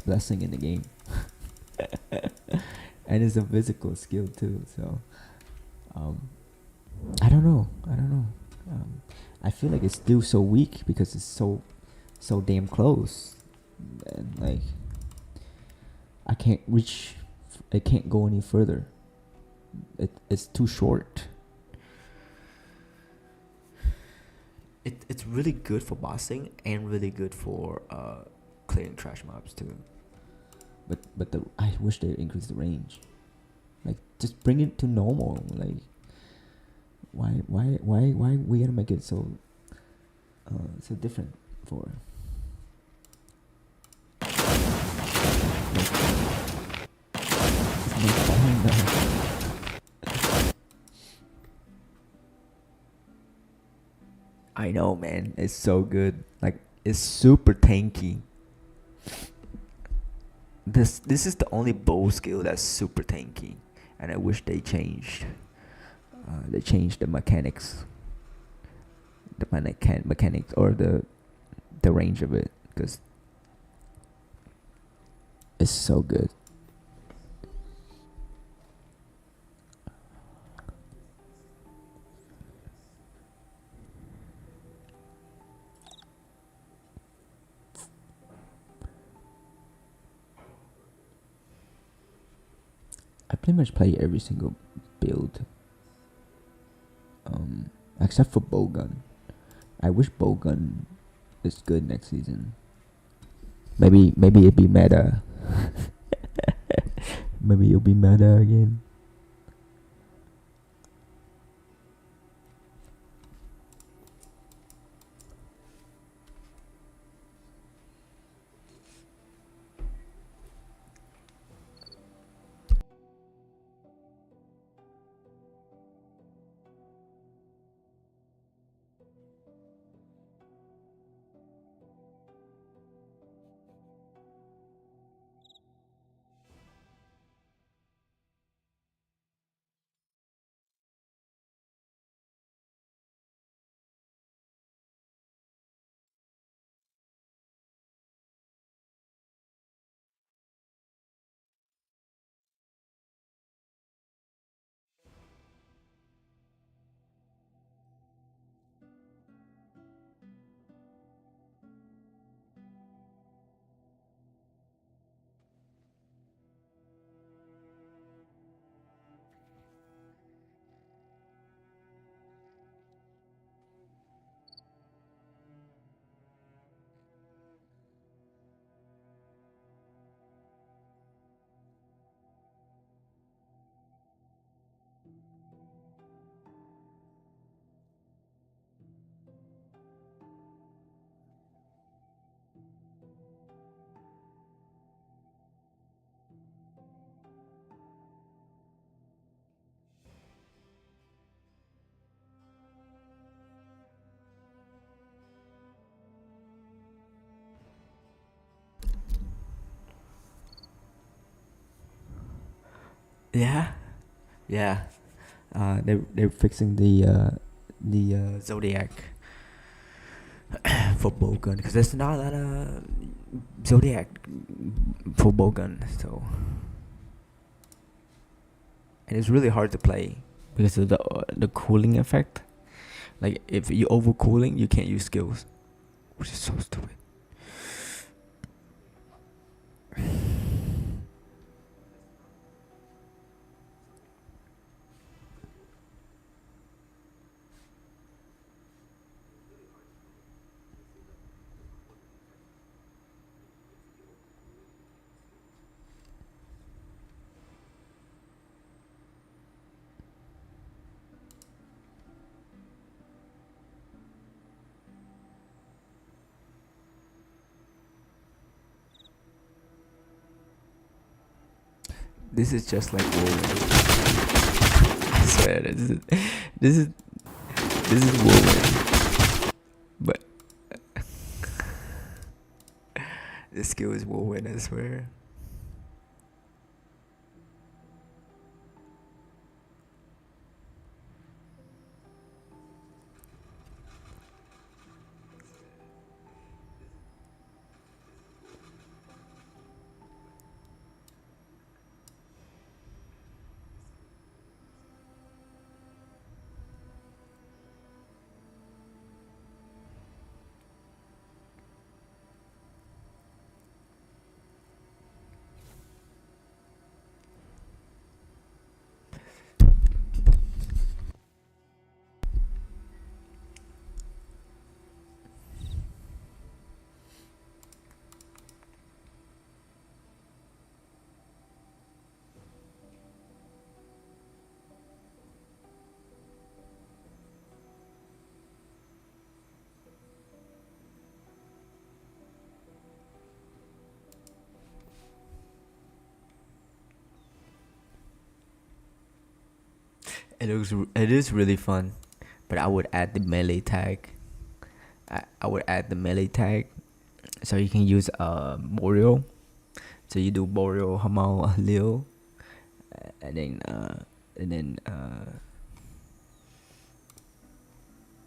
blessing in the game. And it's a physical skill too. So I don't know. I feel like it's still so weak because it's so damn close, and like I can't reach. It can't go any further. It's too short. It's really good for bossing and really good for clearing trash mobs too. But I wish they increase the range. Like just bring it to normal. Like why we gotta make it so different for? I know, man. It's so good. Like it's super tanky. This is the only bow skill that's super tanky, and I wish they changed. They changed the mechanics, mechanics or the range of it, because it's so good. I pretty much play every single build, except for Bowgun. I wish Bowgun is good next season. Maybe it'd be meta. Maybe it'll be meta again. Yeah, yeah. They're fixing the Zodiac for Bowgun, because there's not a lot of Zodiac for Bowgun, so, and it's really hard to play because of the cooling effect. Like if you overcooling, you can't use skills, which is so stupid. This is just like Whirlwind. I swear, this is Whirlwind. But the skill is Whirlwind, I swear. It is really fun, but I would add the melee tag. I would add the melee tag, so you can use Boreal. So you do Boreal, Hamal, Leo, and then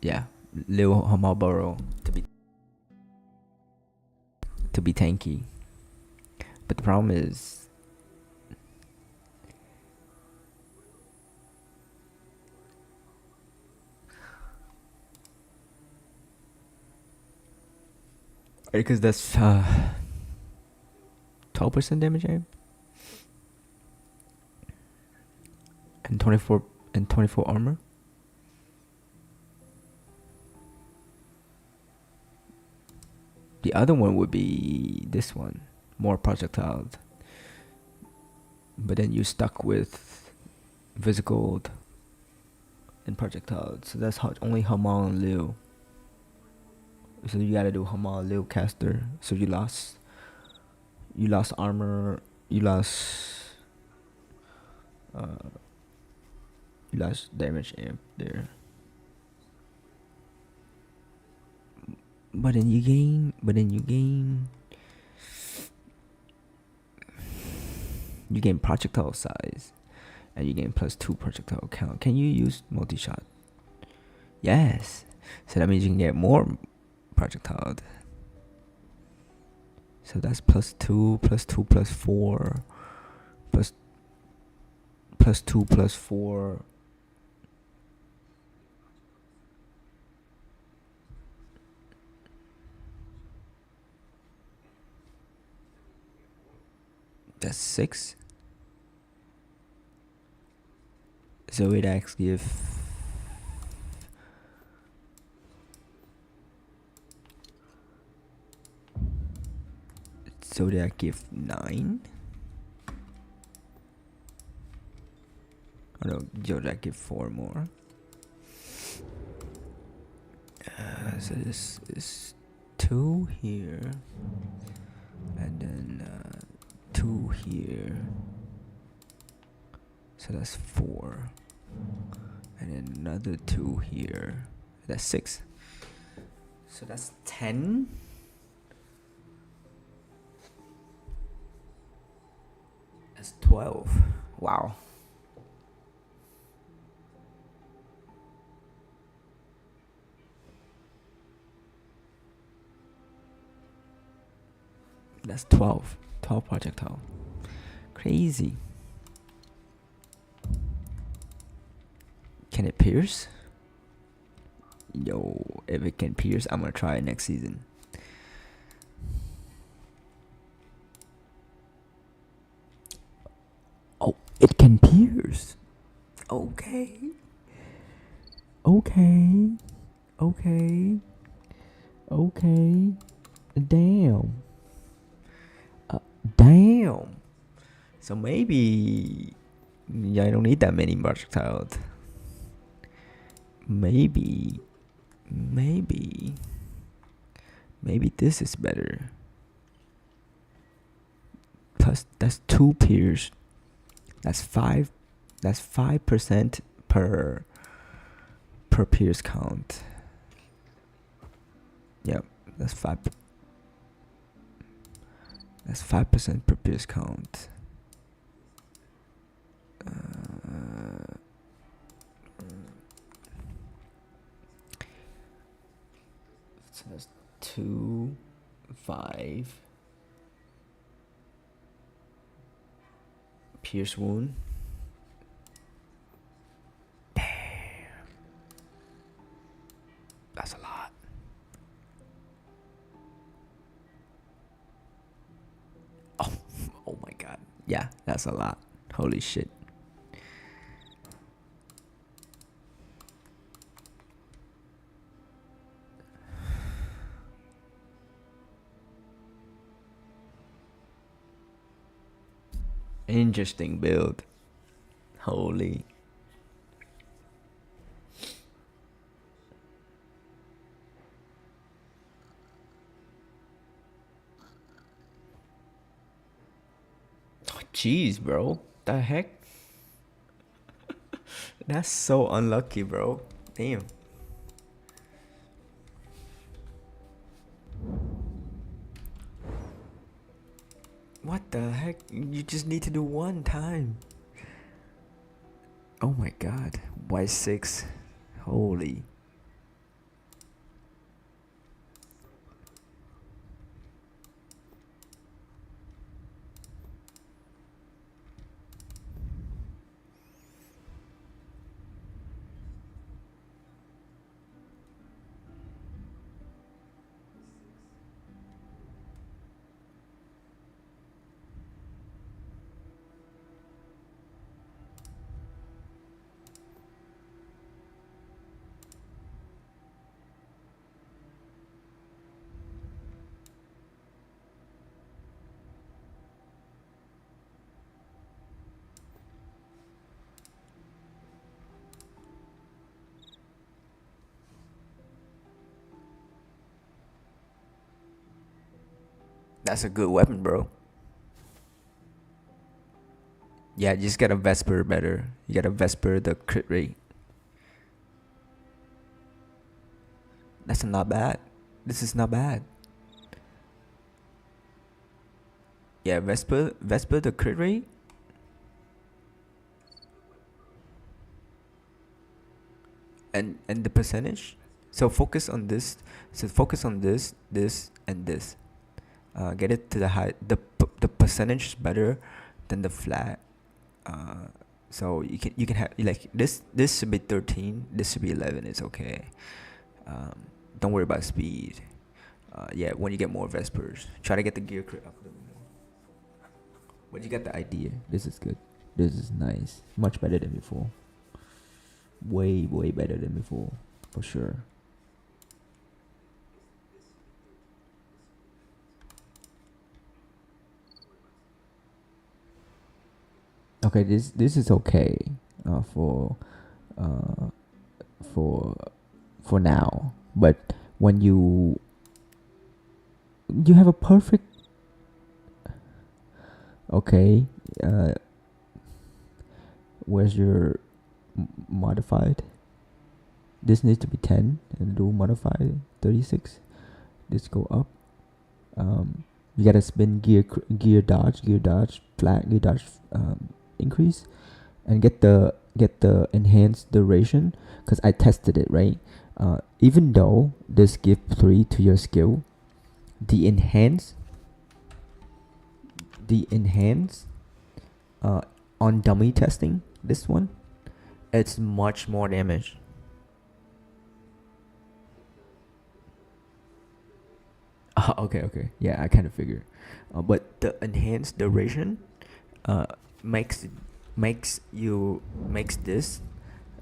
yeah, Leo, Hamal, Boreal to be tanky. But the problem is, because that's 12% damage aim and 24 armor. The other one would be this one, more projectiles, but then you're stuck with physical and projectiles. So that's only Hamal and Leo. So you gotta do Hamal, Leo, caster. So you lost armor, you lost damage amp there. But then you gain projectile size, and you gain +2 projectile count. Can you use multi-shot? Yes. So that means you can get more projectile. So that's +2, +2, +4, +2, +4. That's 6. Zoidax give Zodiac give 9. Oh no, Zodiac give 4 more. So this is 2 here, and then 2 here. So that's 4, and then another 2 here. That's 6. So that's 10. That's 12. Wow. That's 12 projectile. Crazy. Can it pierce? Yo, if it can pierce, I'm gonna try it next season. It can pierce. Okay. Okay. Okay. Okay. Damn. Damn. So maybe I don't need that many projectiles. Maybe this is better. Plus that's 2 pierce. That's 5% per pierce count. Yep, that's 5% per pierce count. So that's 2, 5 pierce wound. Damn, that's a lot. Oh my god. Yeah, that's a lot. Holy shit. Interesting build. Holy. Oh, jeez, bro. The heck? That's so unlucky, bro. Damn. What the heck? You just need to do one time. Oh my god. Why 6? Holy. That's a good weapon, bro. Yeah, you just get a Vesper better. You get a Vesper, the crit rate. That's not bad. This is not bad. Yeah, Vesper, the crit rate. And the percentage. So focus on this. So focus on this, and this. Get it to the high. The percentage is better than the flat. So you can have like this. This should be 13. This should be 11. It's okay. Don't worry about speed. Yeah, when you get more Vespers, try to get the gear crit up a little more. But you get the idea. This is good. This is nice. Much better than before. Way better than before, for sure. Okay, this is okay for now, but when you have a perfect, okay, where's your modified? This needs to be 10 and do modified 36. This go up. You gotta spin gear dodge, flat, gear dodge, increase, and get the enhanced duration, because I tested it, right? Even though this give 3 to your skill, the enhance on dummy testing, this one, it's much more damage. Okay. Yeah, I kind of figure. But the enhanced duration makes makes this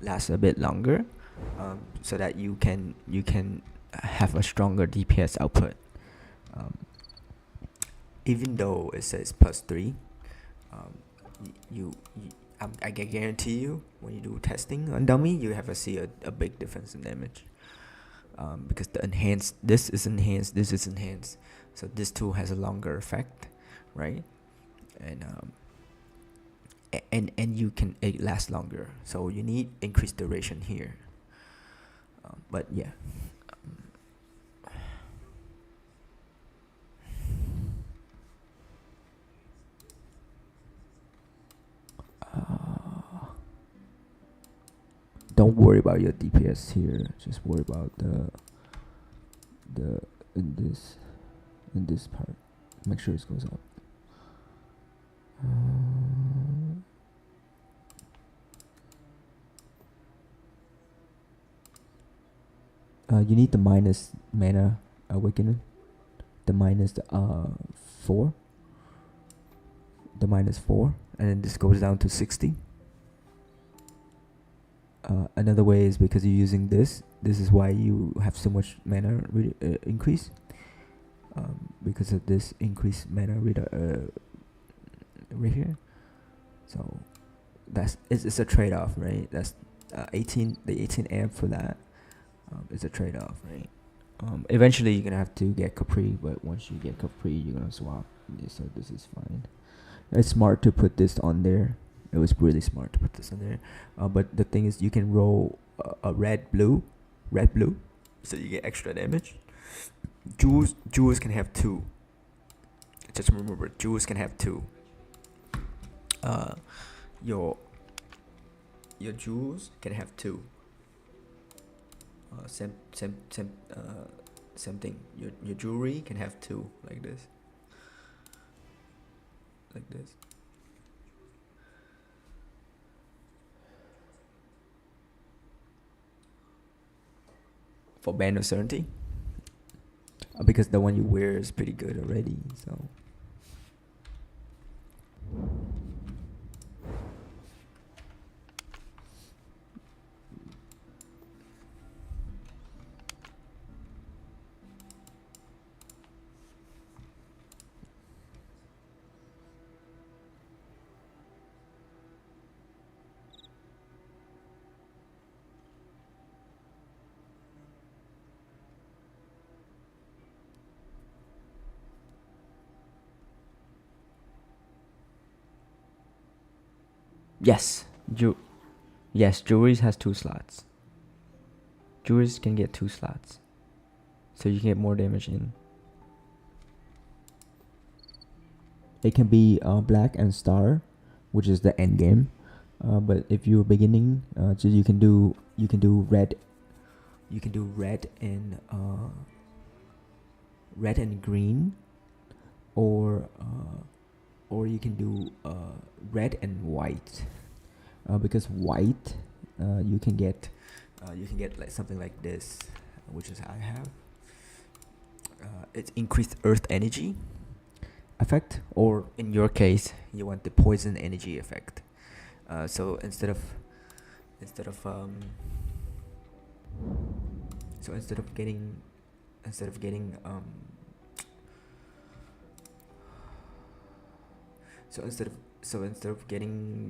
last a bit longer, so that you can have a stronger DPS output. Um, Even though it says +3, um, I can guarantee you when you do testing on dummy, you have to see a big difference in damage. Because this is enhanced, so this tool has a longer effect, right? And it lasts longer, so you need increased duration here. But yeah. Don't worry about your DPS here. Just worry about the in this part. Make sure it goes up. You need the minus mana awakening. The minus 4. The -4, and then this goes down to 60. Another way is because you're using this. This is why you have so much mana increase. Because of this increased mana right here. So it's a trade-off, right? That's 18 amp for that. It's a trade-off, right? Eventually you're gonna have to get Capri, but once you get Capri, you're gonna swap. So this is fine. It's smart to put this on there. It was really smart to put this on there. But the thing is, you can roll a red blue, so you get extra damage. Jewels can have 2. Just remember, jewels can have 2. Your jewels can have 2. Same thing. Your jewelry can have 2, like this. Like this. For Band of Certainty, because the one you wear is pretty good already. So yes, jewelry has 2 slots. Jewelries can get 2 slots, so you can get more damage in. It can be black and star, which is the end game. But if you're beginning, you can do red. You can do red and green, or you can do red and white. Because white, you can get like something like this, which is I have. It's increased earth energy effect, or in your case, you want the poison energy effect. So instead of getting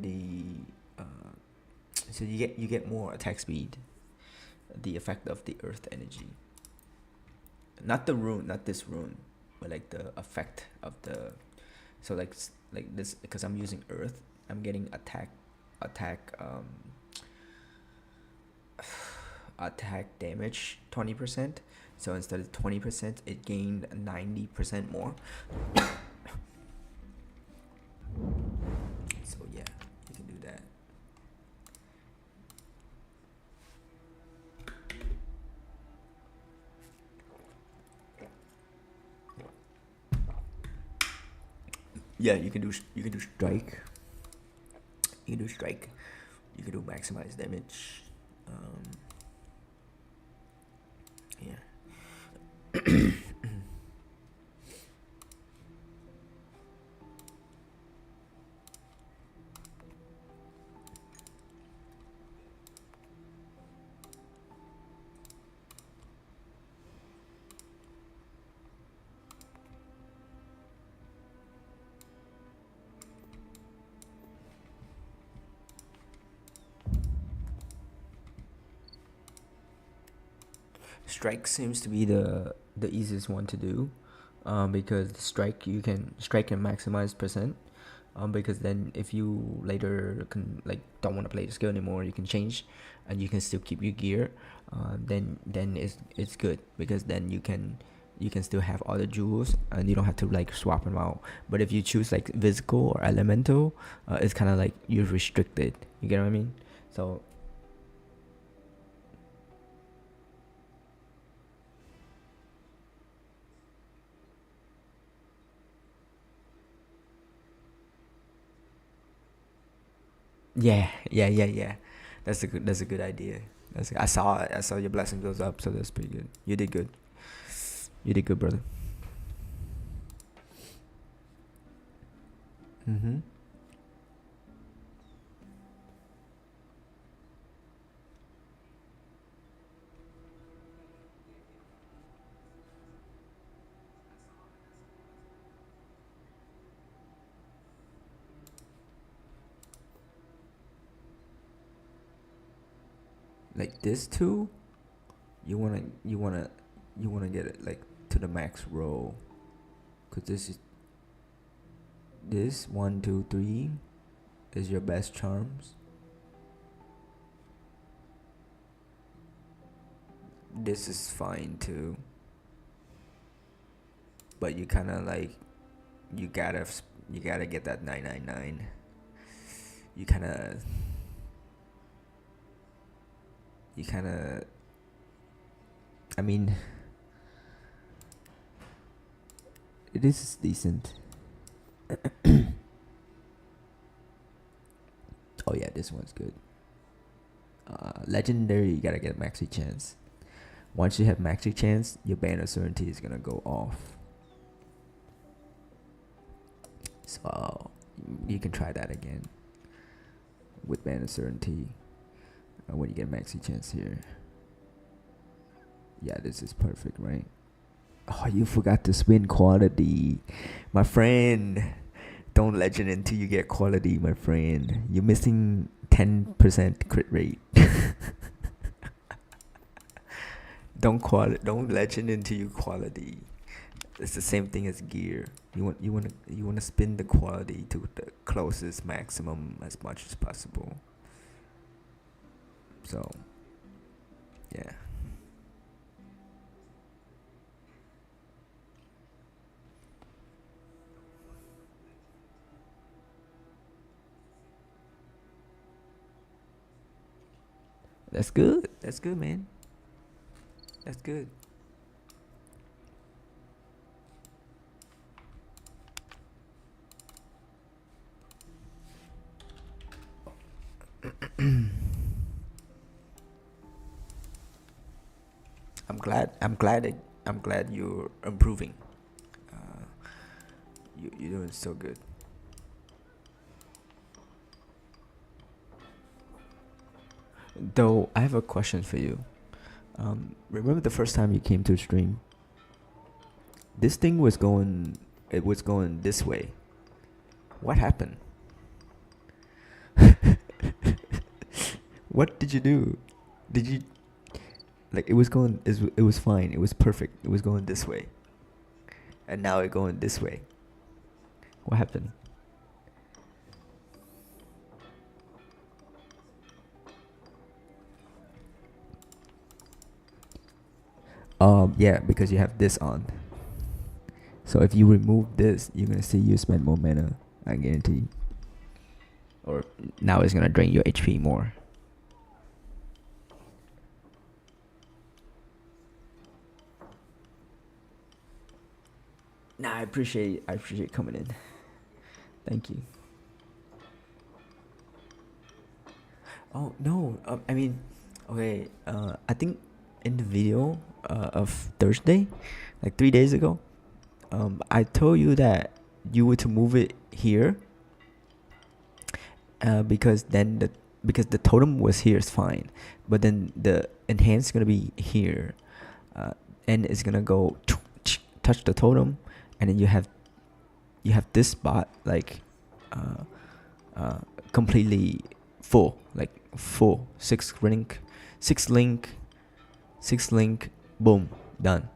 the so you get more attack speed, the effect of the earth energy, not this rune, but like the effect of the, so like this, because I'm using earth, I'm getting attack damage 20%. So instead of 20%, it gained 90% more. So yeah, you can do that. Yeah, you can do strike. You can do strike. You can do maximize damage. Yeah. Strike seems to be the easiest one to do, because strike can maximize percent. Because then if you later don't want to play the skill anymore, you can change, and you can still keep your gear. Then it's good, because then you can still have all the jewels, and you don't have to like swap them out. But if you choose like physical or elemental, it's kind of like you're restricted. You get what I mean? So yeah. That's a good idea. I saw it. I saw your blessing goes up, so that's pretty good. You did good. You did good, brother. Mm-hmm. Like this too, you wanna get it like to the max roll, cause this 1 2 3 is your best charms. This is fine too, but you kind of like you gotta get that 999. You kind of I mean, it is decent. Oh yeah, this one's good. Legendary, you gotta get maxi chance. Once you have maxi chance, your banner certainty is gonna go off. So you can try that again with banner certainty when you get maxi chance here. Yeah, this is perfect, right? Oh, you forgot to spin quality, my friend. Don't legend until you get quality, my friend. You're missing 10% crit rate. Don't legend until you quality. It's the same thing as gear. You want to spin the quality to the closest maximum as much as possible. So, yeah. That's good. That's good, man. That's good. I'm glad you're improving. Uh, you're doing so good. Though I have a question for you. Remember the first time you came to stream? This thing was going. It was going this way. What happened? What did you do? Did you like it was going? It was fine. It was perfect. It was going this way, and now it's going this way. What happened? Yeah, because you have this on. So if you remove this, you're gonna see you spend more mana. I guarantee. Or now it's gonna drain your HP more. Nah, I appreciate coming in. Thank you. Oh no, I mean, okay. I think in the video of Thursday, like 3 days ago, I told you that you were to move it here. Because the totem was here is fine, but then the enhance is gonna be here, and it's gonna go touch the totem, and then you have this spot like completely full, like full six link, boom, done.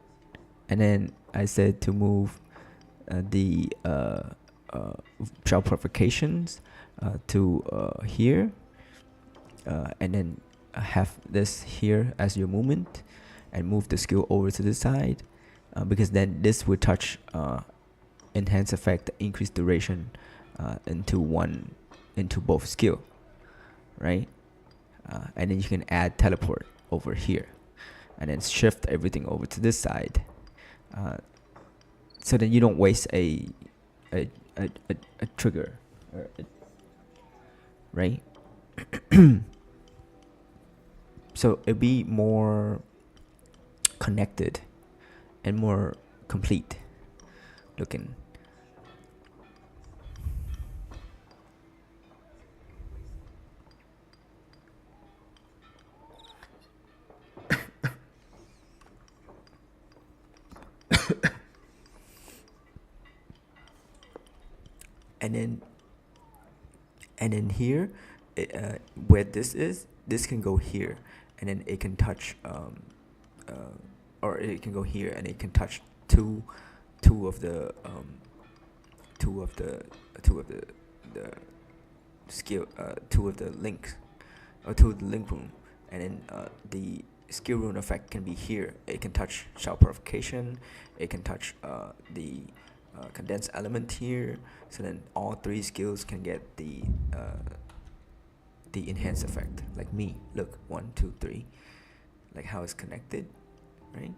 And then I said to move the shell purifications to here, and then have this here as your movement, and move the skill over to the side, because then this would touch enhance effect, increase duration into both skill, right? And then you can add teleport over here, and then shift everything over to this side, so that you don't waste a trigger, right? So it'd be more connected and more complete looking. And then here, where this is, this can go here, and then it can touch, or it can go here, and it can touch two of the skill, two of the links, or two of the link room, and then the skill rune effect can be here. It can touch shell purification, it can touch the condensed element here, so then all three skills can get the enhanced effect. Like me, look, 1, 2, 3, like how it's connected, right?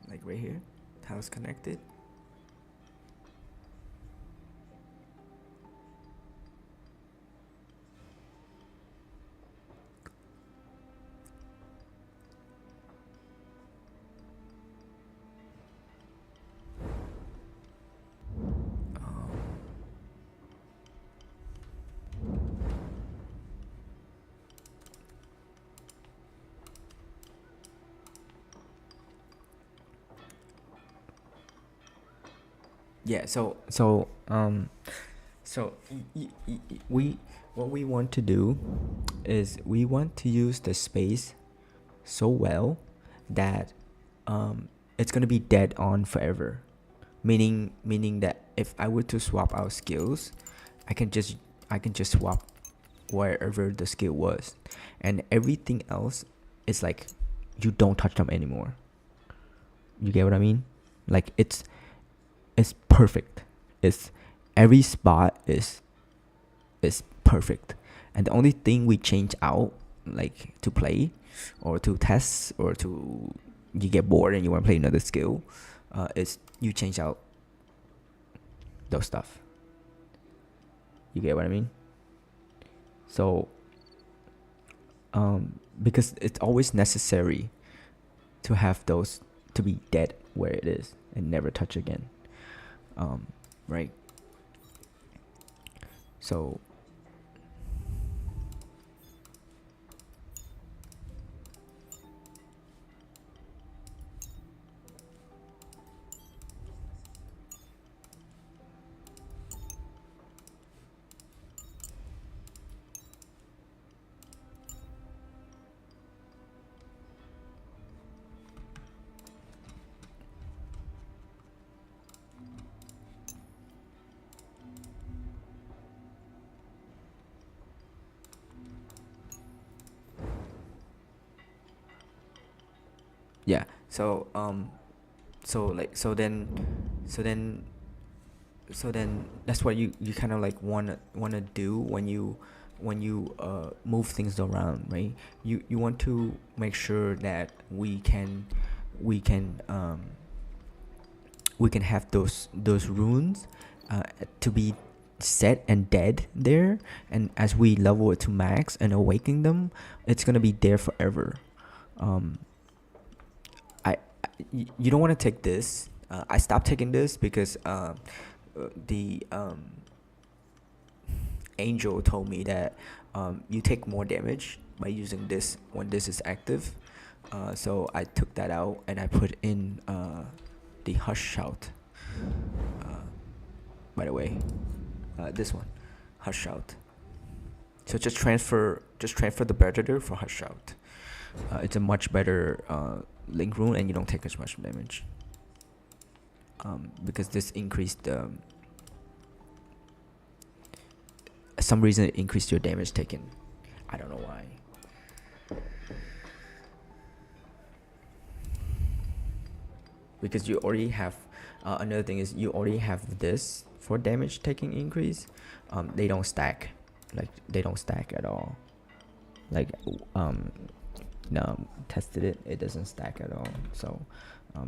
Like right here, how it's connected. Yeah, we what we want to do is we want to use the space so well that it's gonna be dead on forever. Meaning that if I were to swap out skills, I can just swap wherever the skill was, and everything else is like you don't touch them anymore. You get what I mean? Like it's perfect. It's every spot is perfect, and the only thing we change out, like to play or to test or to you get bored and you want to play another skill, is you change out those stuff. You get what I mean? So because it's always necessary to have those to be dead where it is and never touch again. Right? So yeah, so then that's what you kind of like wanna do when you move things around, right? You want to make sure that we can have those runes to be set and dead there, and as we level it to max and awaken them, it's gonna be there forever. You don't want to take this. I stopped taking this because the angel told me that you take more damage by using this when this is active. So I took that out and I put in the Hush Shout. By the way, this one, Hush Shout. So just transfer the predator for Hush Shout. It's a much better Link Rune and you don't take as much damage. Because this increased the some reason it increased your damage taken. I don't know why. Because you already have another thing is you already have this for damage taking increase. They don't stack, like they don't stack at all. Like no, tested it, it doesn't stack at all. So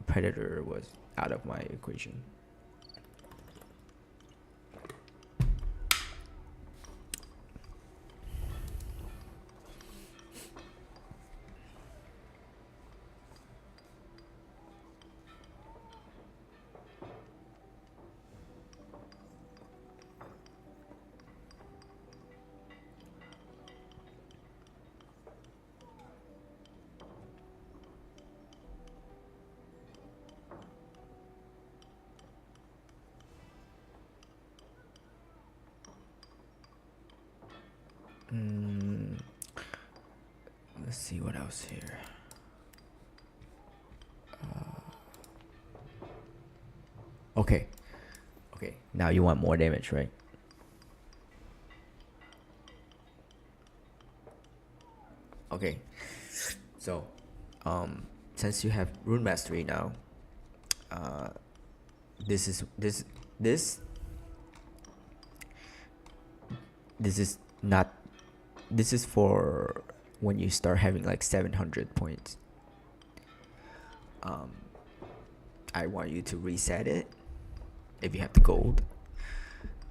Predator was out of my equation. Let's see what else here. Okay. Now you want more damage, right? Okay. So, since you have Rune Mastery now, this is not. This is for when you start having like 700 points. I want you to reset it if you have the gold.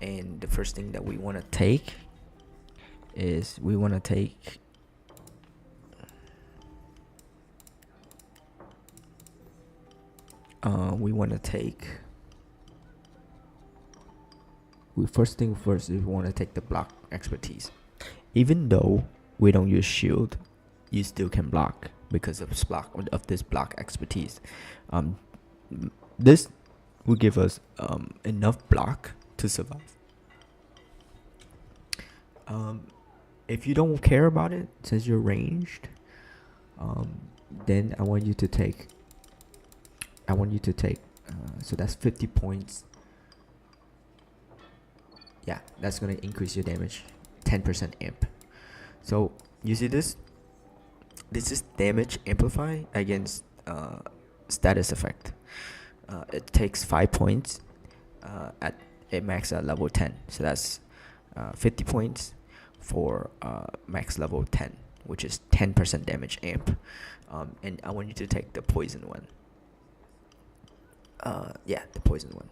And the first thing that we want to take is we want to take first thing first is we want to take the block expertise. Even though we don't use shield, you still can block because of this block expertise. This will give us enough block to survive. If you don't care about it, since you're ranged, then I want you to take. So that's 50 points. Yeah, that's gonna increase your damage 10% amp. So you see this? This is damage amplify against status effect. It takes 5 points at a max at level 10. So that's 50 points for max level 10, which is 10% damage amp. And I want you to take the poison one. Yeah, the poison one.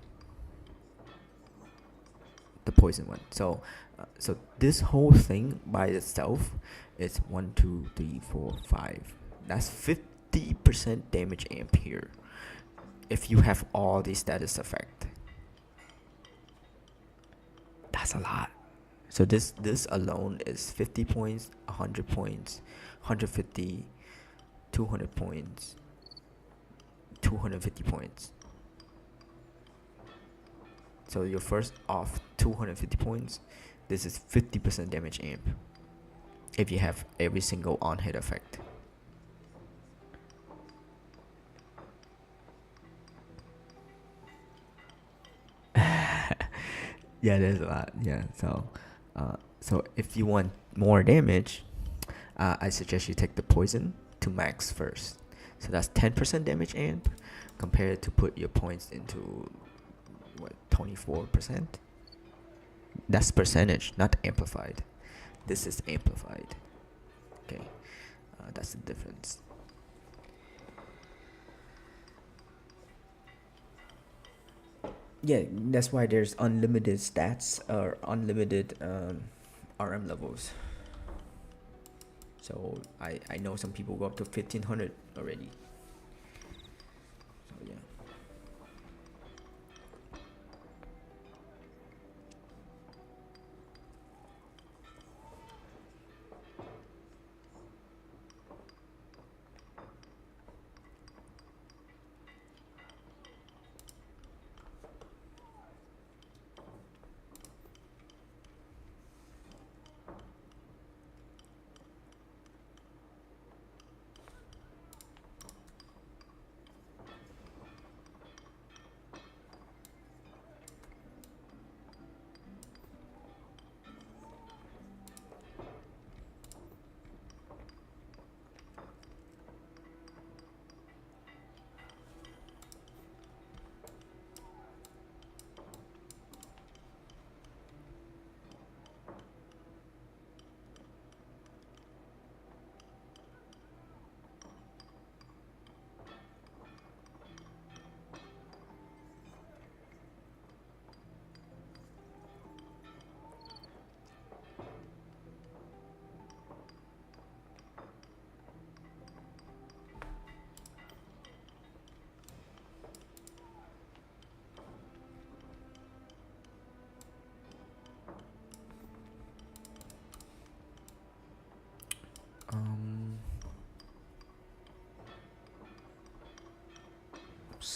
So this whole thing by itself is 1, 2, 3, 4, 5. That's 50% damage amp here. If you have all the status effect, that's a lot. So this alone is 50 points, 100 points, 150, 200 points, 250 points. So you're first off 250 points. This is 50% damage amp if you have every single on-hit effect. Yeah, there's a lot. Yeah, so if you want more damage, I suggest you take the poison to max first. So that's 10% damage amp compared to put your points into 24%. That's percentage, not amplified. This is amplified. Okay, that's the difference. Yeah, that's why there's unlimited stats or unlimited RM levels. So I know some people go up to 1500 already. So yeah.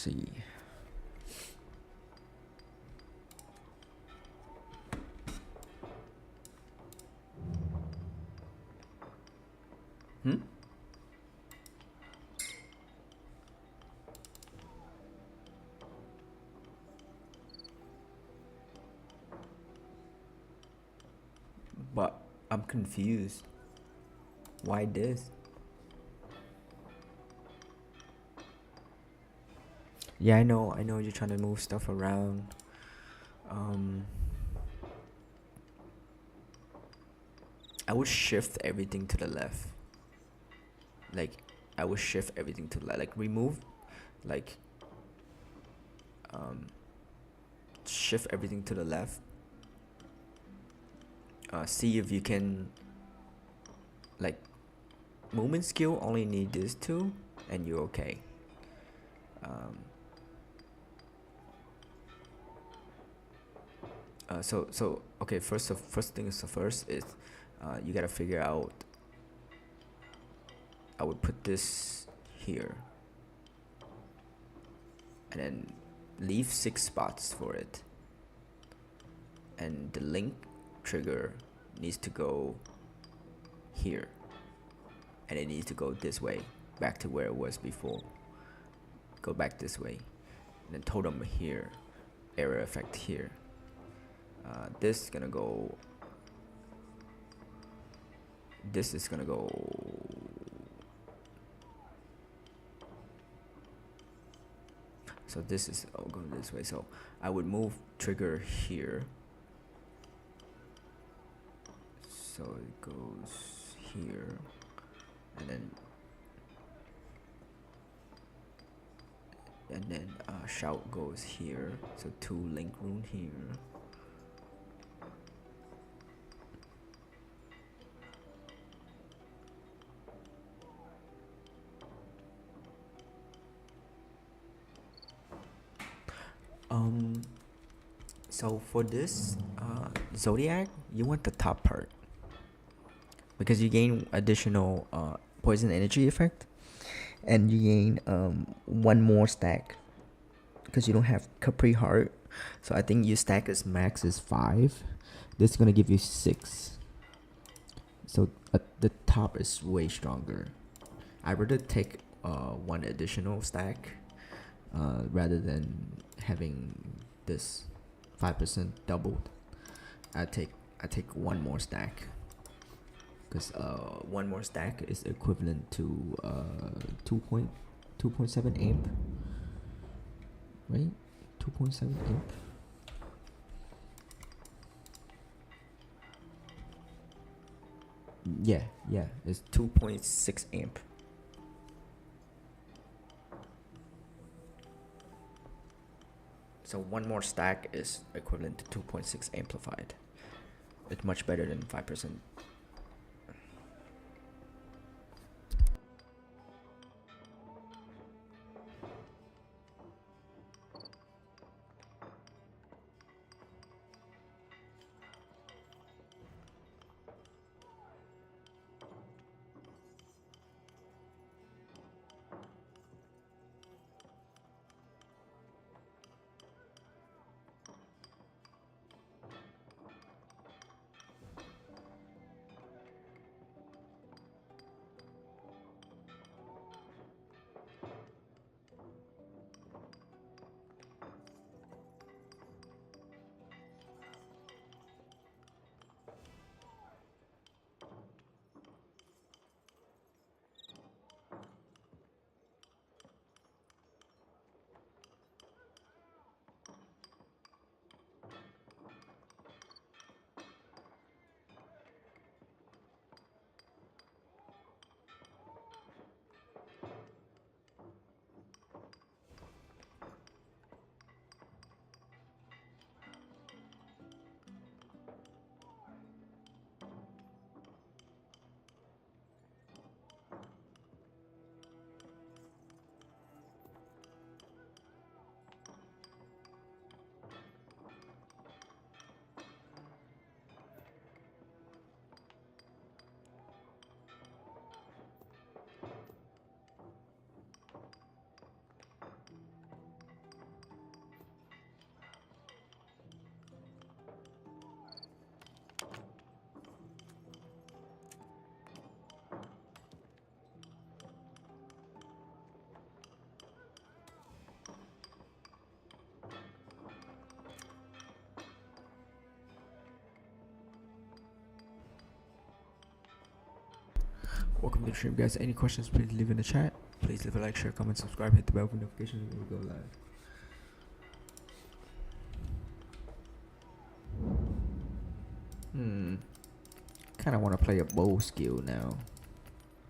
see. Hmm? But I'm confused. Why this? Yeah, I know you're trying to move stuff around. I would shift everything to the left. Like, I would shift everything to the left. Like, remove, like, shift everything to the left. See if you can, like, movement skill only need this two, and you're okay. So okay. First things first is, you gotta figure out. I would put this here, and then leave 6 spots for it. And the link trigger needs to go here, and it needs to go this way, back to where it was before. Go back this way, and then totem here, area effect here. This is gonna go. This is gonna go. So this is going this way. So I would move trigger here. So it goes here, and then shout goes here. So 2 link rune here. So for this Zodiac, you want the top part, because you gain additional poison energy effect, and you gain 1 more stack, because you don't have Capri Heart. So I think your stack is max is 5. This is gonna give you 6. So the top is way stronger. I'd rather take 1 additional stack rather than having this 5% doubled. I take 1 more stack, because 1 more stack is equivalent to 2.7 amp, right? 2.7 amp. Yeah, it's 2.6 amp. So 1 more stack is equivalent to 2.6 amplified. It's much better than 5%. Welcome to the stream, guys. Any questions, please leave in the chat. Please leave a like, share, comment, subscribe, hit the bell for notifications when we go live. Kind of want to play a bow skill now.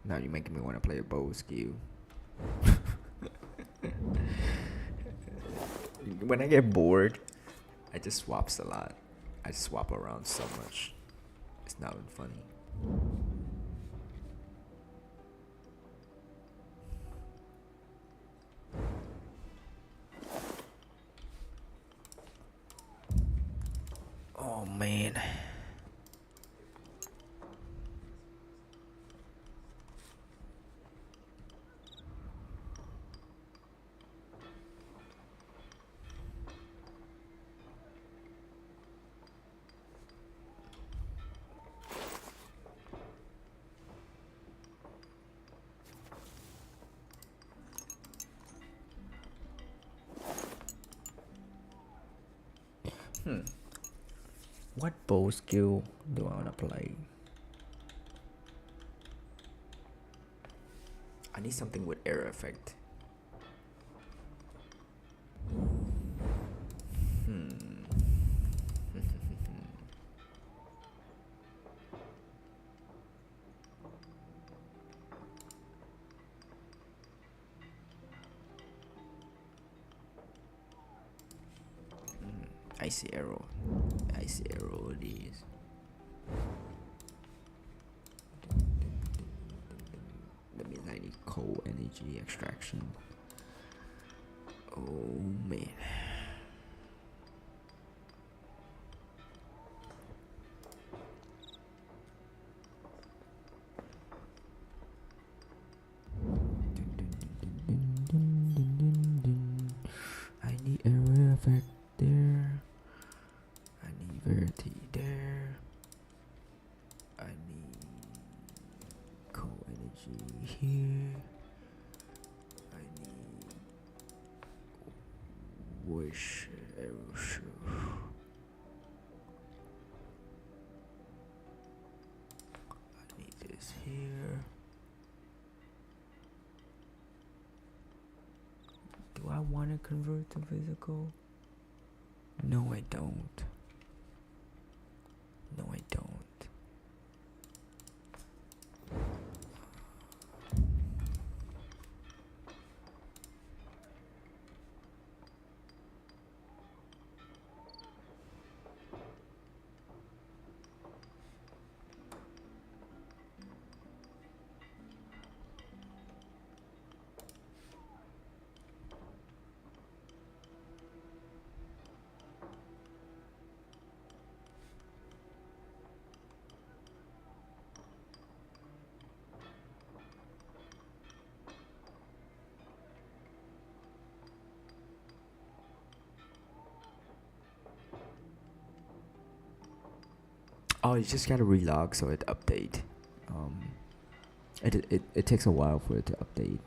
Now you're making me want to play a bow skill. When I get bored, I just swaps a lot. I swap around so much. It's not even funny. Oh man. What bow skill do I want to play? I need something with air effect. Icy arrow. Icy arrow it is. That means I need cold energy extraction. Oh man. I need arrow effect there. I need verity there. I need cold energy here. I need wish arrow shoe. I need this here. Do I want to convert to physical? No, I don't. No, I don't. Oh, you just gotta relog so it update. It takes a while for it to update.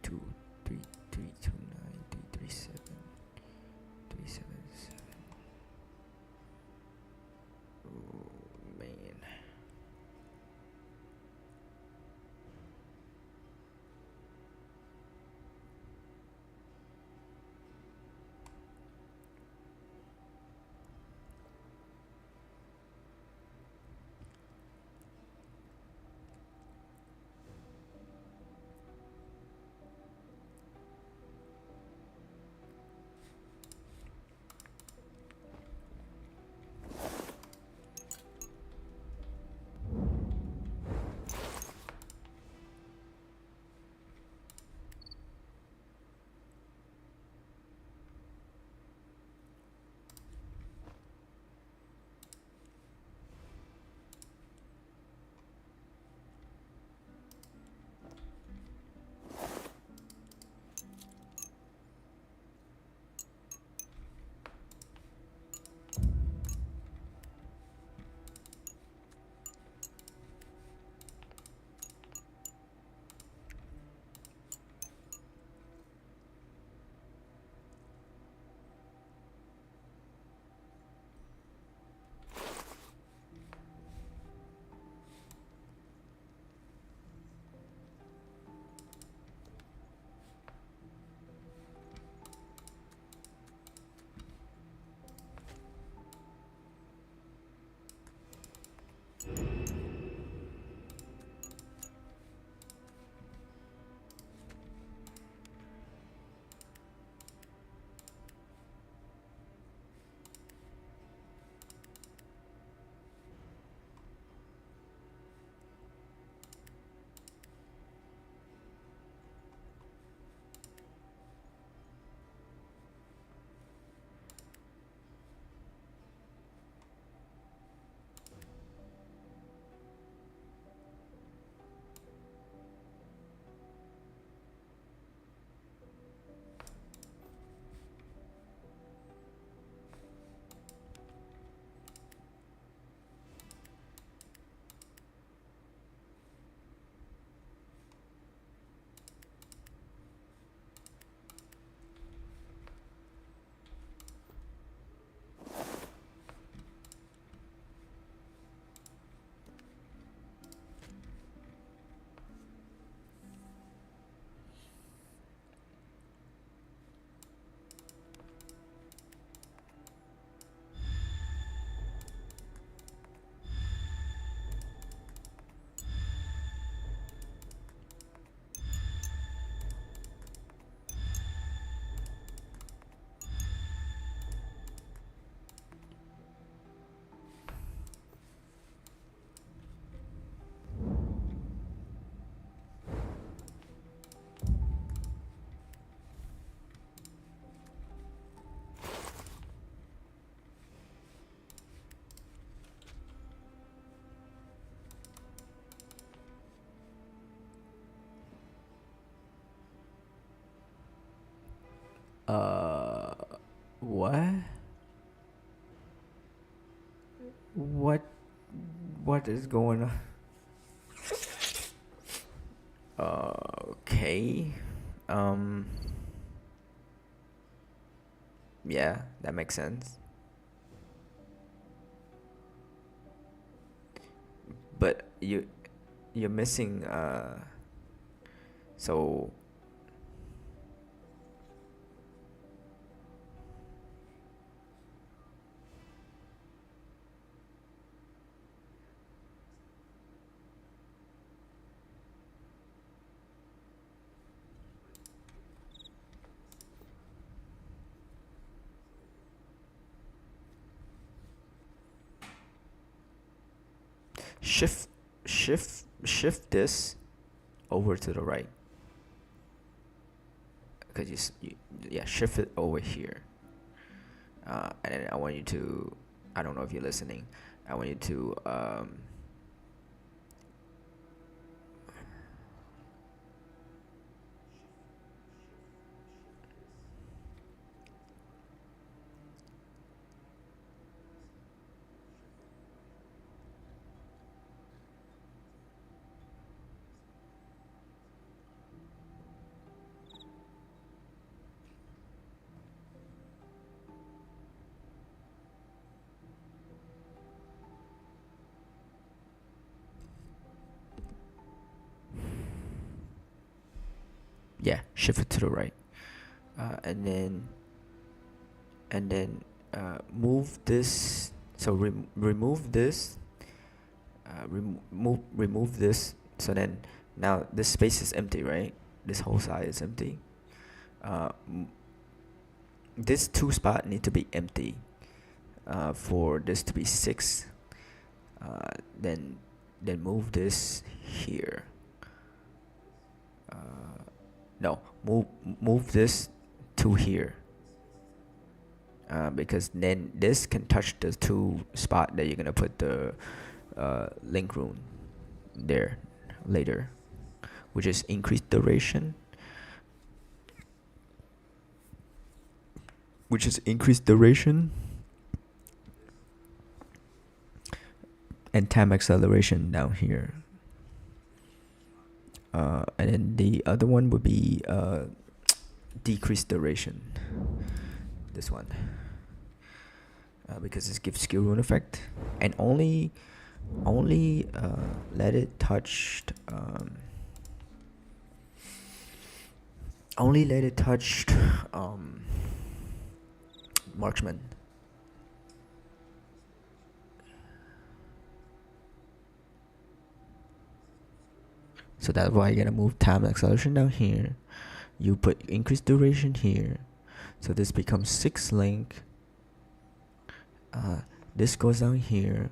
Two, 3, 3, 2, 9, 3, 3, 7, 3, 7, 7. Oh, man. Uh, what? What? What is going on? Okay. Um. Yeah, that makes sense. But you're missing. So shift this over to the right. Because yeah, shift it over here. And then I want you to, I don't know if you're listening, I want you to yeah, shift it to the right. And then move this. So remove this. Remove this. So then now this space is empty, right? This whole side is empty. This 2 spot need to be empty for this to be 6. Then move this here. No, move this to here. Because then this can touch the 2 spot that you're gonna put the link rune there later, which is increased duration. And time acceleration down here. And then the other one would be decreased duration. This one. Because this gives skill rune effect. And only let it touch marksman. So that's why you're gonna move time acceleration down here. You put increased duration here. So this becomes 6 link. This goes down here.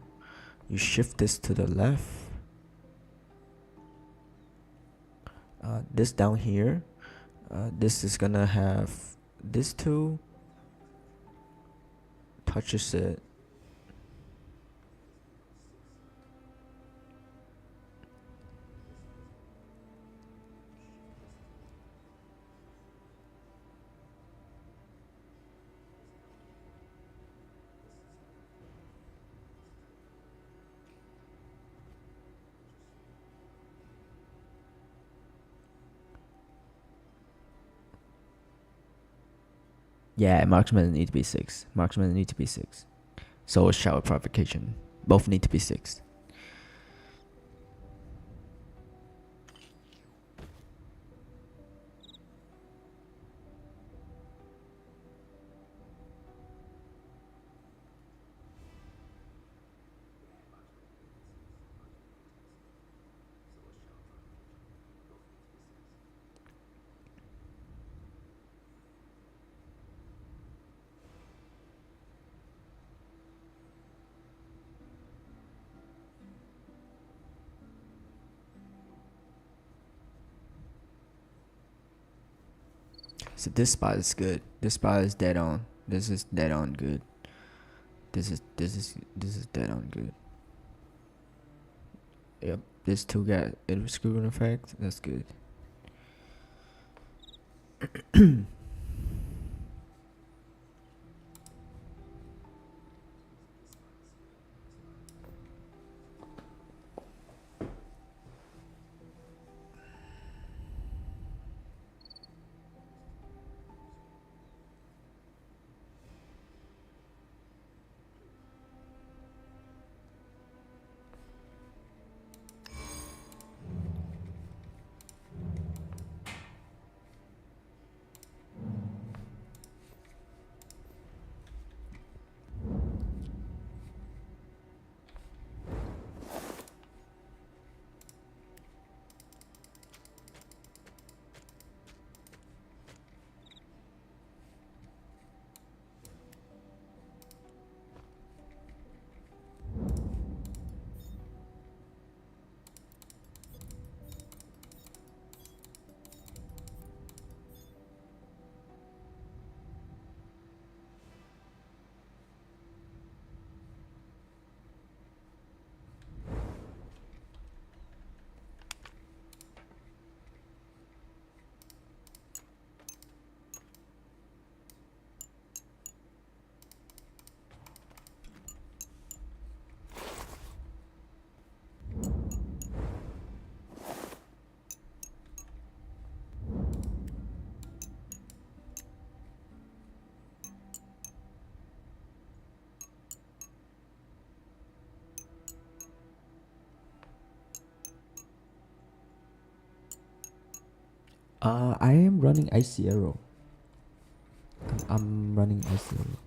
You shift this to the left. This down here. This is gonna have this 2 touches it. Yeah, marksman need to be 6. So is shower provocation. Both need to be 6. So this spot is good. This spot is dead on. This is dead on good. This is dead on good. Yep. This 2 got a skill rune effect. That's good. I am running Icy Arrow. I'm running Icy Arrow.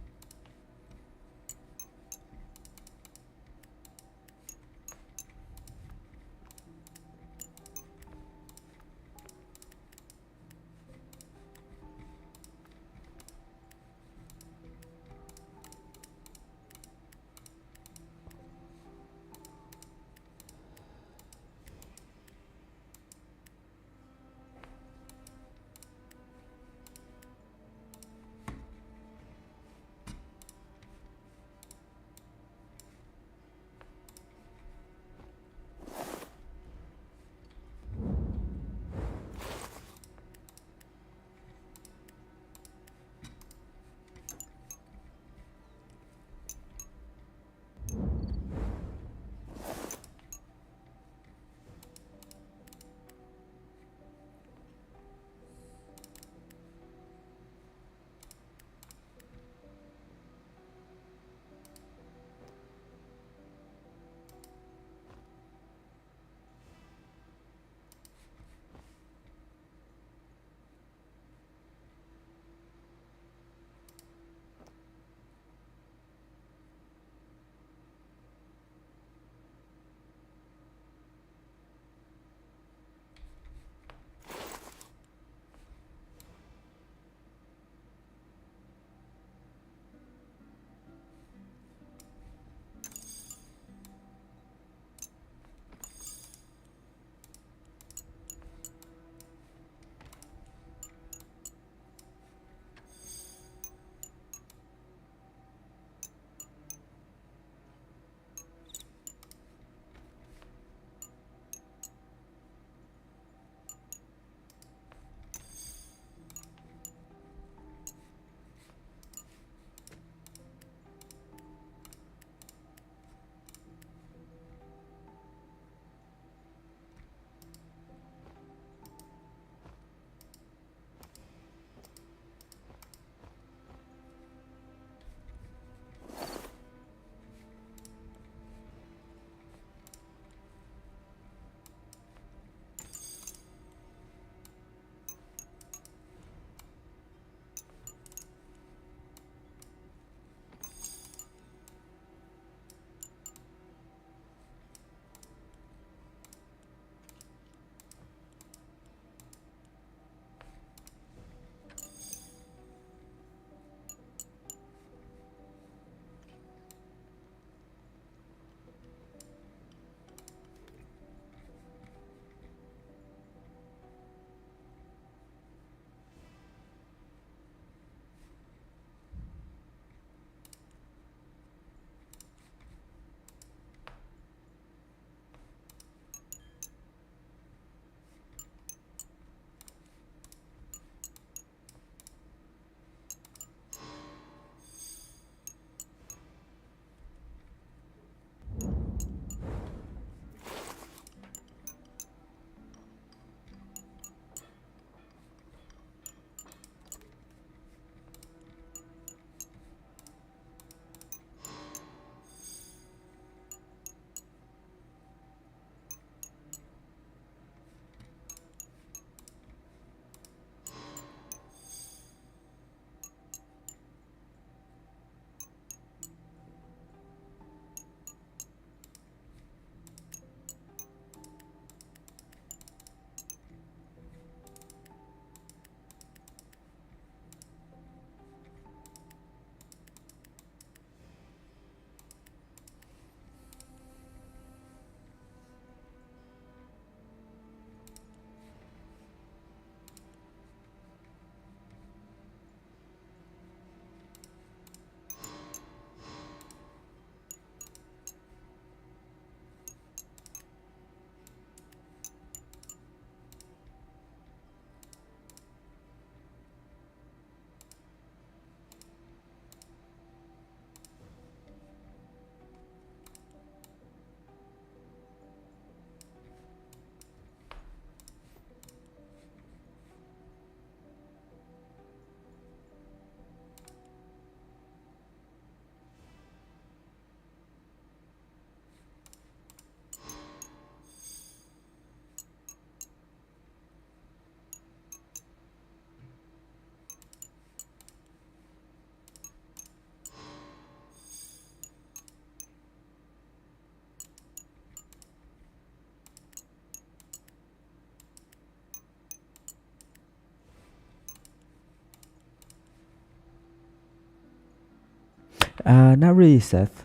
Not really, Seth.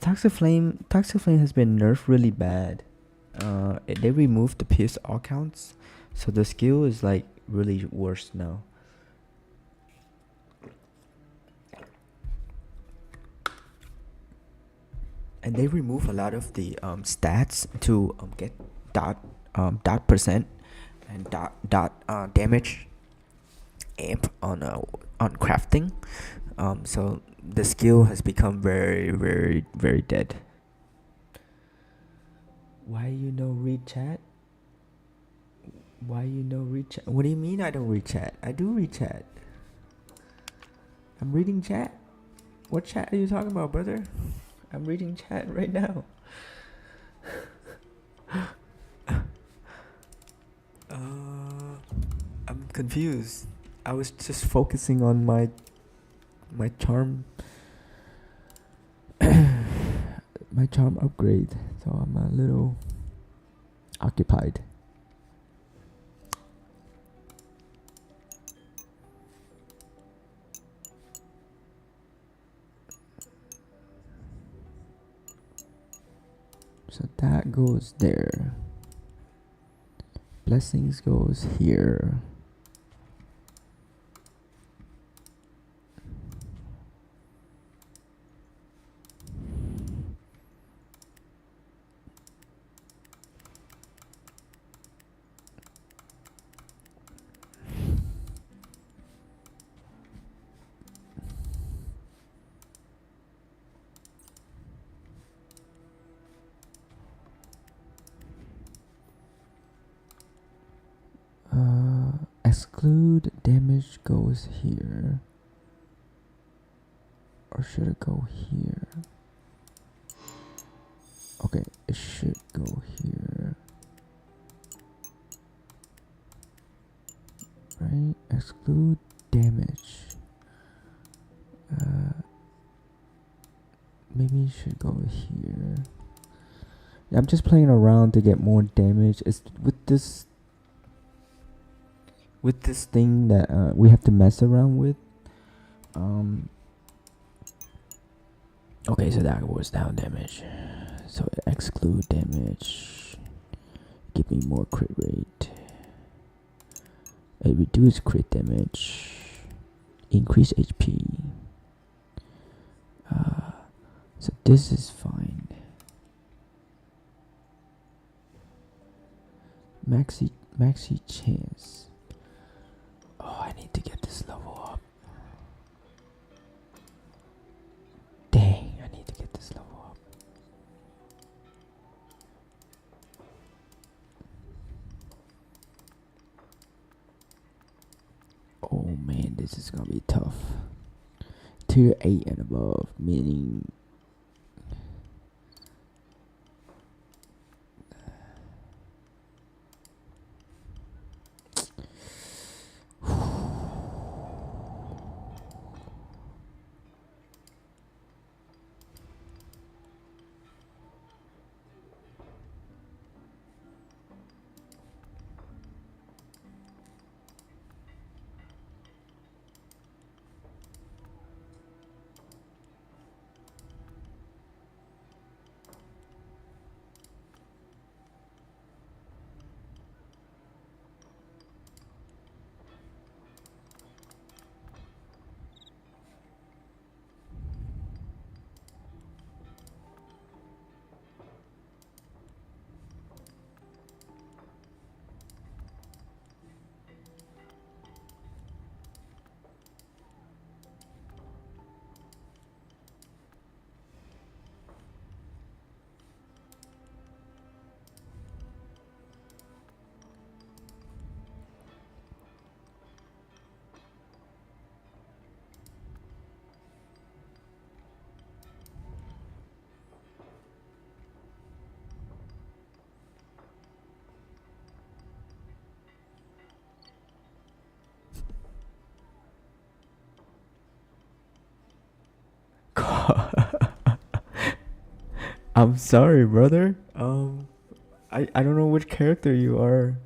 Toxic Flame has been nerfed really bad. They removed the pierce all counts, so the skill is like really worse now. And they remove a lot of the stats to get dot percent and dot damage amp on crafting. So the skill has become very very very dead. Why you no read chat? Why you no read chat? What do you mean I don't read chat? I do read chat. I'm reading chat. What chat are you talking about, brother? I'm reading chat right now. I'm confused. I was just focusing on my charm my charm upgrade, so I'm a little occupied. So that goes there. Blessings goes here. Exclude damage goes here. Or should it go here? Okay, it should go here. Right? Exclude damage. Maybe it should go here. Yeah, I'm just playing around to get more damage. It's with this thing that we have to mess around with. Okay, so that was down damage. So exclude damage. Give me more crit rate. It reduce crit damage. Increase HP. So this is fine. Maxi chance. Oh, I need to get this level up. Dang, I need to get this level up. Oh man, this is gonna be tough. Tier 8 and above, meaning I'm sorry, brother. I don't know which character you are.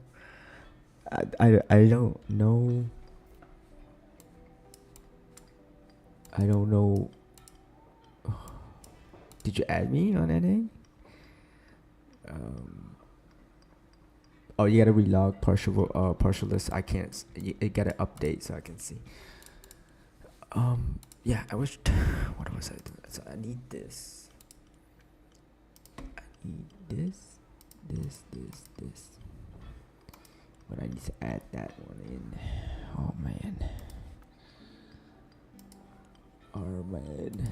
I don't know. I don't know. Did you add me on anything? Oh, you gotta relog partial list. I can't. It gotta update so I can see. Yeah, I wish. What was I doing? So I need this. I need this. But I need to add that one in. Oh man. Oh man.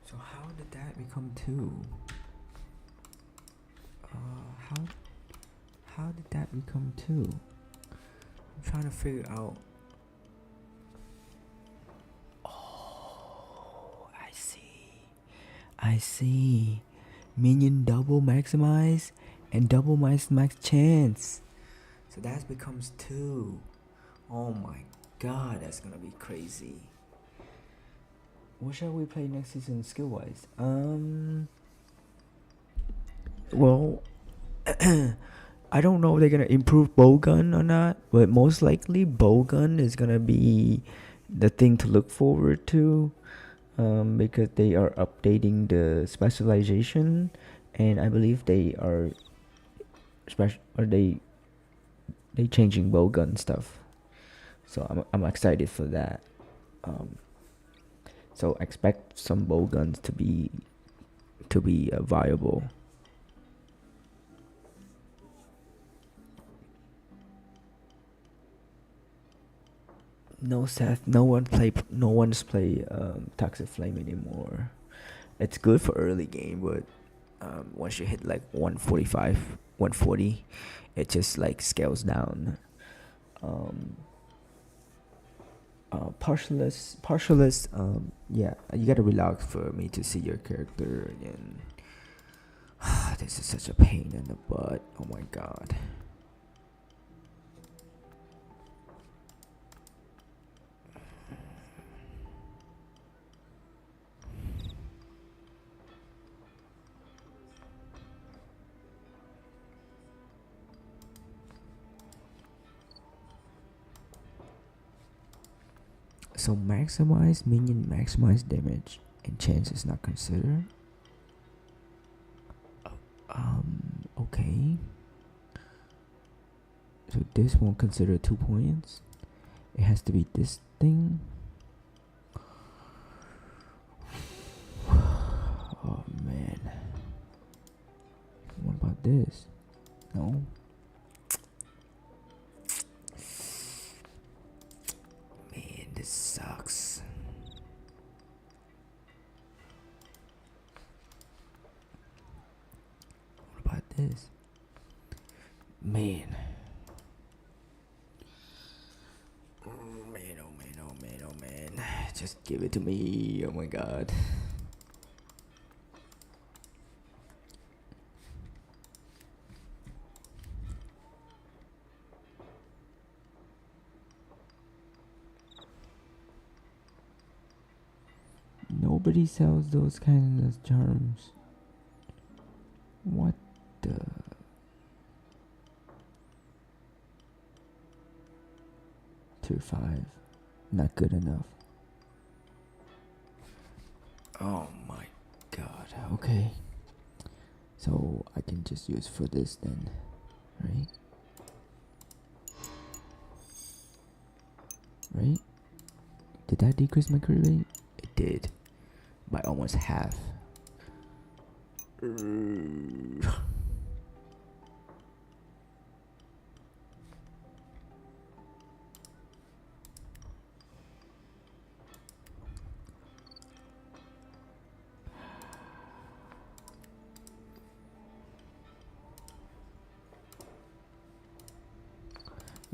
So how did that become 2? How did that become 2? I'm trying to figure out. Oh, I see. Minion double maximize and double max chance. So that becomes 2. Oh my god, that's gonna be crazy. What shall we play next season skill wise? Well, I don't know if they're gonna improve bowgun or not, but most likely bowgun is gonna be the thing to look forward to, because they are updating the specialization, and I believe they are they changing bowgun stuff. So I'm excited for that. So expect some bowguns to be viable. No, Seth. No one's play Toxic Flame anymore. It's good for early game, but once you hit like 145, 140, it just like scales down. Partialist. Yeah, you gotta relax for me to see your character again. This is such a pain in the butt. Oh my god. So maximize minion maximize damage and chance is not considered. Okay. So this won't consider 2 points. It has to be this thing. Oh man. What about this? No. Man, this sucks. What about this? Man. Man. Just give it to me. Oh my god. Nobody sells those kinds of charms. What the? Tier 5. Not good enough. Oh my god. Okay. So I can just use for this then. Right? Right? Did that decrease my crit rate? It did. By almost half. You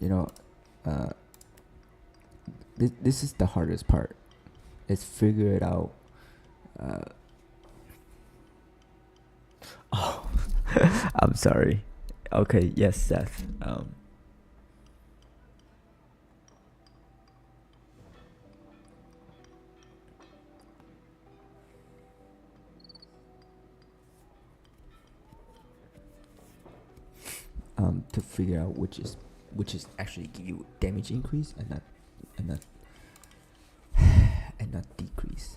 know, this is the hardest part. let's figure it out. Oh, I'm sorry. Okay, yes, Seth. To figure out which is actually give you damage increase and not and not decrease.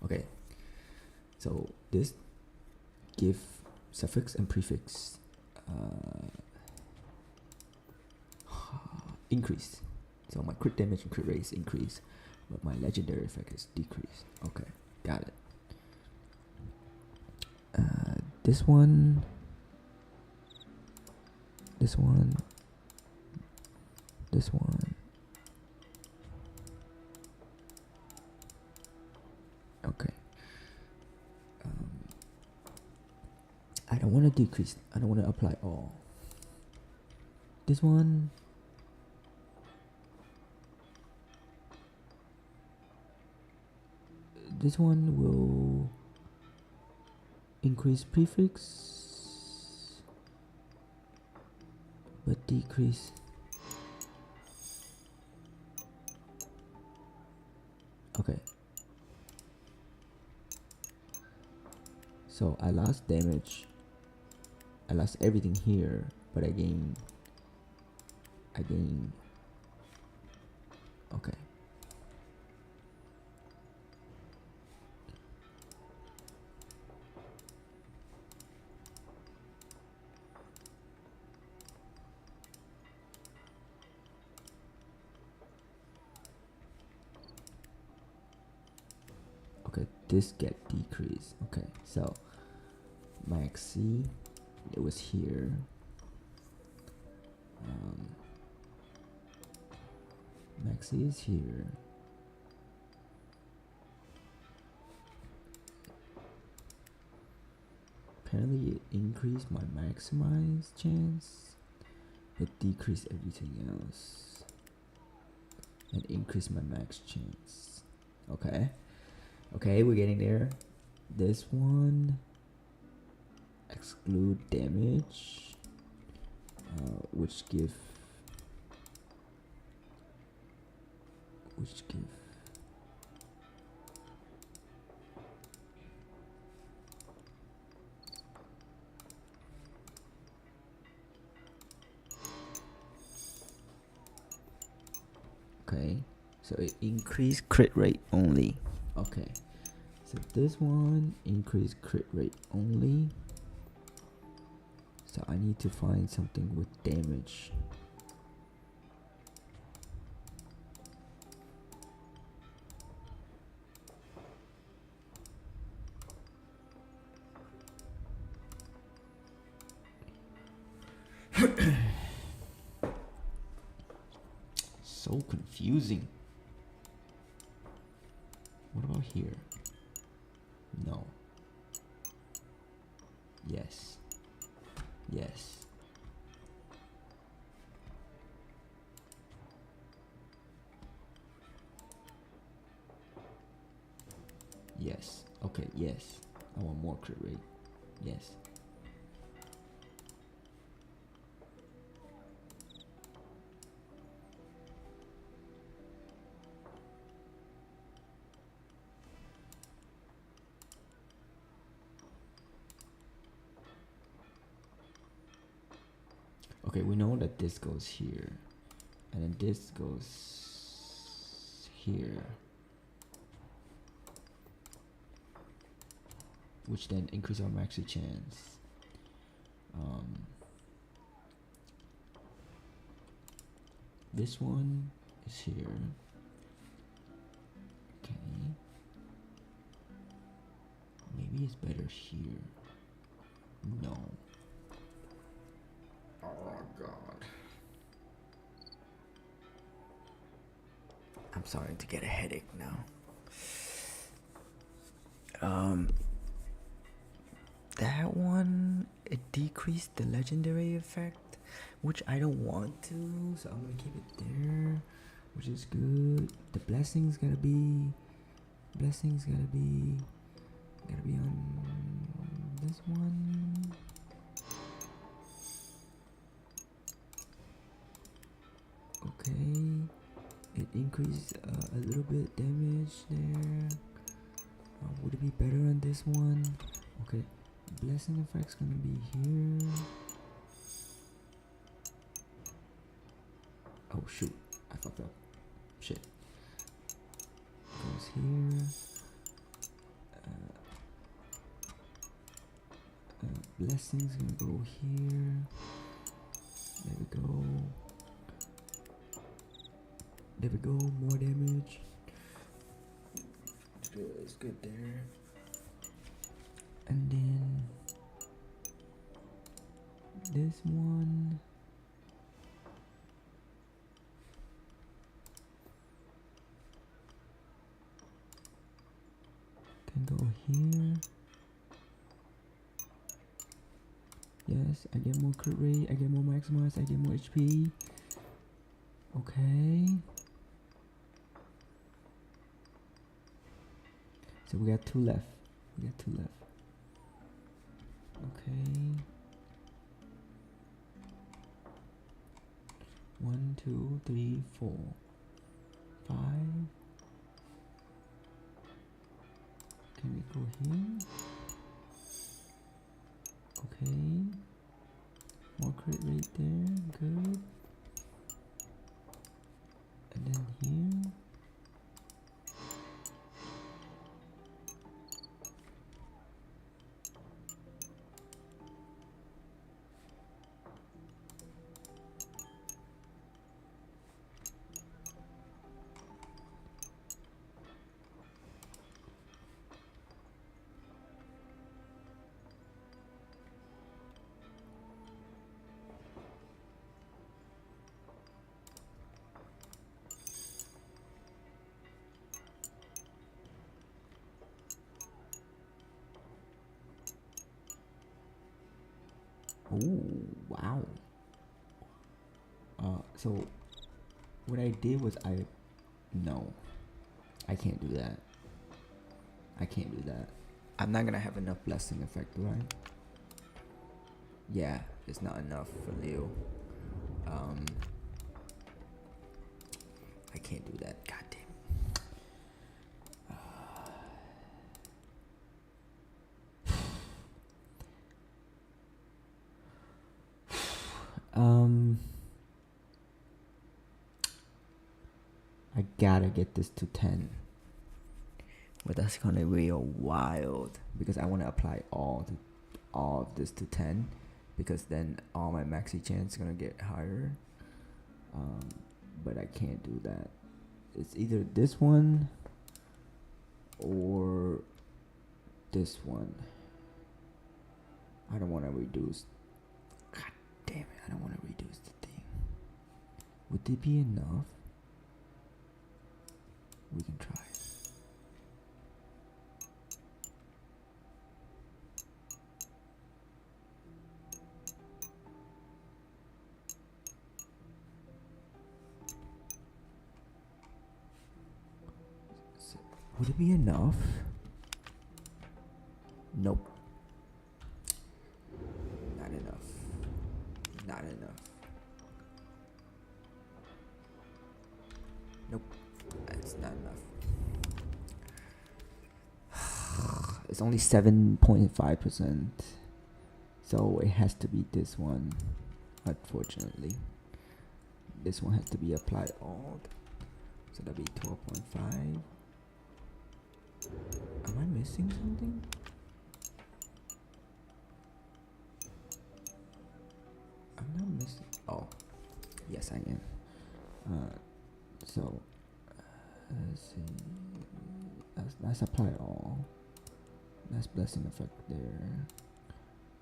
Okay, so this give suffix and prefix increase. So my crit damage and crit rate is increased, but my legendary effect is decreased. Okay, got it. This one. This one. Okay. I don't want to decrease. I don't want to apply all. This one. This one will increase prefix, but decrease. Okay. So I lost damage. I lost everything here, but I gain. Okay. Okay, this get decreased. Okay, so Maxi, it was here. Maxi is here. Apparently it increased my maximize chance, but decreased everything else. And increased my max chance. Okay. Okay, we're getting there. This one exclude damage, which give okay, so it increased crit rate only. Okay, so this one increased crit rate only. So I need to find something with damage. So confusing. What about here? No. Yes. Yes. Yes. Okay, yes. I want more crit rate. Yes. Okay, we know that this goes here, and then this goes here, which then increase our maxi chance. This one is here. Okay. Maybe it's better here. No. Oh God. I'm starting to get a headache now. That one, it decreased the legendary effect, which I don't want to, so I'm gonna keep it there, which is good. The blessing's gonna be Blessings gotta be on this one. Okay, it increased a little bit damage there. Would it be better on this one? Okay, blessing effect's gonna be here. Oh shoot, I fucked up. Shit. Goes here. Blessing's gonna go here. There we go. There we go, more damage. It's good there. And then this one. Can go here. Yes, I get more crit rate, I get more maximize, I get more HP. Okay. So we got 2 left. Okay. 1, 2, 3, 4, 5. Can we go here? Okay. More crit rate there. Good. And then here. Oh, wow. So what I did was no, I can't do that. I'm not gonna have enough blessing effect, right? Yeah, it's not enough for Leo. I can't do that. God damn. I gotta get this to 10. But that's gonna be a wild because I wanna apply all of this to 10 because then all my maxi chance is gonna get higher. But I can't do that. It's either this one or this one. I don't wanna reduce. God damn it, I don't wanna reduce the thing. Would it be enough? We can try. So, would it be enough? Nope. Not enough. Not enough. Nope. It's not enough. It's only 7.5%. So it has to be this one. Unfortunately. This one has to be applied all. So that'll be 12.5. Am I missing something? I'm not missing. Oh, yes, I am. So let's see. Let's apply all. That's blessing effect there.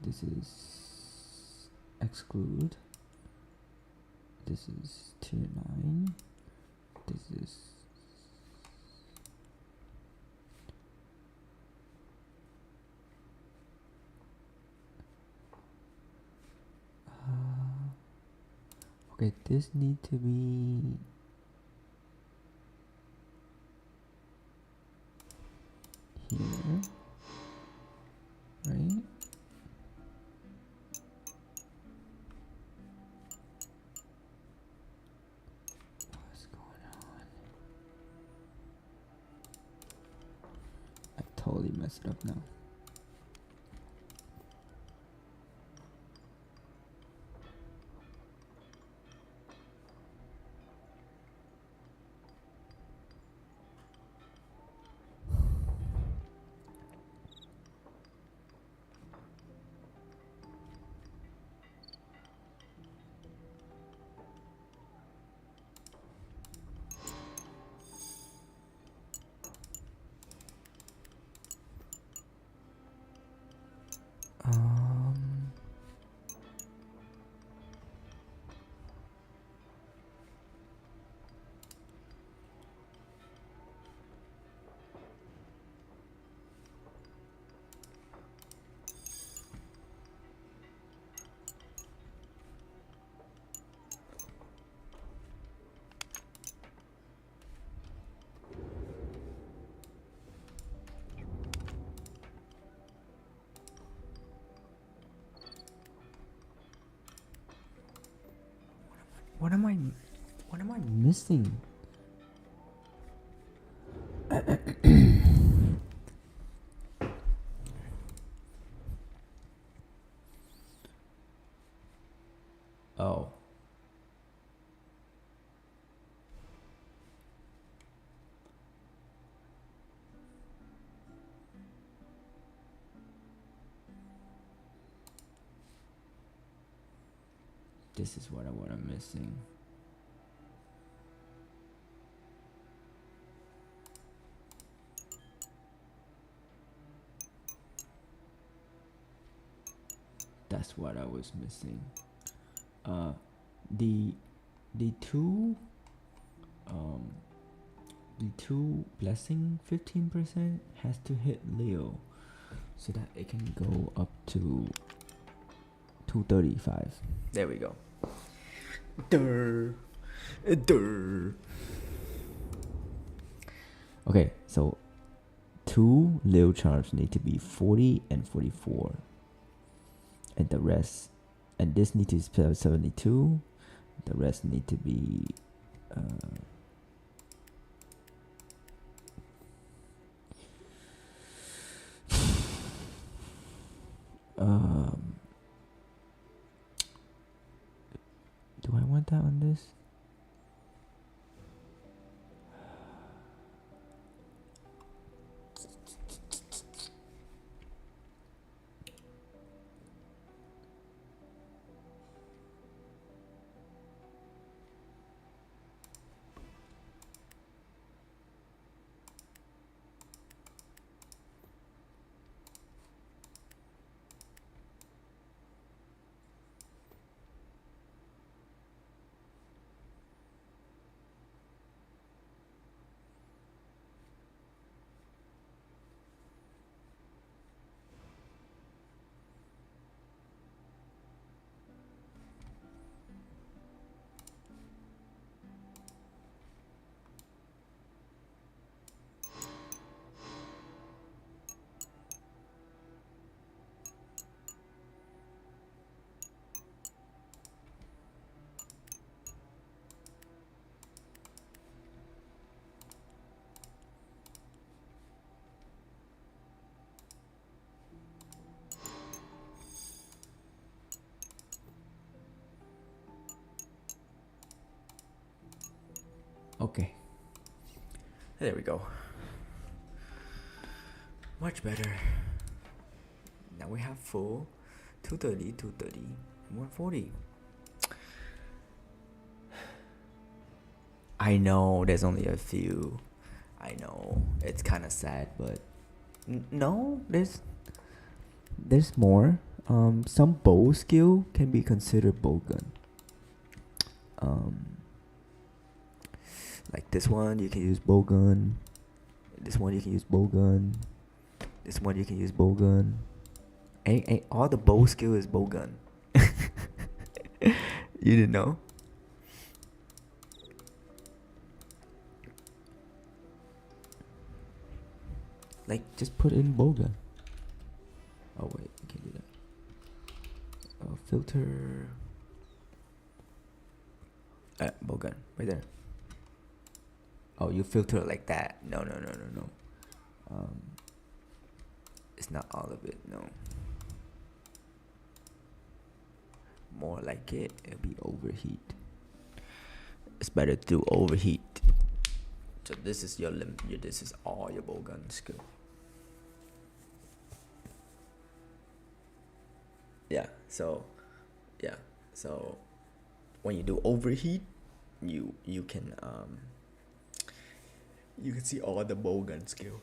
This is exclude. This is tier 9. This is okay, this need to be here, right? What's going on? I totally messed it up now. Um, what am I missing? Oh. This is what I'm missing. That's what I was missing. The two blessing 15% has to hit Leo so that it can go up to 235. There we go. Okay, so 2 Leo charms need to be 40 and 44. And the rest, and this needs to be 72. The rest need to be do I want that on this? Okay. There we go. Much better. Now we have full 230, 230, 140. I know there's only a few. I know it's kind of sad, but no, there's more. Some bow skill can be considered bow gun. Like this one, you can use bow gun. This one you can use bow gun. This one you can use bow gun. All the bow skill is bow gun. You didn't know? Like, just put in bowgun. Oh wait, I can't do that. Filter. Bowgun, right there. Oh, you filter it like that? No. It's not all of it. No. More like it. It'll be overheat. It's better to do overheat. So this is your limit. This is all your bowgun skill. So when you do overheat, you can see all the bowgun skill.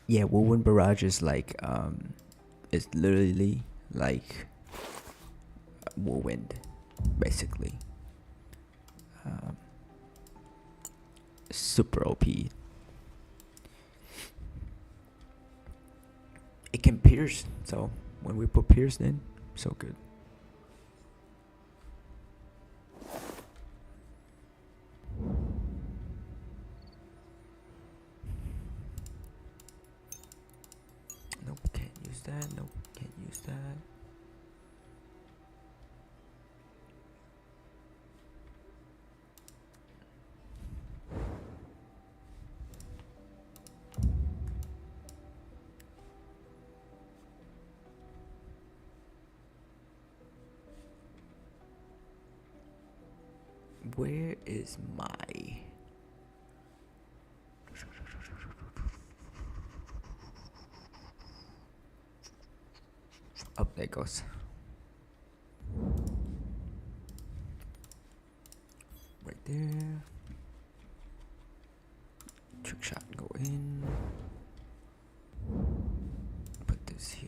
Yeah, Whirlwind Barrage is like it's literally like Whirlwind, basically. Super OP. It can pierce, so when we put pierce in, so good. Nope, can't use that. Nope, can't use that. Where is my... Oh, there it goes. Right there. Trick shot, go in. Put this here.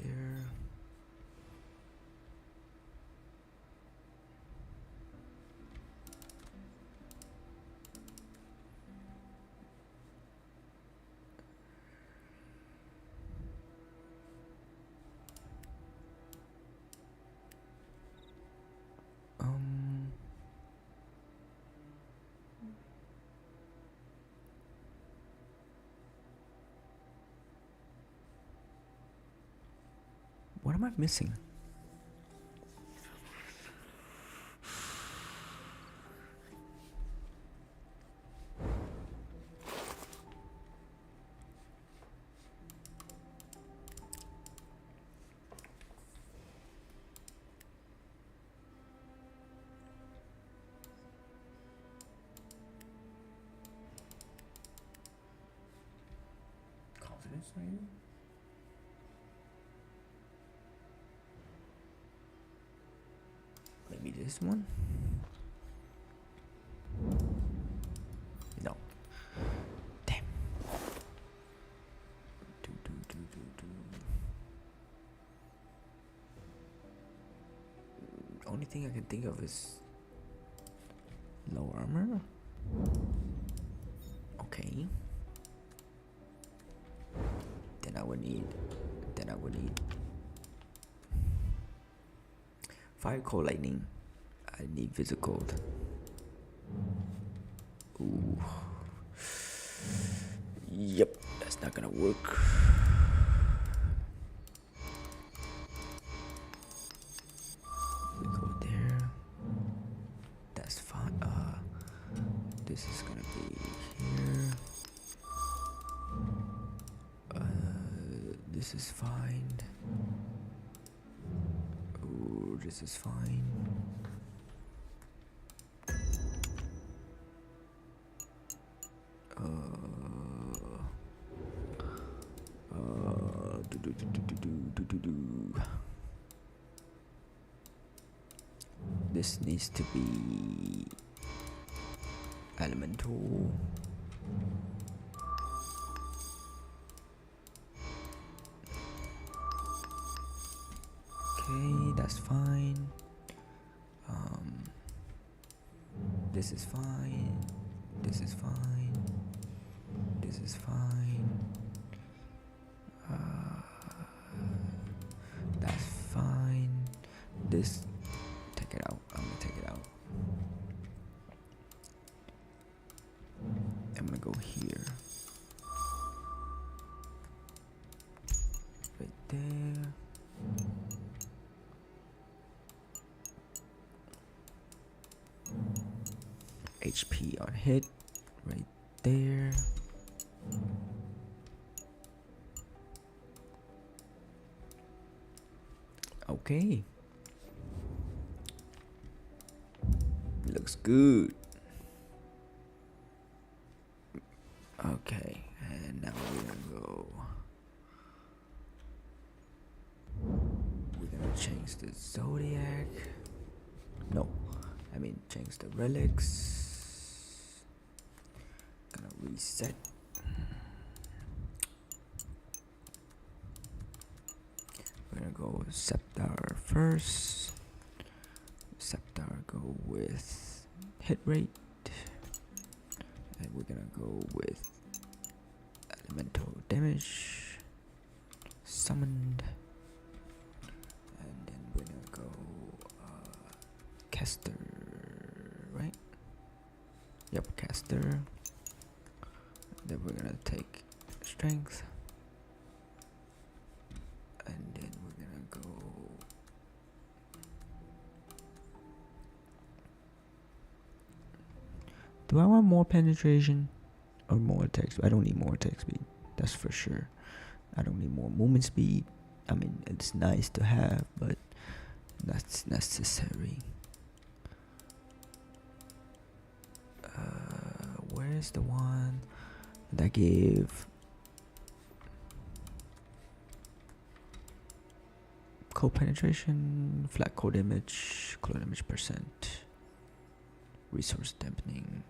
What am I missing? Confidence, maybe? Maybe this one? No. Damn. Only thing I can think of is low armor. Okay. Then I would need Fire, Cold, Lightning. I need Physical. Ooh. Yep, that's not gonna work. We go there. That's fine. This is gonna be here. This is fine. Ooh, this is fine. This needs to be elemental. Okay, that's fine. This is fine. This is fine. This is fine. That's fine. This, take it out. I'm gonna take it out. I'm gonna go here. Right there. HP on hit. Right there. Okay. Looks good. Okay, and now we're gonna go. We're gonna change the Zodiac. No, I mean change the relics. Gonna reset. go Scepter first. Scepter go with hit rate. And we're gonna go with elemental damage. Summoned. And then we're gonna go caster, right? Yep, caster. Then we're gonna take strength. And then we're gonna go do I want more penetration or more attack speed? I don't need more attack speed, that's for sure. I don't need more movement speed. I mean, it's nice to have, but that's necessary. Where's the one that gave cold penetration, flat cold damage percent, resource dampening?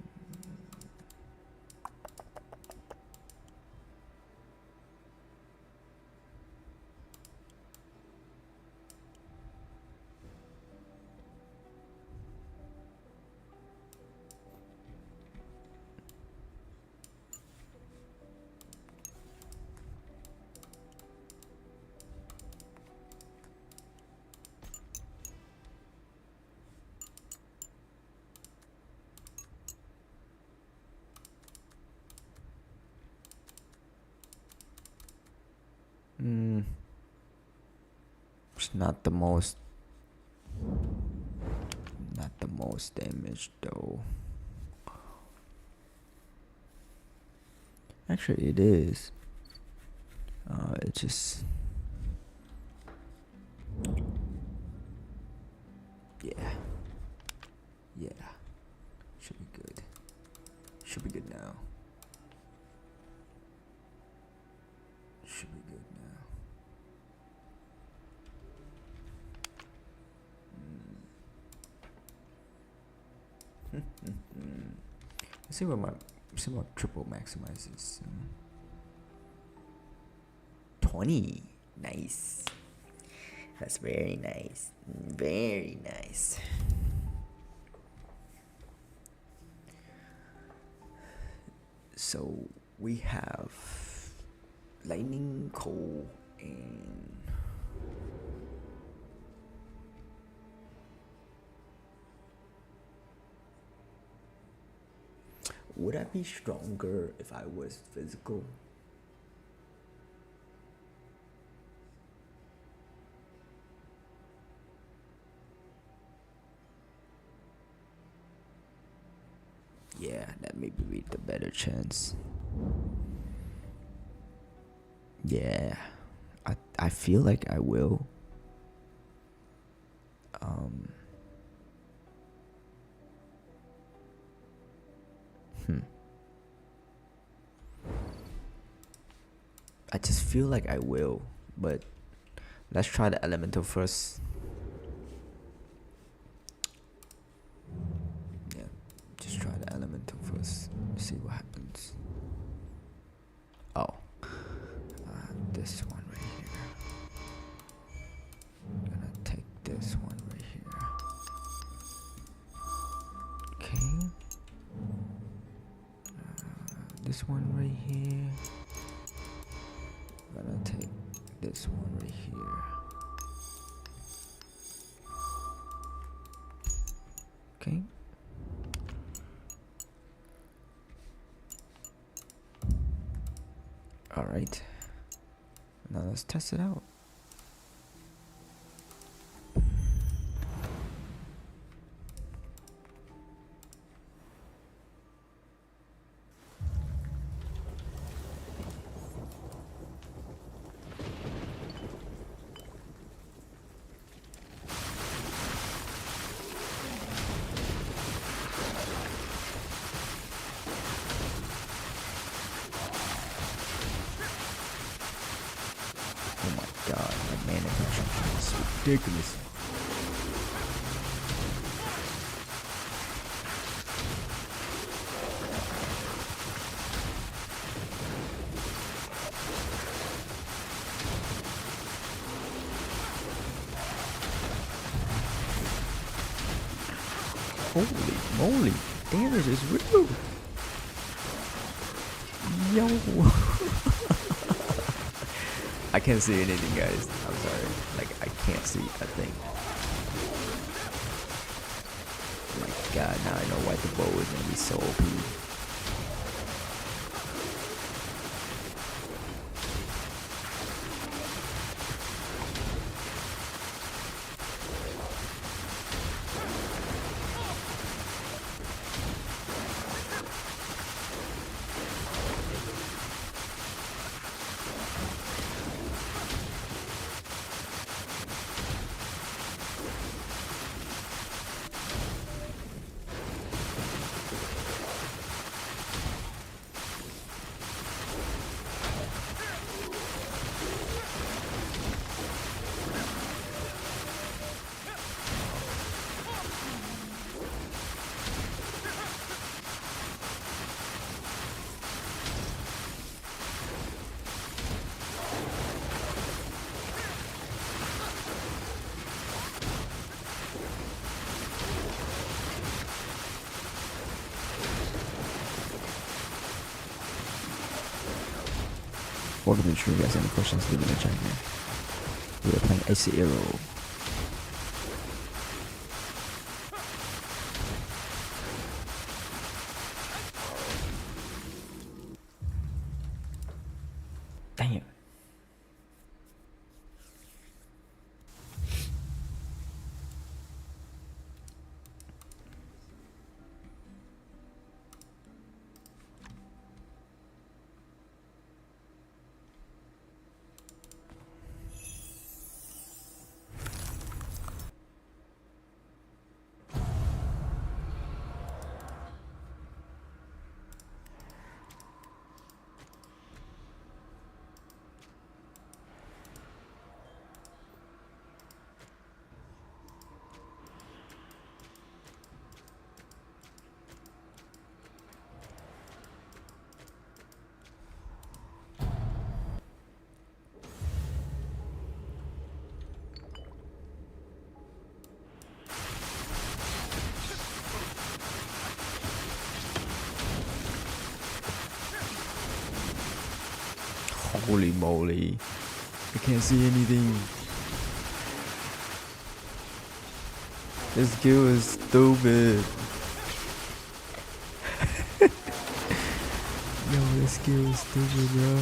It's not the most damage though. Actually it is. It just yeah. Should be good. Should be good now. Should be good now. Let's see what triple maximizes. 20. Nice. That's very nice. Very nice. So we have lightning, cold, and would I be stronger if I was physical? Yeah, that may be the better chance. Yeah, I feel like I will. I just feel like I will, but let's try the elemental first. Yeah, just try the elemental first. See what happens. Oh, this one right here. I'm gonna take this one right here. Okay. This one right here. I'm gonna take this one right here. Okay. All right. Now let's test it out. Oh my god, my mana consumption is ridiculous. Holy moly, damage is real. Yo. I can't see anything, guys. I'm sorry. Like, I can't see a thing. Oh my god, now I know why the bow is gonna be so OP. Welcome to the stream, guys. Any questions, leave it in the chat here. We are playing AC Arrow. Damn. Holy moly. I can't see anything. This skill is stupid. Yo, this skill is stupid, bro.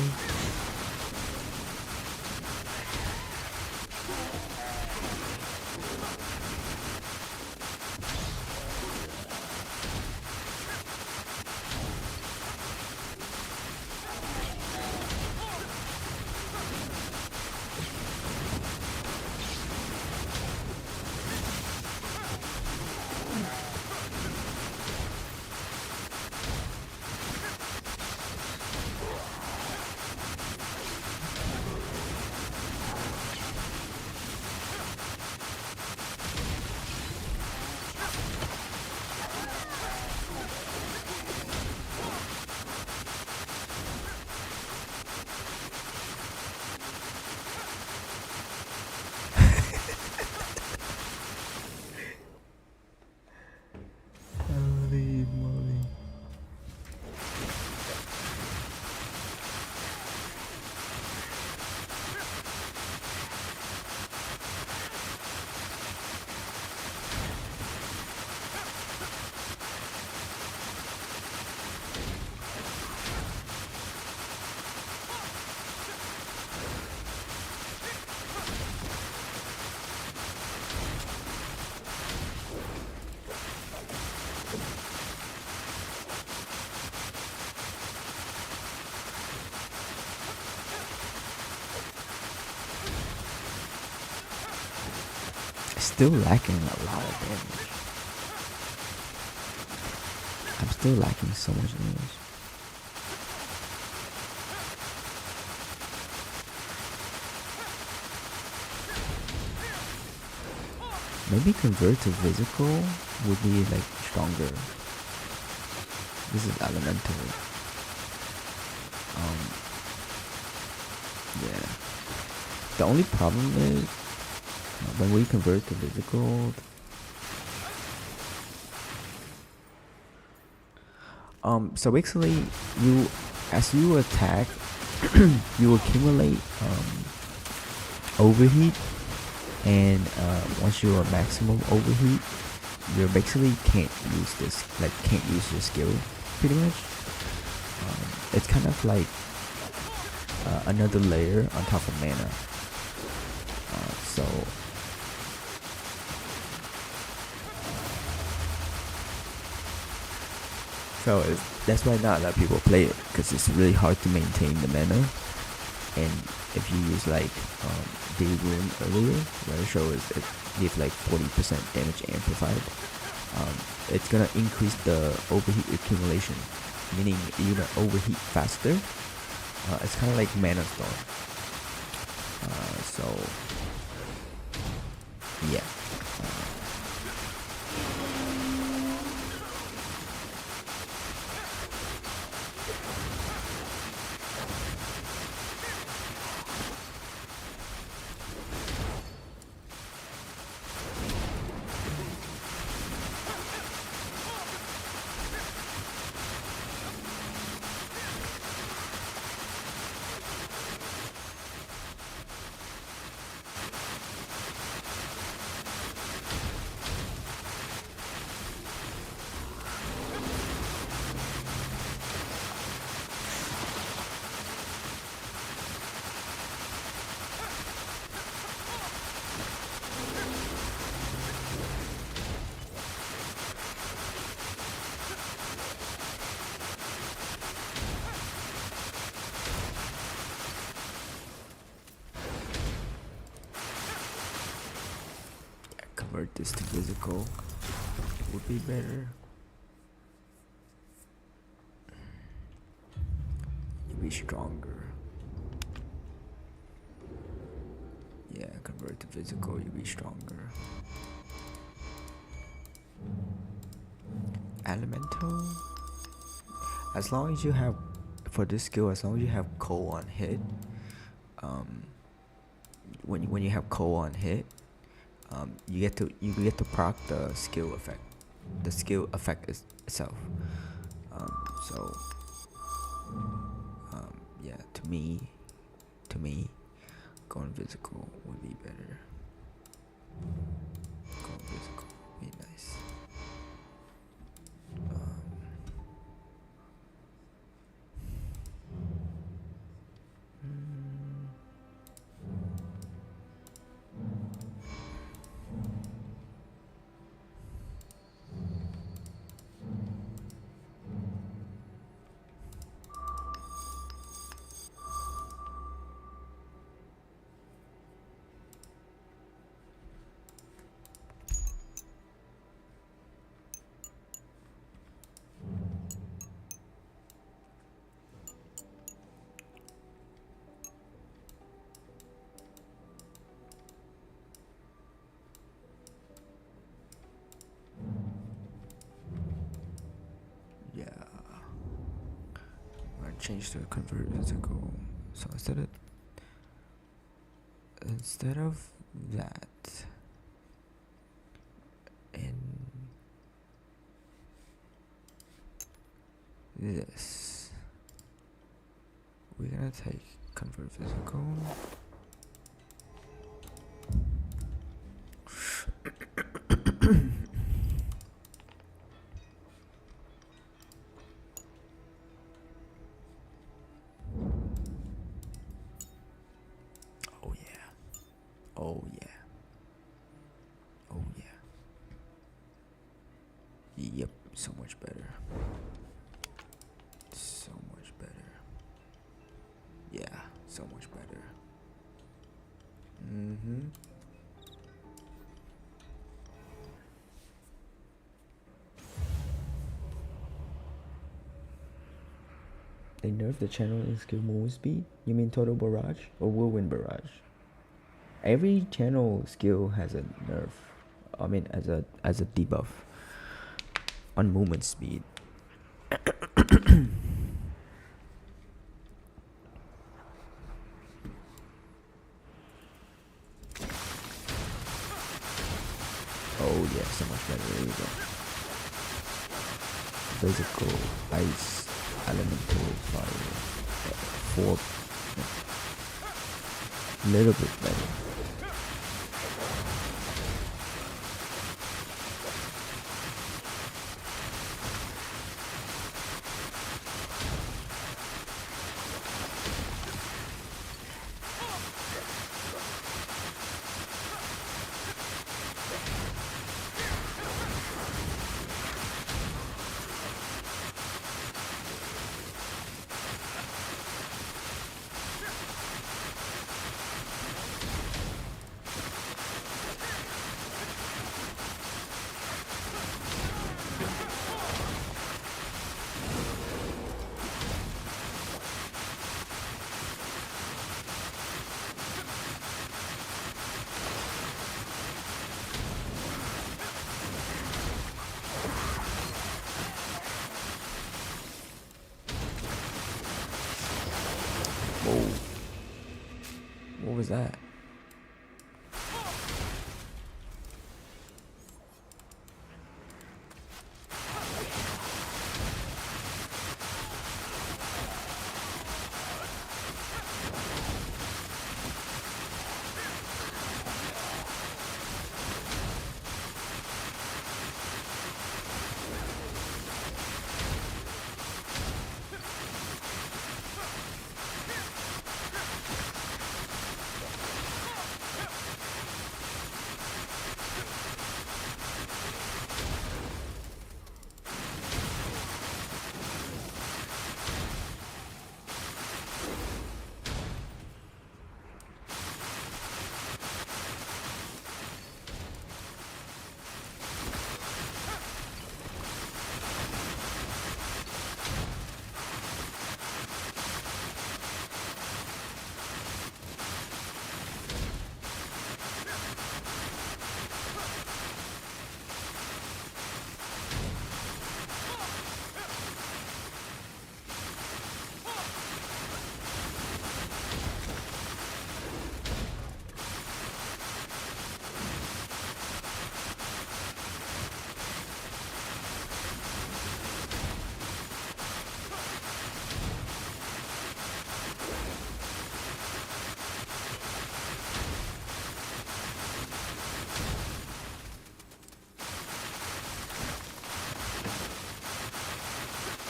Holy moly. Still lacking a lot of damage. I'm still lacking so much damage. Maybe convert to physical would be like stronger. This is elemental. Yeah. The only problem is when we convert to physical, So basically, you as you attack, you accumulate overheat, and once you are maximum overheat, you basically can't use this, like can't use your skill, pretty much. It's kind of like another layer on top of mana. That's why not a lot of people play it, because it's really hard to maintain the mana. And if you use like Day Rune earlier, what I show is it gives like 40% damage amplified. It's gonna increase the overheat accumulation, meaning you're gonna overheat faster. It's kind of like Mana Storm. So yeah. Convert this to physical would be better. You'll be stronger. Yeah, convert to physical, you'll be stronger. Elemental. As long as you have, for this skill, as long as you have Ko on hit, when you have Ko on hit, you get to proc the skill effect. The skill effect itself. Yeah, to me, going physical would be better. Going physical would be nice. Yeah, I'm gonna change to convert physical. So instead of that, and this, we're gonna take convert physical. Oh yeah. Oh yeah. Yep, so much better. So much better. Yeah, so much better. They nerfed the channel in skill move speed? You mean total barrage or whirlwind barrage? Every channel skill has a nerf. I mean, as a debuff on movement speed. Oh yeah, so much better. There you go. physical, ice, elemental, fire. 4. Little bit better. Whoa. What was that?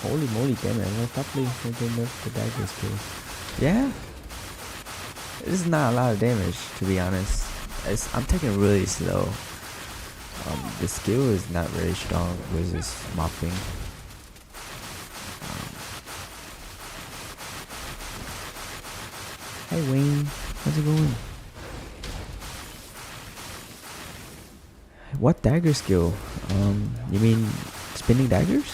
Holy moly, damn it, I thought they nerfed the dagger skill. Yeah? This is not a lot of damage, to be honest. I'm taking it really slow. The skill is not very strong versus mopping. Hey Wayne, how's it going? What dagger skill? You mean spinning daggers?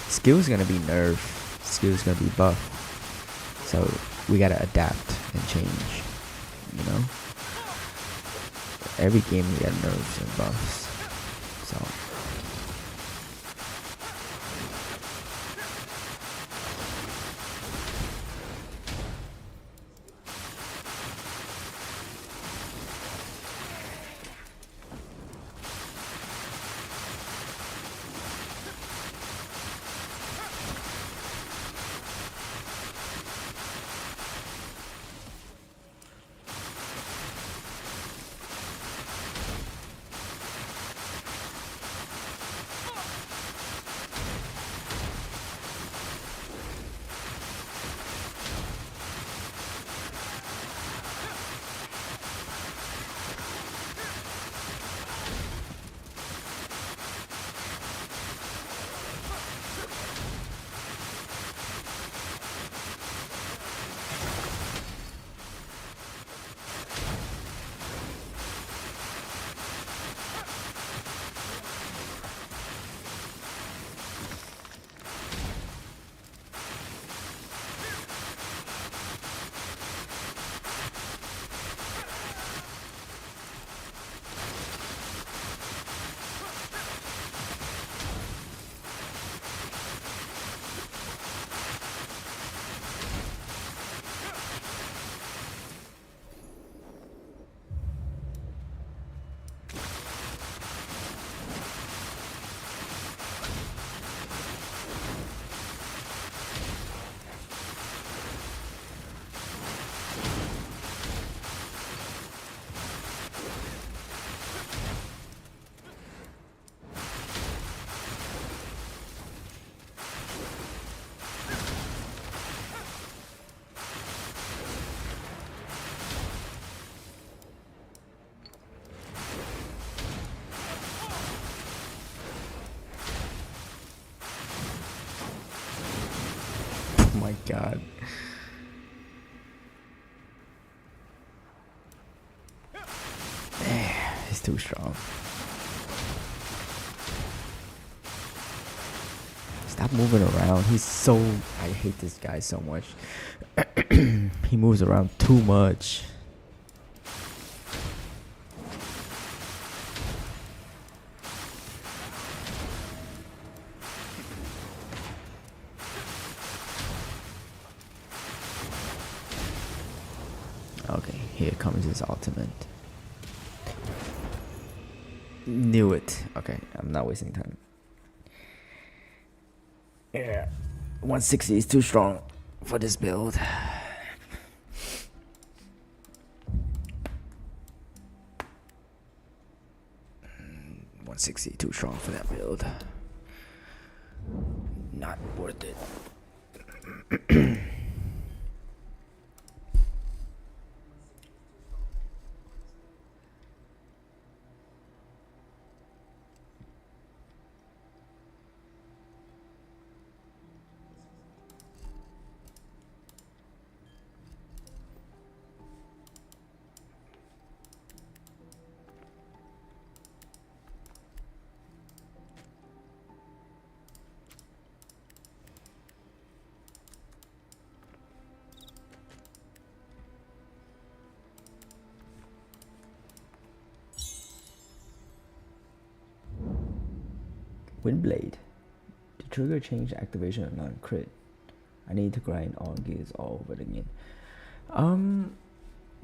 Skill's gonna be nerfed. Skill's gonna be buffed. So we gotta adapt and change. You know? Every game we got nerfs and buffs. So my god. He's too strong. Stop moving around. He's so... I hate this guy so much. He moves around too much. Okay, here comes his ultimate. Knew it. Okay, I'm not wasting time. Yeah, 160 is too strong for this build. 160 too strong for that build. Not worth it. Windblade. The trigger change activation and non-crit. I need to grind all gears all over again.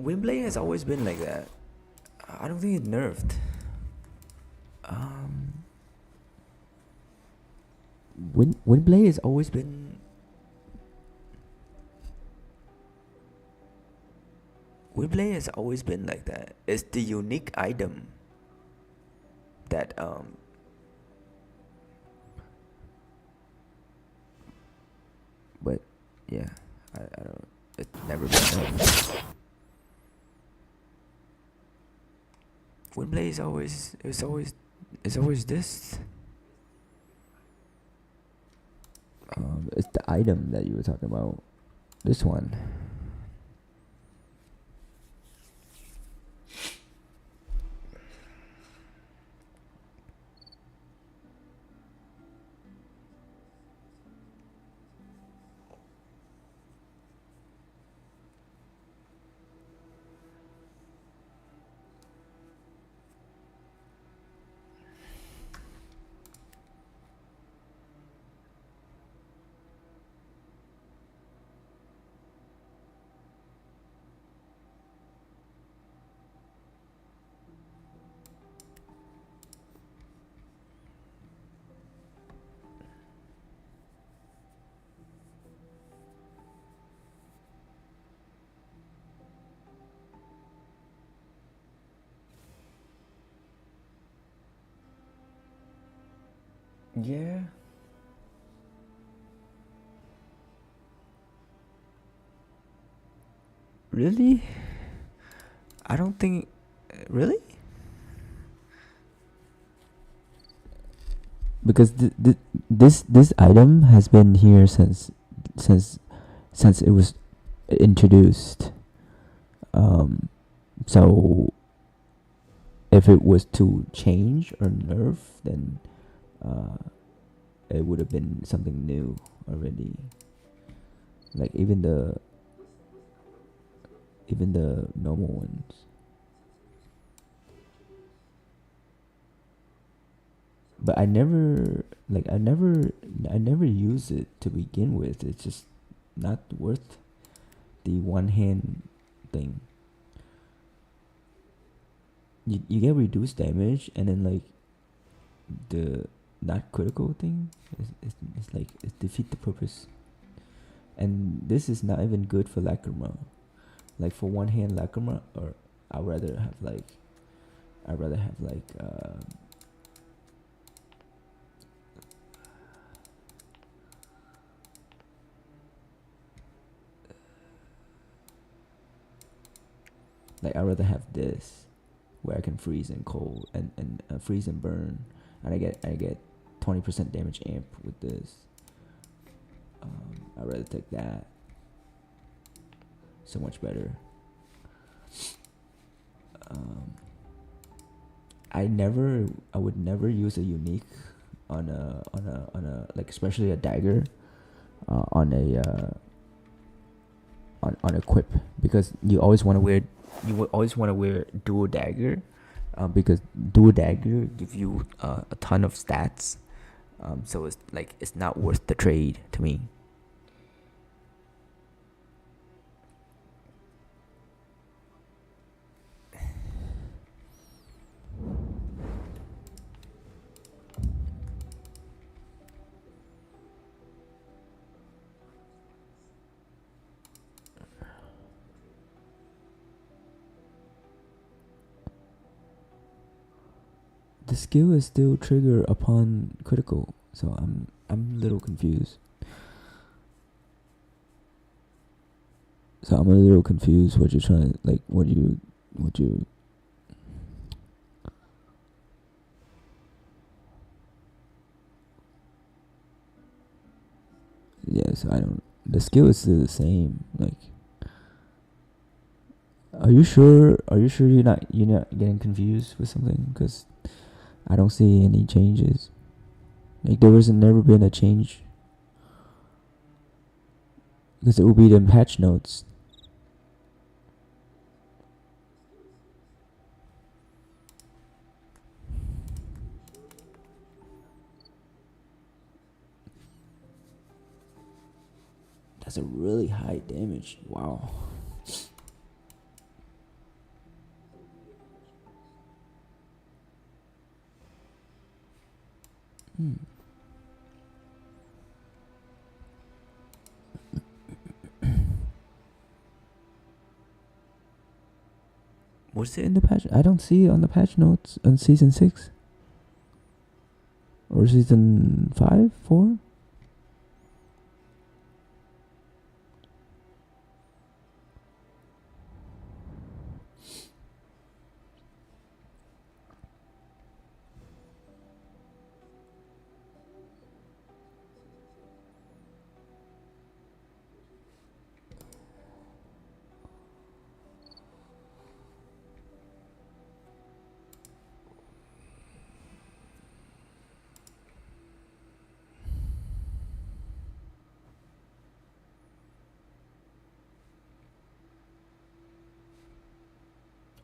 Windblade has always been like that. I don't think it's nerfed. Windblade has always been... Windblade has always been like that. It's the unique item that but yeah, I don't. It's never been done. Windblade is always. It's always this. It's the item that you were talking about. This one. Yeah. Really? I don't think... Really? Because this item has been here since it was introduced. So if it was to change or nerf, then it would have been something new already. Like even the normal ones. But I never use it to begin with. It's just not worth the one hand thing. You get reduced damage, and then like the not critical thing is like it defeat the purpose. And this is not even good for Lacrima. Like for one hand Lacrima, or I'd rather have like I'd rather have this, where I can freeze and cold and freeze and burn, and I get 20% damage amp with this. I'd rather take that. So much better. I would never use a unique on a like, especially a dagger, on equip, because you always want to wear dual dagger, because dual dagger give you a ton of stats, so it's not worth the trade to me. The skill is still trigger upon critical, so I'm a little confused. What you're trying, like, what you. Yes, I don't. The skill is still the same. Like, are you sure? You're not getting confused with something? Because I don't see any changes. Like, there has never been a change. Because it will be the patch notes. That's a really high damage. Wow. What's it in the patch? I don't see it on the patch notes on season 6 or season 5, 4.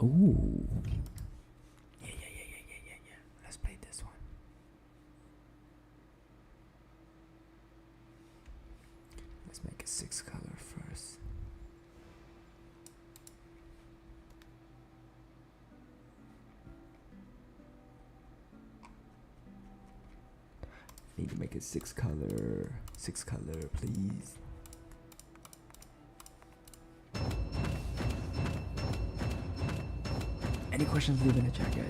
Ooh. Yeah. Let's play this one. Let's make it 6 color first. Need to make it 6 color. 6 color, please. Any questions, leave in the chat, guys.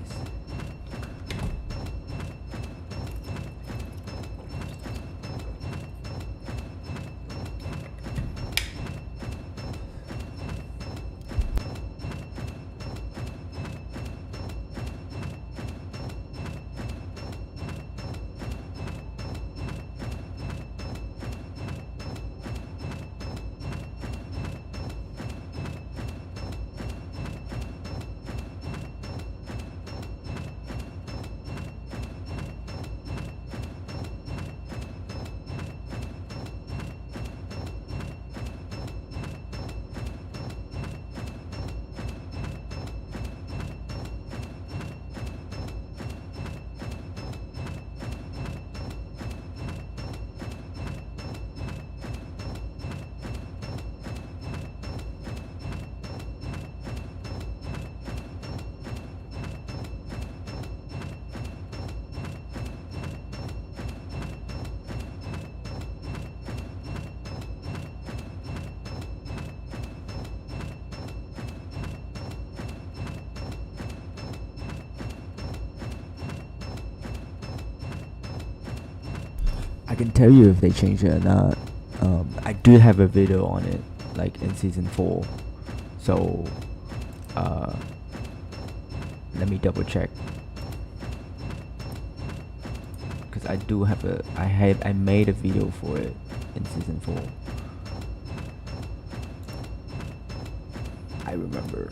I can tell you if they change it or not. I do have a video on it, like in season 4. So, let me double check. Cause I do have I made a video for it in season 4. I remember.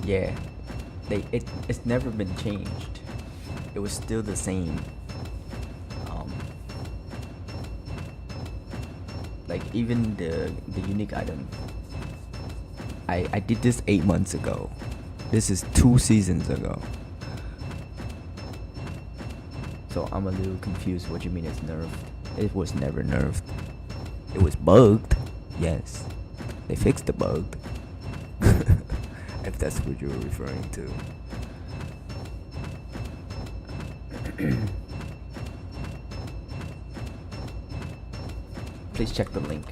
Yeah, it's never been changed. It was still the same. Like even the unique item. I did this 8 months ago. This is 2 seasons ago. So I'm a little confused. What you mean it's nerfed? It was never nerfed. It was bugged. Yes, they fixed the bug. If that's what you're referring to. Please check the link.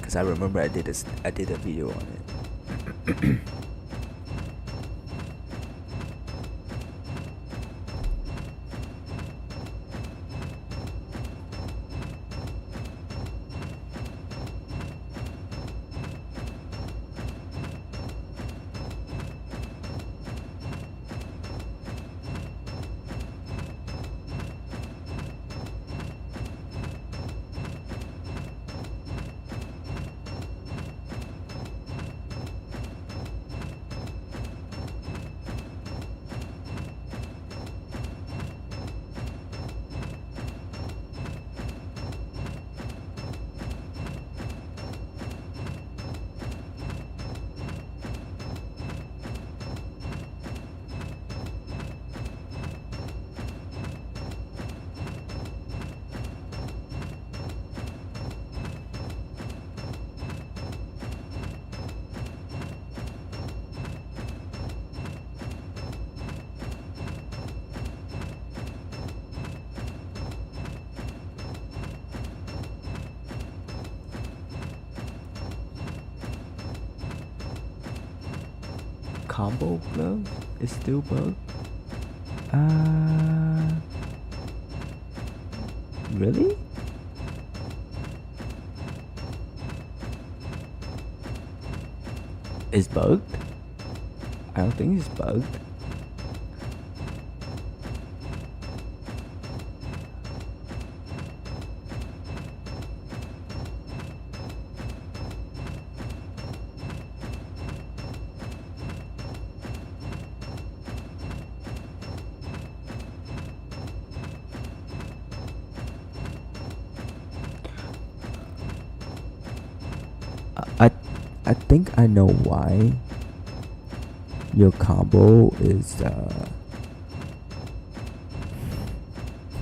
Cause I remember I did a video on it. Combo glove is still bugged? Really? It's bugged? I don't think it's bugged. I think I know why your combo is how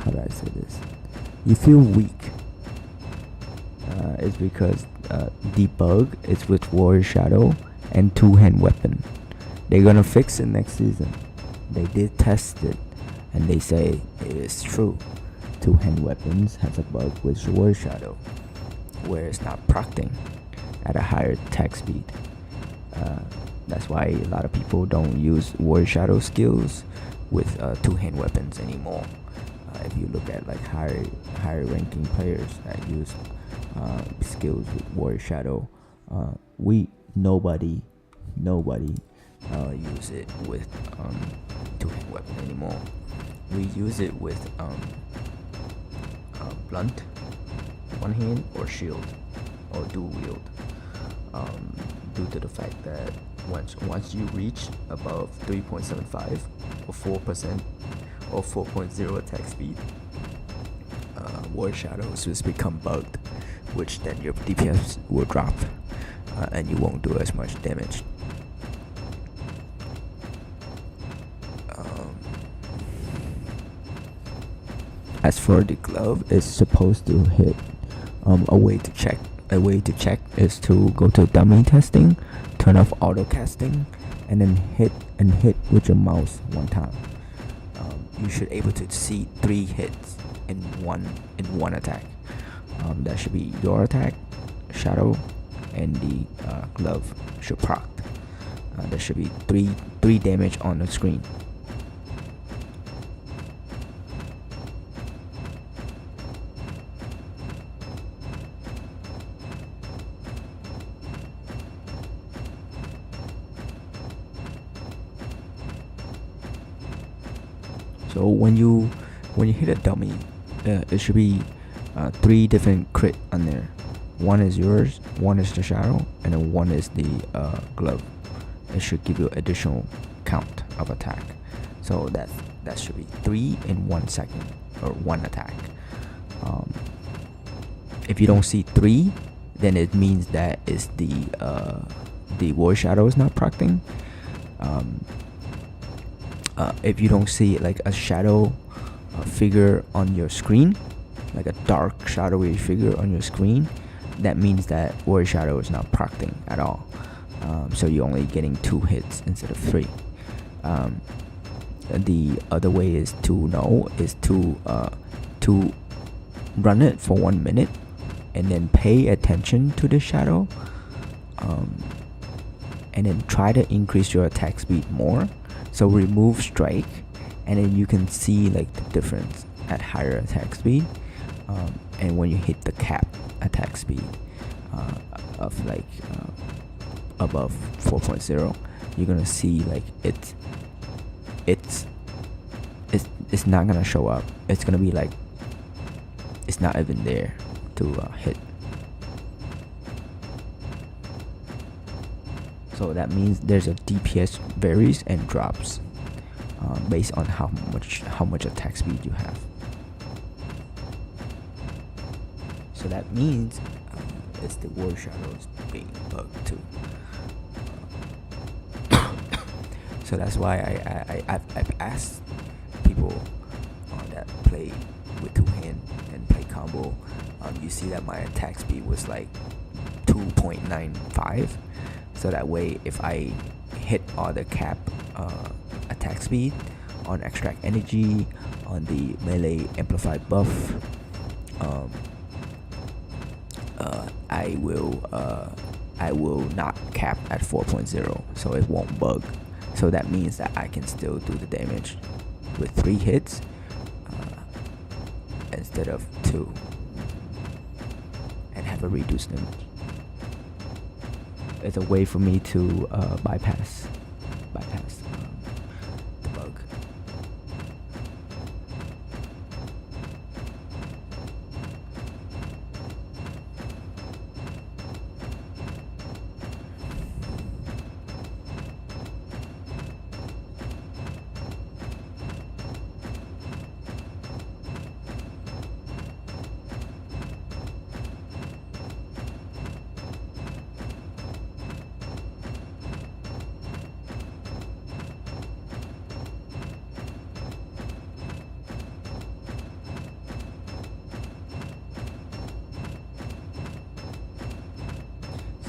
do I say this? You feel weak. It's because the bug is with Warrior Shadow and two-hand weapon. They're gonna fix it next season. They did test it and they say it is true. Two-hand weapons has a bug with Warrior Shadow where it's not procting at a higher attack speed. That's why a lot of people don't use Warrior Shadow skills with two-hand weapons anymore. If you look at like higher ranking players that use skills with Warrior Shadow, nobody nobody use it with two-hand weapon anymore. We use it with blunt, one hand, or shield, or dual wield. Due to the fact that once you reach above 3.75 or 4% or 4.0 attack speed, Warrior Shadows just become bugged, which then your DPS will drop, and you won't do as much damage. As for the glove, it's supposed to hit. A way to check is to go to dummy testing, turn off auto casting, and then hit with your mouse one time. You should able to see 3 hits in one attack. That should be your attack, shadow, and the glove should proc. There should be three damage on the screen. So when you hit a dummy, it should be 3 different crit on there. One is yours, one is the shadow, and then one is the glove. It should give you additional count of attack. So that should be 3 in 1 second, or 1 attack. If you don't see 3, then it means that is the Warrior Shadow is not procting. If you don't see like a shadow figure on your screen, like a dark shadowy figure on your screen, that means that Warrior Shadow is not procting at all. So you're only getting 2 hits instead of 3. The other way is to run it for 1 minute and then pay attention to the shadow, and then try to increase your attack speed more. So remove strike, and then you can see like the difference at higher attack speed, and when you hit the cap attack speed of like above 4.0, you're gonna see like it's not gonna show up. It's gonna be like it's not even there to hit. So that means there's a DPS varies and drops based on how much attack speed you have. So that means it's the Warrior Shadows being bugged too. So that's why I've asked people that play with 2-hand and play combo. You see that my attack speed was like 2.95. So that way, if I hit all the cap attack speed on extract energy, on the melee amplified buff, I will not cap at 4.0, so it won't bug. So that means that I can still do the damage with 3 hits instead of 2, and have a reduced damage. It's a way for me to bypass the bug.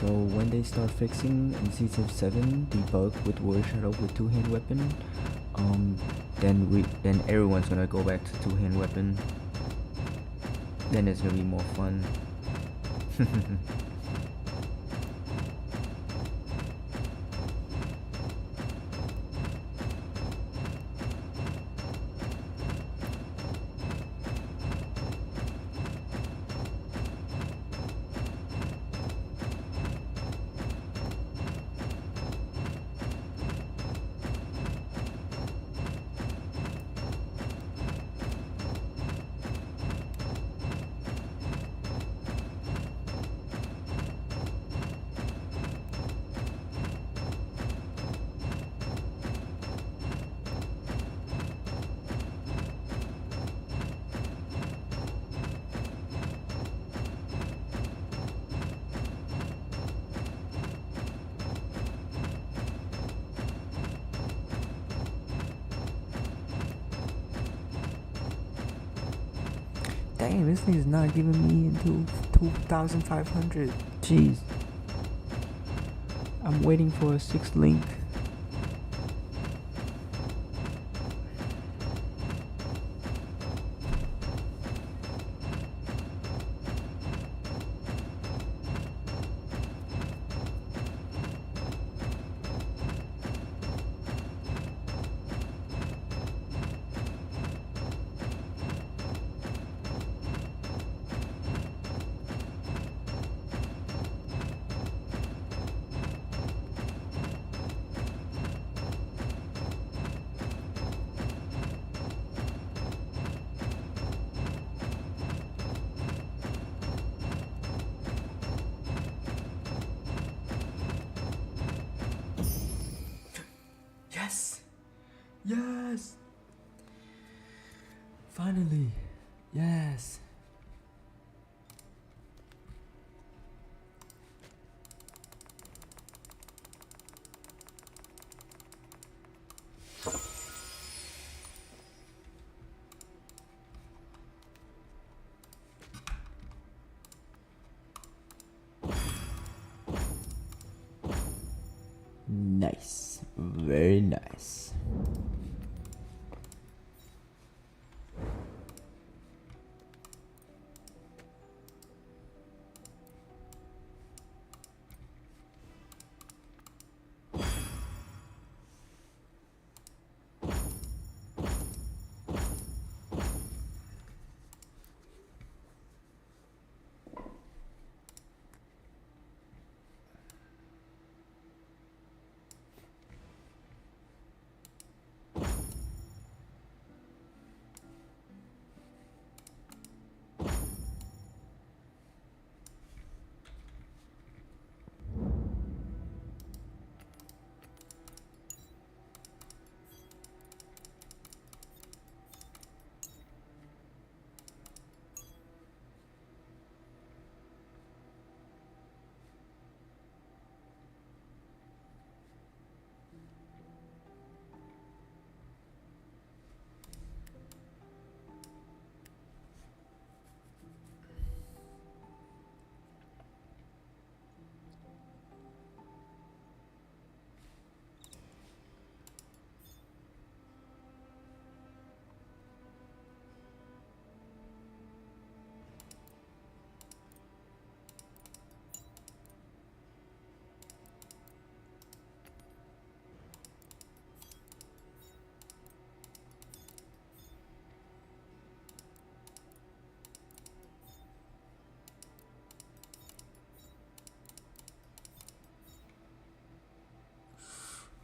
So when they start fixing in Season 7 the bug with Warrior Shadow with 2-hand weapon, then everyone's gonna go back to 2-hand weapon. Then it's gonna be more fun. Dang, this thing's not giving me until 2,500. Jeez. I'm waiting for a 6th link. Yes! Yes! Finally! Yes! Nice. Very nice.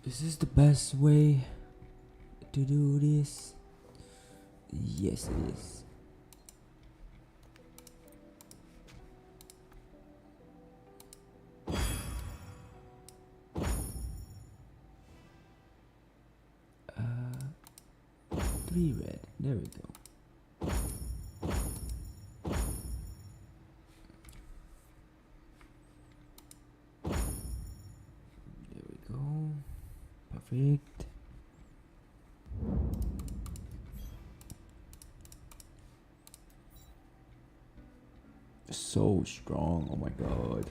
Is this the best way to do this? Yes, it is. Three red. There we go. There we go. Perfect. So strong. Oh my god.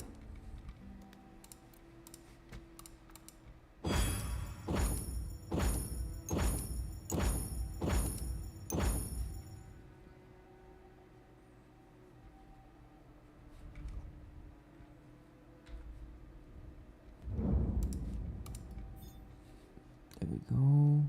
There we go.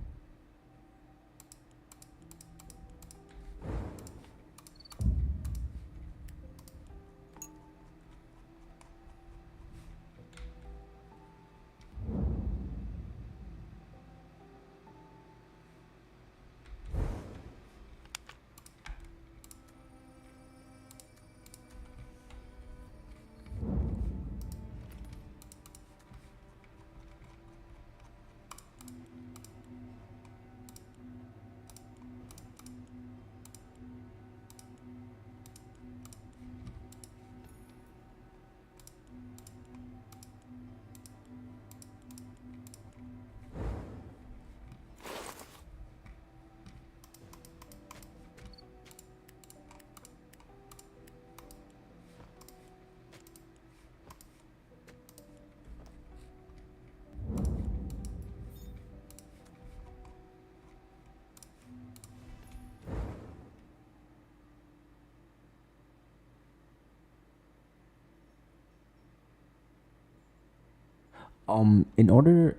In order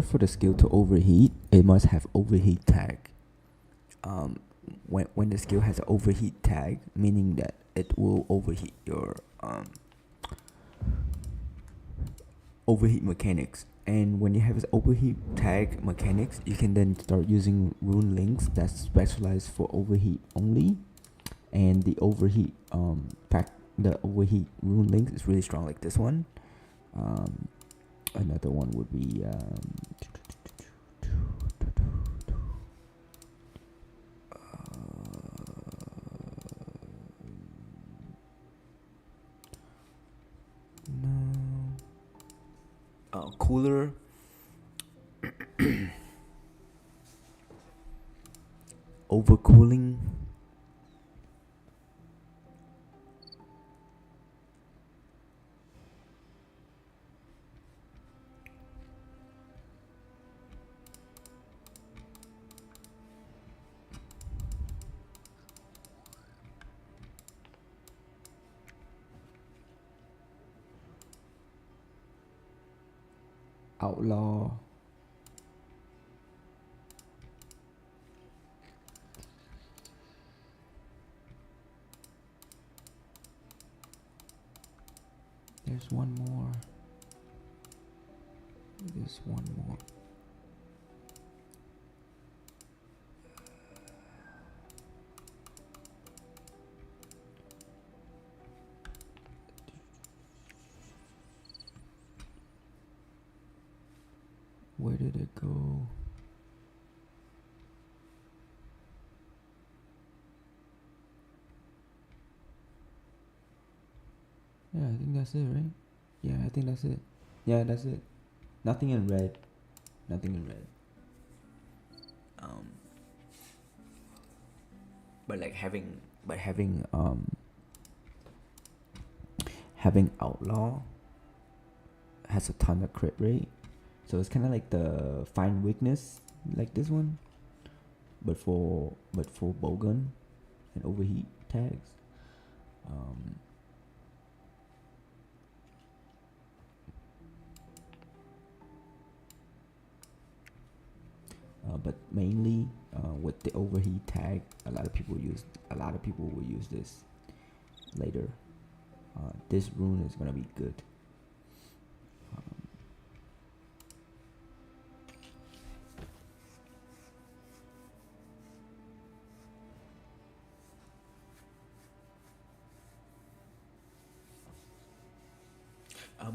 for the skill to overheat, it must have overheat tag. When the skill has an overheat tag, meaning that it will overheat your overheat mechanics. And when you have this overheat tag mechanics, you can then start using rune links that's specialized for overheat only. And the overheat the overheat rune link is really strong, like this one. Another one would be cooler. Overcooling. Outlaw. There's one more. There's one more. Where did it go? Yeah, I think that's it, right? Yeah, I think that's it. Yeah, that's it. Nothing in red. Nothing in red. But like having outlaw has a ton of crit rate. So it's kind of like the find weakness, like this one, but for bowgun and overheat tags. But mainly with the overheat tag, a lot of people will use this later. This rune is gonna be good.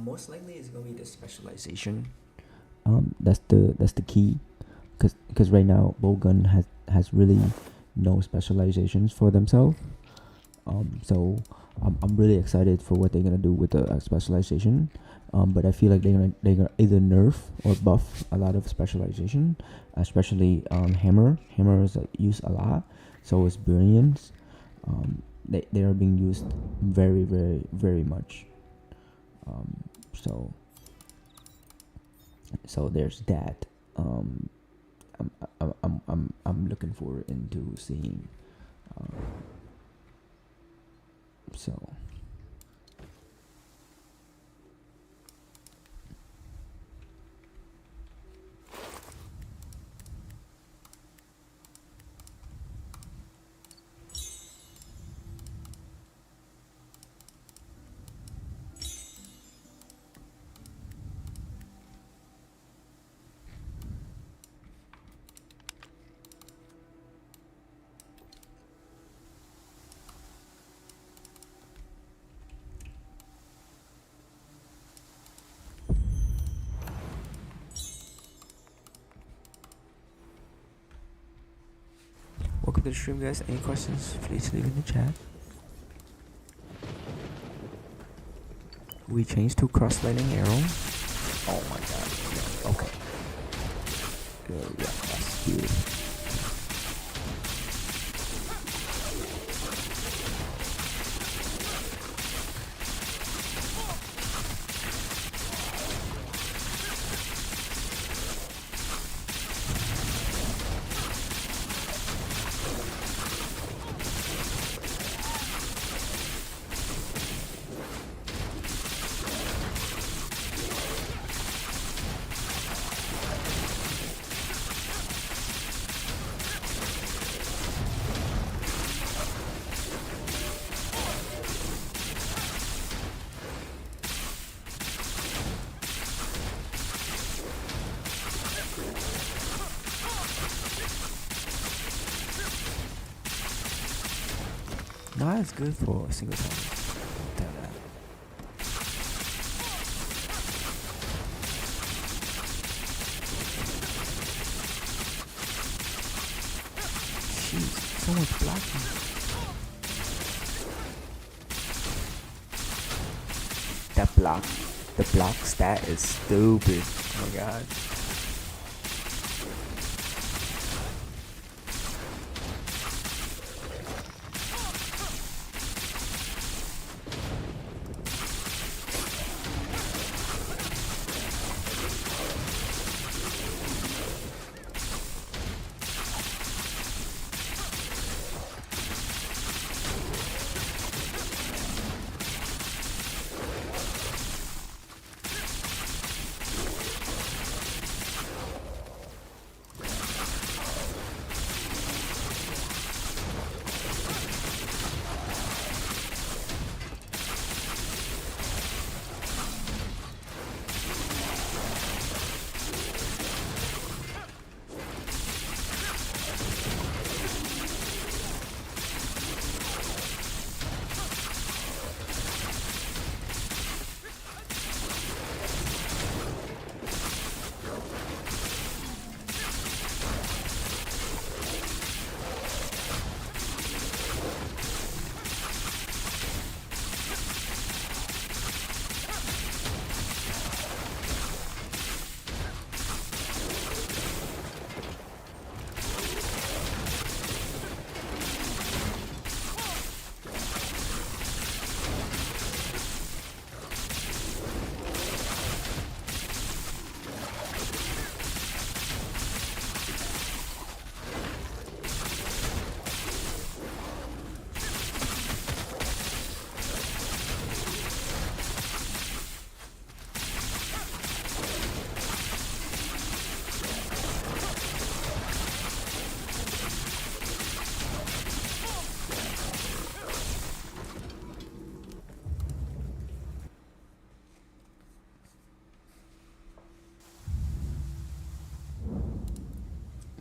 Most likely it's gonna be the specialization. That's the key, because right now bowgun has really no specializations for themselves. So I'm really excited for what they're gonna do with the specialization. But I feel like they're gonna either nerf or buff a lot of specialization, especially hammer. Hammer is used a lot. So is brilliance. They are being used very, very, very much. So there's that. I'm looking forward into seeing. So. Welcome to the stream, guys. Any questions, please leave in the chat. We changed to cross-lightning arrow. Oh my god. Yeah. Okay. Good. Yeah, that's good. Not as good for single target. Tell that. Jeez, someone's blocking. The block stat is stupid. Oh my god.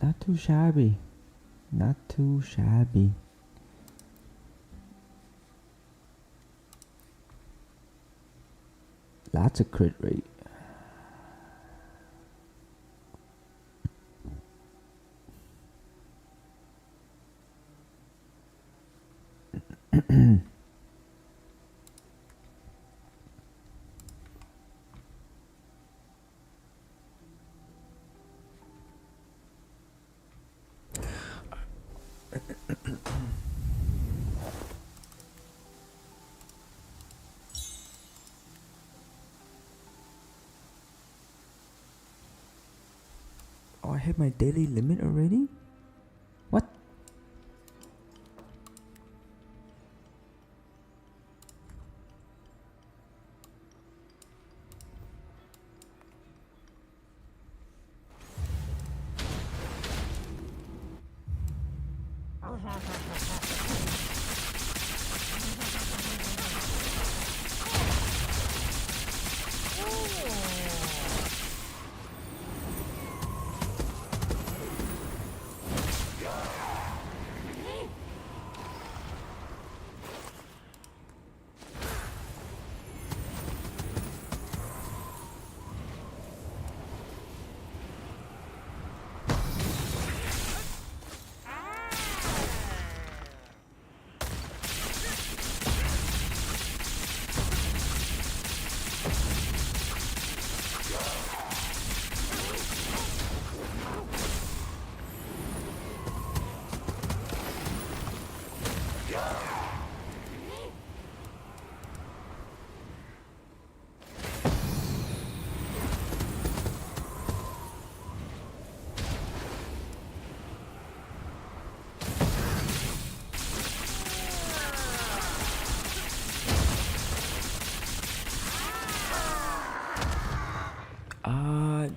Not too shabby. Not too shabby. Lots of crit rate. Oh, I hit my daily limit already? What?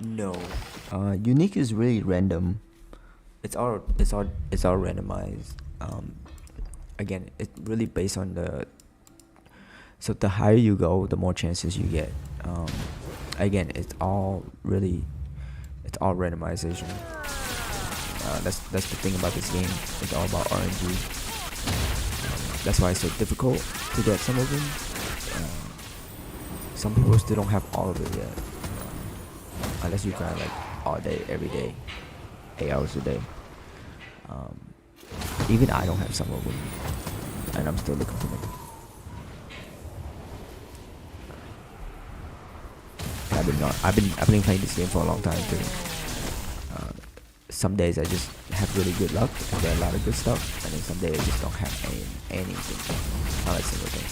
No. Unique is really random. It's all randomized. Again, it's really based on the. So the higher you go, the more chances you get. Again, it's all randomization. That's the thing about this game. It's all about RNG. that's why it's so difficult to get some of them. Some people still don't have all of it yet, unless you grind like all day, every day, 8 hours a day. Even I don't have some of them, and I'm still looking for them. I've been playing this game for a long time too. Some days I just have really good luck and get a lot of good stuff, and then some days I just don't have anything, not a single thing.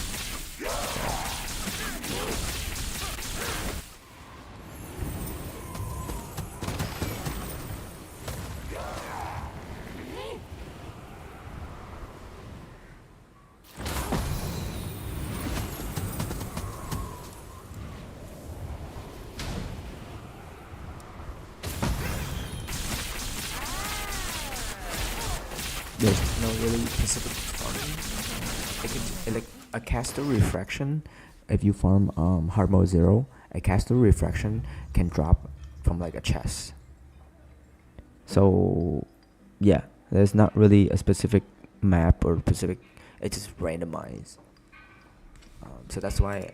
There's no really specific farming. Like a caster refraction, if you farm hard mode 0, a caster refraction can drop from like a chest. So yeah, there's not really a specific map or specific, it's just randomized. So that's why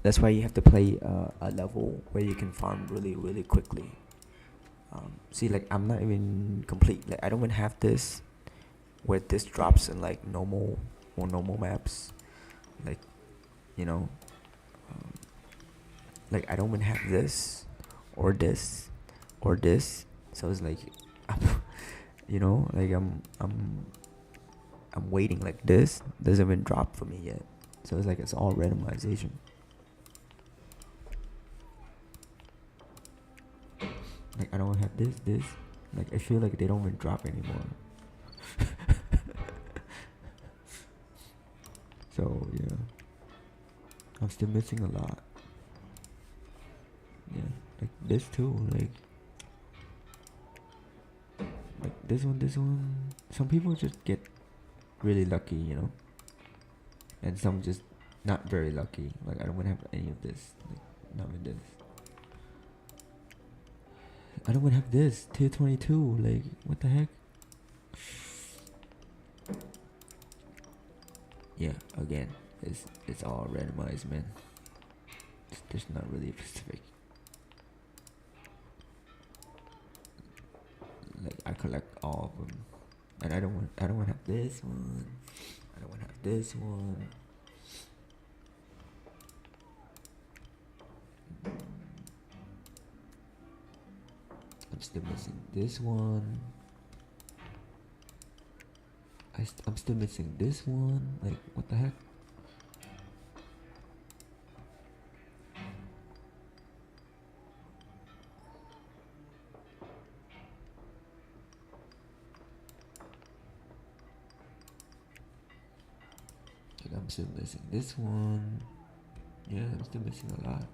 you have to play a level where you can farm really quickly. See, like I'm not even complete. Like I don't even have this, where this drops in like normal maps. Like, you know, like I don't even have this, or this, or this. So it's like, you know, like I'm waiting. Like this doesn't even drop for me yet. So it's like it's all randomization. Like I don't have this. Like I feel like they don't even drop anymore. So yeah, I'm still missing a lot. Yeah, like this too. Like this one. Some people just get really lucky, you know, and some just not very lucky. Like I don't want to have any of this. Like not with this. I don't want to have this tier 22. Like what the heck? Yeah, again, it's all randomized, man. There's not really specific. Like I collect all of them, and I don't want to have this one. I don't want to have this one. I'm still missing this one. I'm still missing this one. Like, what the heck? Like, I'm still missing this one. Yeah, I'm still missing a lot.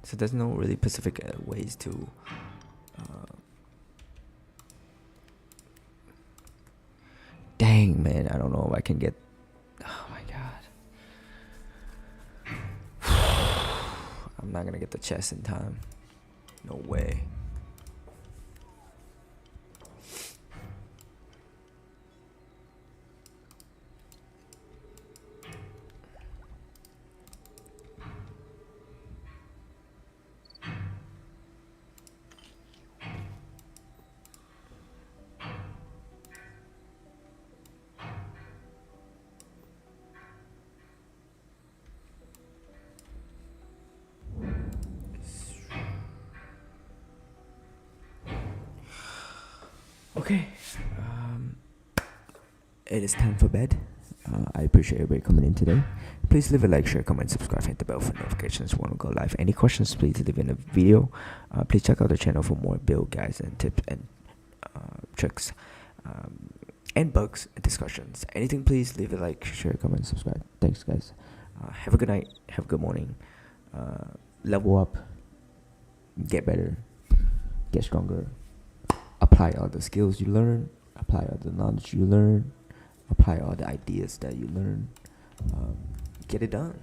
So there's no really specific ways to dang, man, I don't know if I can get. Oh my god. I'm not gonna get the chest in time. No way. Okay, it is time for bed. I appreciate everybody coming in today. Please leave a like, share, comment, subscribe, hit the bell for notifications when we go live. Any questions, please leave in the video. Please check out the channel for more build guides and tips and tricks and bugs and discussions. Anything, please leave a like, share, comment, subscribe. Thanks, guys. Have a good night. Have a good morning. Level up. Get better. Get stronger. Apply all the skills you learn. Apply all the knowledge you learn. Apply all the ideas that you learn. Get it done.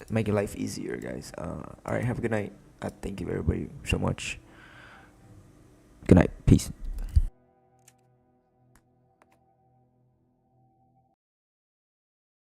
Make your life easier, guys. Alright, have a good night. I thank you everybody so much. Good night. Peace.